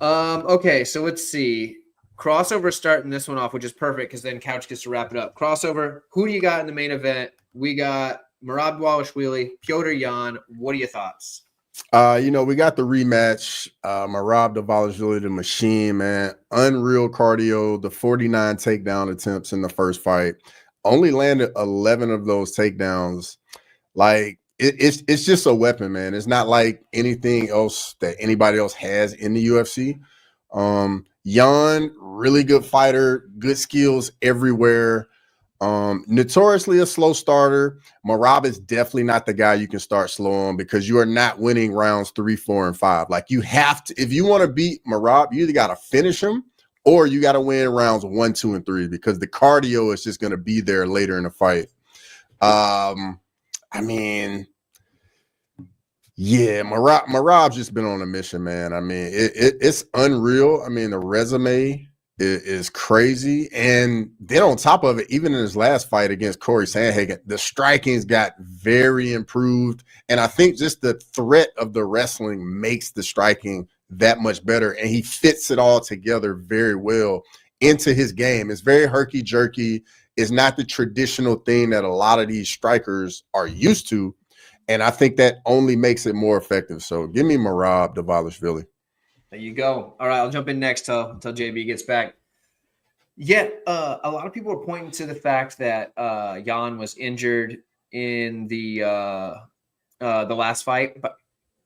Okay, so let's see. Crossover starting this one off, which is perfect because then Couch gets to wrap it up. Crossover. Who do you got in the main event? We got Merab Dvalishvili, Petr Yan. What are your thoughts? We got the rematch. Merab Dvalishvili, the machine, man. Unreal cardio, the 49 takedown attempts in the first fight. Only landed 11 of those takedowns. Like, it's just a weapon, man. It's not like anything else that anybody else has in the UFC. Yan, really good fighter, good skills everywhere. Notoriously a slow starter. Merab is definitely not the guy you can start slow on because you are not winning rounds 3, 4, and 5. Like you have to, if you want to beat Merab, you either got to finish him or you got to win rounds 1, 2, and 3 because the cardio is just going to be there later in the fight. I mean, yeah, Merab's just been on a mission, man. I mean, it's unreal. I mean, the resume is crazy. And then on top of it, even in his last fight against Corey Sandhagen, the striking's got very improved. And I think just the threat of the wrestling makes the striking that much better. And he fits it all together very well into his game. It's very herky-jerky. It's not the traditional thing that a lot of these strikers are used to. And I think that only makes it more effective. So give me Merab Dvalishvili. There you go. All right, I'll jump in next till JB gets back. Yeah, a lot of people are pointing to the fact that Yan was injured in the last fight, but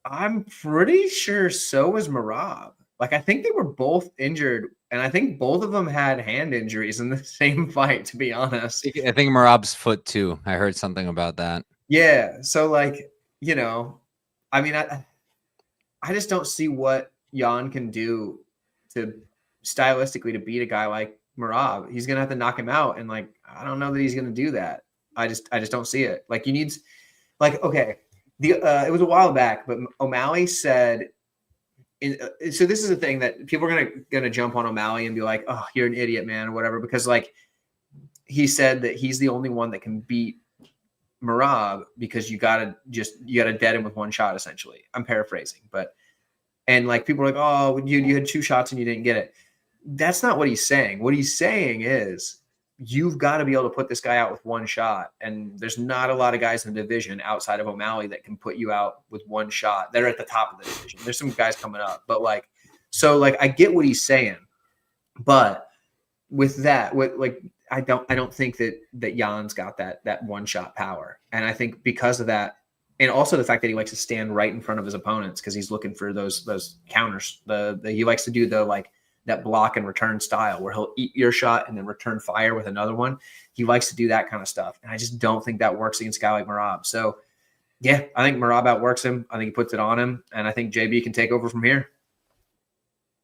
I'm pretty sure so was Merab. Like, I think they were both injured, and I think both of them had hand injuries in the same fight, to be honest. I think Merab's foot too. I heard something about that. Yeah, so like, I mean, I just don't see what Yan can do to stylistically to beat a guy like Merab. He's gonna have to knock him out, and like, I don't know that he's gonna do that. I just don't see it. Like, you need, like, okay, it was a while back, but O'Malley said, so this is the thing that people are gonna jump on O'Malley and be like, oh, you're an idiot, man, or whatever, because like he said that he's the only one that can beat Merab because you gotta dead him with one shot, essentially. I'm paraphrasing, and like people are like, oh, you had 2 shots and you didn't get it. That's not what he's saying. What he's saying is you've got to be able to put this guy out with 1 shot, and there's not a lot of guys in the division outside of O'Malley that can put you out with 1 shot. They're at the top of the division. There's some guys coming up, but like, so like I get what he's saying, but with that, I don't think that Jan's got that 1 shot power. And I think because of that, And also the fact that he likes to stand right in front of his opponents because he's looking for those counters. He likes to do that block and return style where he'll eat your shot and then return fire with another one. He likes to do that kind of stuff. And I just don't think that works against a guy like Merab. So yeah, I think Merab outworks him. I think he puts it on him. And I think JB can take over from here.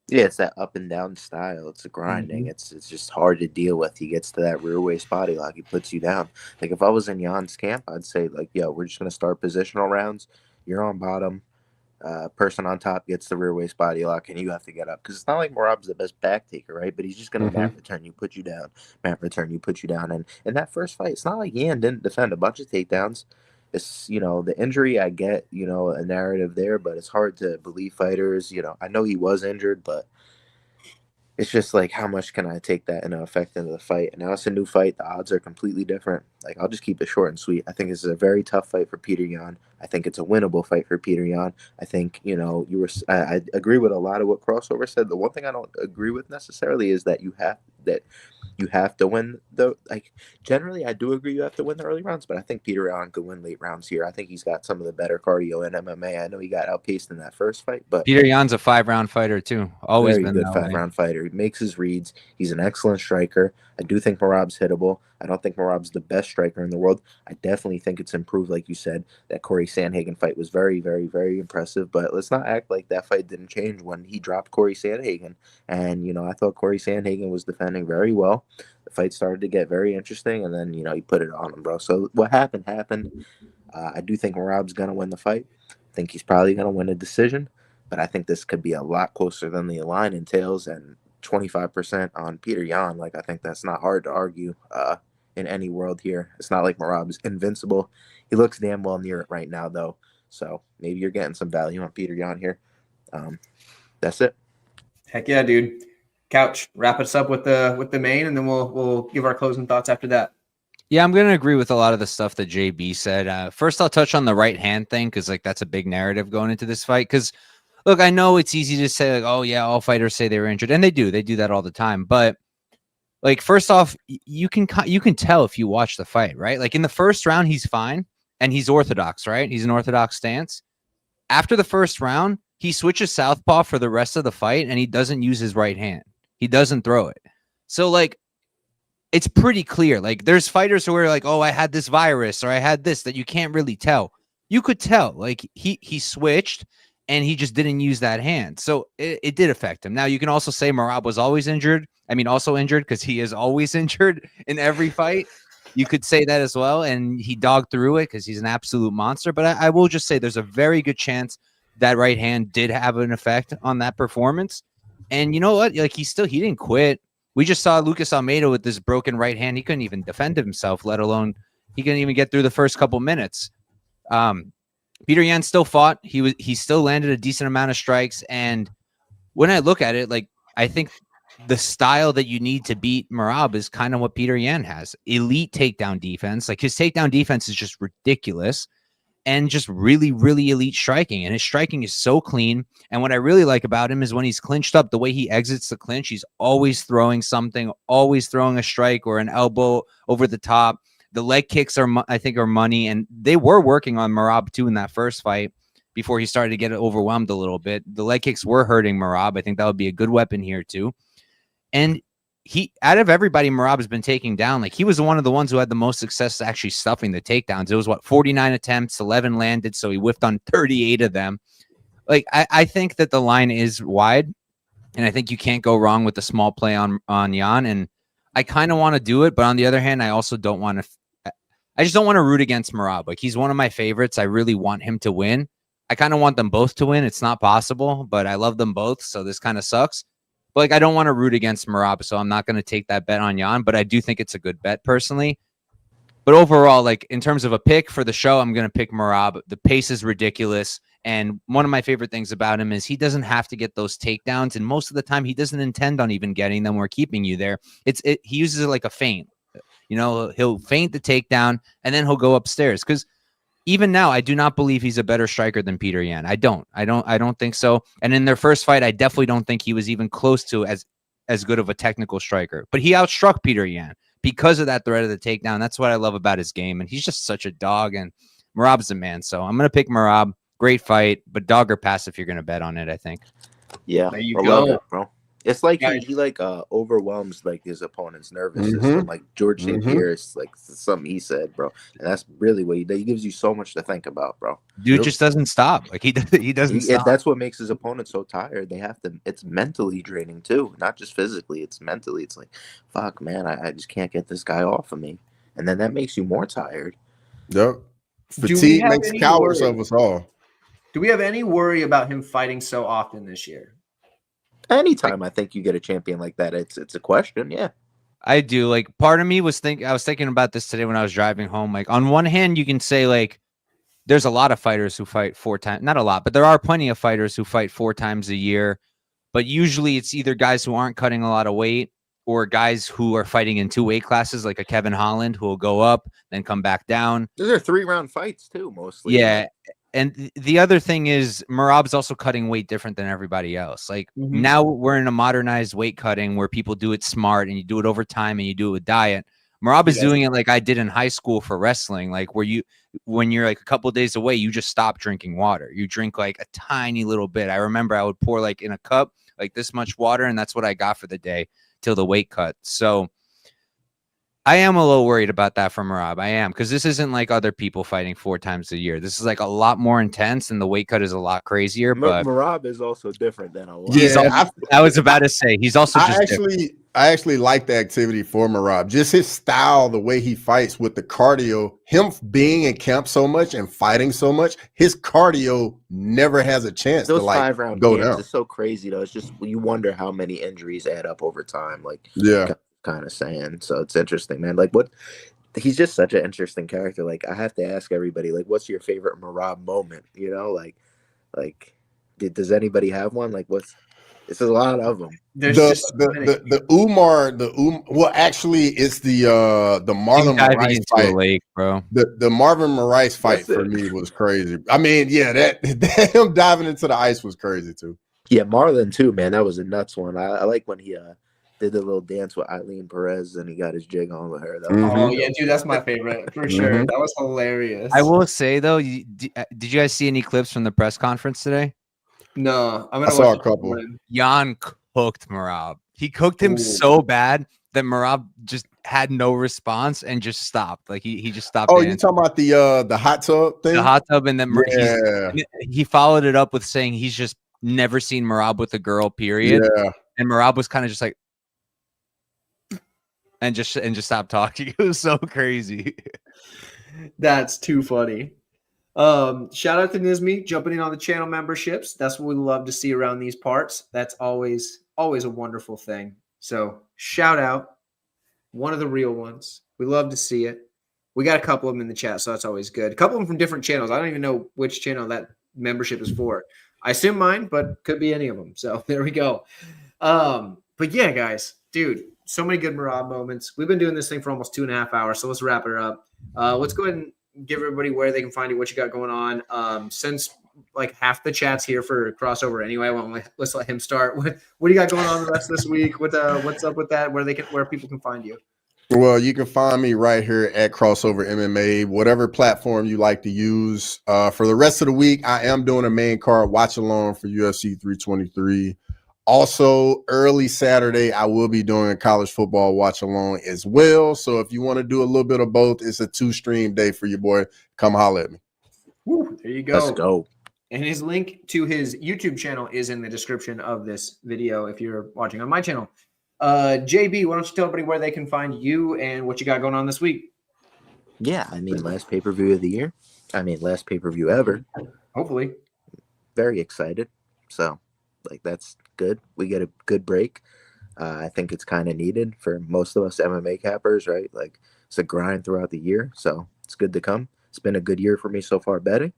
Yeah, it's that up and down style. It's a grinding. Mm-hmm. It's just hard to deal with. He gets to that rear waist body lock. He puts you down. Like if I was in Jan's camp, I'd say like, yo, we're just gonna start positional rounds. You're on bottom. Person on top gets the rear waist body lock, and you have to get up because it's not like Merab's the best back taker, right? But he's just gonna mat return you, put you down, mat return you, put you down. And in that first fight, it's not like Jan didn't defend a bunch of takedowns. It's, the injury, I get, a narrative there, but it's hard to believe fighters. I know he was injured, but it's just like, how much can I take that into effect into the fight? And now it's a new fight. The odds are completely different. Like, I'll just keep it short and sweet. I think this is a very tough fight for Petr Yan. I think it's a winnable fight for Petr Yan. I think, I agree with a lot of what Crossover said. The one thing I don't agree with necessarily is that you have to win generally I do agree you have to win the early rounds, but I think Petr Yan could win late rounds here. I think he's got some of the better cardio in MMA. I know he got outpaced in that first fight, but Petr Yan's a 5-round fighter too. Always very been good 5-round fighter. He makes his reads. He's an excellent striker. I do think Merab's hittable. I don't think Merab's the best striker in the world. I definitely think it's improved, like you said. That Corey Sandhagen fight was very, very, very impressive. But let's not act like that fight didn't change when he dropped Corey Sandhagen. And, I thought Corey Sandhagen was defending very well. The fight started to get very interesting, and then, he put it on him, bro. So what happened. I do think Merab's going to win the fight. I think he's probably going to win a decision. But I think this could be a lot closer than the line entails, and 25% on Petr Yan. Like, I think that's not hard to argue in any world here. It's not like Merab's invincible. He looks damn well near it right now, though. So maybe you're getting some value on Petr Yan here. That's it. Heck yeah, dude. Couch, wrap us up with the main, and then we'll give our closing thoughts after that. Yeah, I'm going to agree with a lot of the stuff that JB said. First, I'll touch on the right hand thing because that's a big narrative going into this fight. Because look, I know it's easy to say oh yeah, all fighters say they were injured, and they do that all the time. But first off, you can tell if you watch the fight, right? Like in the first round, he's fine and he's orthodox, right? He's an orthodox stance. After the first round, he switches southpaw for the rest of the fight, and he doesn't use his right hand. He doesn't throw it. So it's pretty clear. There's fighters who are oh, I had this virus or I had this that you can't really tell. You could tell. He switched and he just didn't use that hand. So it did affect him. Now you can also say Merab was always injured. Also injured because he is always injured in every fight. You could say that as well. And he dogged through it because he's an absolute monster. But I will just say there's a very good chance that right hand did have an effect on that performance. And you know what? He didn't quit. We just saw Lucas Almeida with this broken right hand. He couldn't even defend himself, let alone he couldn't even get through the first couple minutes. Petr Yan still fought. He still landed a decent amount of strikes. And when I look at it, I think the style that you need to beat Merab is kind of what Petr Yan has. Elite takedown defense. His takedown defense is just ridiculous. And just really, really elite striking. And his striking is so clean. And what I really like about him is when he's clinched up, the way he exits the clinch, he's always throwing something, always throwing a strike or an elbow over the top. The leg kicks are money. And they were working on Merab too in that first fight before he started to get overwhelmed a little bit. The leg kicks were hurting Merab. I think that would be a good weapon here too. And out of everybody Merab has been taking down, he was one of the ones who had the most success actually stuffing the takedowns. It was 49 attempts, 11 landed, so he whiffed on 38 of them. I think that the line is wide, and I think you can't go wrong with the small play on Yan. And I kind of want to do it, but on the other hand, I also don't want to. I just don't want to root against Merab. He's one of my favorites. I really want him to win. I kind of want them both to win. It's not possible, but I love them both, so this kind of sucks. But I don't want to root against Merab, so I'm not going to take that bet on Yan, but I do think it's a good bet personally. But overall, in terms of a pick for the show, I'm going to pick Merab. The pace is ridiculous, and one of my favorite things about him is he doesn't have to get those takedowns, and most of the time he doesn't intend on even getting them or keeping you there. He uses it like a feint. He'll feint the takedown, and then he'll go upstairs, because even now, I do not believe he's a better striker than Petr Yan. I don't think so. And in their first fight, I definitely don't think he was even close to as good of a technical striker. But he outstruck Petr Yan because of that threat of the takedown. That's what I love about his game. And he's just such a dog. And Merab's the man. So I'm gonna pick Merab. Great fight, but dog or pass if you're gonna bet on it, I think. Yeah, There you I go. love it, bro. It's like Guys. he like overwhelms like his opponent's nervous system. Like George St. Pierre is like something he said, bro, and that's really what he gives you so much to think about, bro. Dude just doesn't stop. Like he doesn't stop. That's what makes his opponent so tired. They have to. It's mentally draining too, not just physically. It's mentally. It's like, fuck, man, I just can't get this guy off of me, and then that makes you more tired. Yep. Fatigue makes cowards of us all. Do we have any worry about him fighting so often this year? Anytime I think you get a champion like that, it's a question. Yeah, I do. Like part of me was I was thinking about this today when I was driving home. Like on one hand, you can say like there's a lot of fighters who fight 4 times, not a lot, but there are plenty of fighters who fight 4 times a year. But usually it's either guys who aren't cutting a lot of weight or guys who are fighting in 2 weight classes, like a Kevin Holland who will go up, then come back down. Those are 3-round fights too, mostly. Yeah. And the other thing is Merab's also cutting weight different than everybody else. Like now we're in a modernized weight cutting where people do it smart and you do it over time and you do it with diet. Merab is doing it like I did in high school for wrestling, like where when you're like a couple of days away, you just stop drinking water. You drink like a tiny little bit. I remember I would pour like in a cup, like this much water, and that's what I got for the day till the weight cut. So I am a little worried about that for Merab. I am, because this isn't like other people fighting 4 times a year. This is like a lot more intense, and the weight cut is a lot crazier. But Merab is also different than a lot. Yeah, I was about to say he's also. I actually like the activity for Merab. Just his style, the way he fights with the cardio. Him being in camp so much and fighting so much, his cardio never has a chance to like 5-round go camps down. It's so crazy though. It's just you wonder how many injuries add up over time. Like kind of saying. So it's interesting, man. Like he's just such an interesting character. Like I have to ask everybody, like, what's your favorite Merab moment? You know, like does anybody have one? Like it's a lot of them. There's the Umar, well, actually it's the Marlon Moraes fight, lake, bro. The Marvin Moraes fight for me was crazy. I mean, yeah, that him diving into the ice was crazy too. Yeah, Marlon too, man. That was a nuts one. I like when he did the little dance with Eileen Perez and he got his jig on with her. Oh yeah, dude, that's my favorite for sure. That was hilarious. I will say though, did you guys see any clips from the press conference today? No, I saw a couple. Jan cooked Merab. He cooked him so bad that Merab just had no response and just stopped. Like he just stopped. Oh, you talking about the hot tub thing? The hot tub, and then he followed it up with saying he's just never seen Merab with a girl. Period. Yeah. And Merab was kind of just like, and just stopped talking. It was so crazy. That's too funny. Shout out to Nizmi jumping in on the channel memberships. That's what we love to see around these parts. That's always a wonderful thing. So shout out, one of the real ones. We love to see it. We got a couple of them in the chat, so that's always good. A couple of them from different channels. I don't even know which channel that membership is for. I assume mine, but could be any of them. So there we go. But yeah, guys, dude, so many good Merab moments. We've been doing this thing for almost 2.5 hours, so let's wrap it up. Let's go ahead and give everybody where they can find you, what you got going on. Since like half the chat's here for crossover anyway, let's let him start. What do you got going on the rest of this week? What's up with that? Where people can find you? Well, you can find me right here at Crossover MMA, whatever platform you like to use. For the rest of the week, I am doing a main card watch along for UFC 323. Also, early Saturday, I will be doing a college football watch along as well. So if you want to do a little bit of both, it's a 2-stream day for your boy. Come holler at me. Woo, there you go. Let's go. And his link to his YouTube channel is in the description of this video if you're watching on my channel. JB, why don't you tell everybody where they can find you and what you got going on this week? Yeah, I mean, last pay-per-view of the year. I mean, last pay-per-view ever. Hopefully. Very excited. So, like, that's good. We get a good break. I think it's kind of needed for most of us MMA cappers, right? Like, it's a grind throughout the year, so it's good to come. It's been a good year for me so far betting.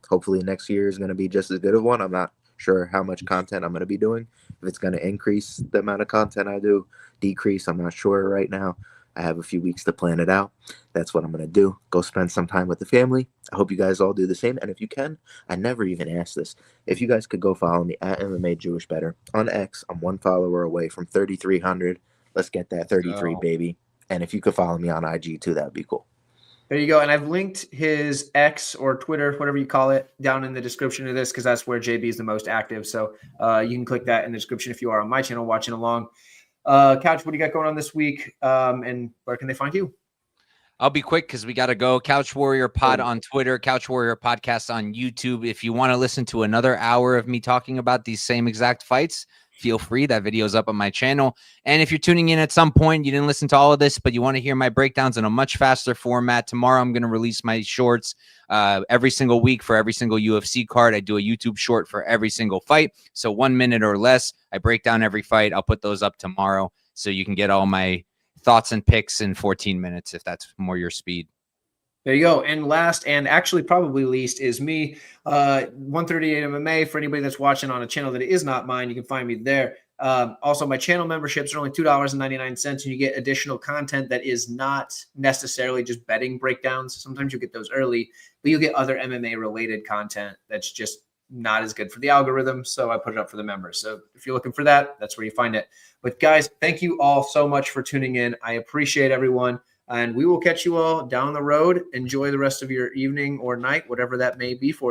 Hopefully next year is going to be just as good of one. I'm not sure how much content I'm going to be doing. If it's going to increase the amount of content I do, decrease, I'm not sure right now. I have a few weeks to plan it out. That's what I'm going to do. Go spend some time with the family. I hope you guys all do the same. And if you can, I never even asked this. If you guys could go follow me at MMA Jewish Better on X, I'm 1 follower away from 3,300. Let's get that 33, baby. And if you could follow me on IG too, that'd be cool. There you go. And I've linked his X or Twitter, whatever you call it, down in the description of this because that's where JB is the most active. So you can click that in the description if you are on my channel watching along. Couch, what do you got going on this week? And where can they find you? I'll be quick because we got to go. Couch Warrior Pod on Twitter, Couch Warrior Podcast on YouTube. If you want to listen to another hour of me talking about these same exact fights, feel free. That video is up on my channel. And if you're tuning in at some point, you didn't listen to all of this, but you want to hear my breakdowns in a much faster format, tomorrow I'm going to release my shorts every single week for every single UFC card. I do a YouTube short for every single fight. So 1 minute or less, I break down every fight. I'll put those up tomorrow so you can get all my thoughts and picks in 14 minutes if that's more your speed. There you go. And last, and actually probably least, is me, 138 MMA. For anybody that's watching on a channel that is not mine, you can find me there. Also, my channel memberships are only $2.99, and you get additional content that is not necessarily just betting breakdowns. Sometimes you get those early, but you get other MMA-related content that's just not as good for the algorithm, so I put it up for the members. So if you're looking for that, that's where you find it. But guys, thank you all so much for tuning in. I appreciate everyone. And we will catch you all down the road. Enjoy the rest of your evening or night, whatever that may be for you.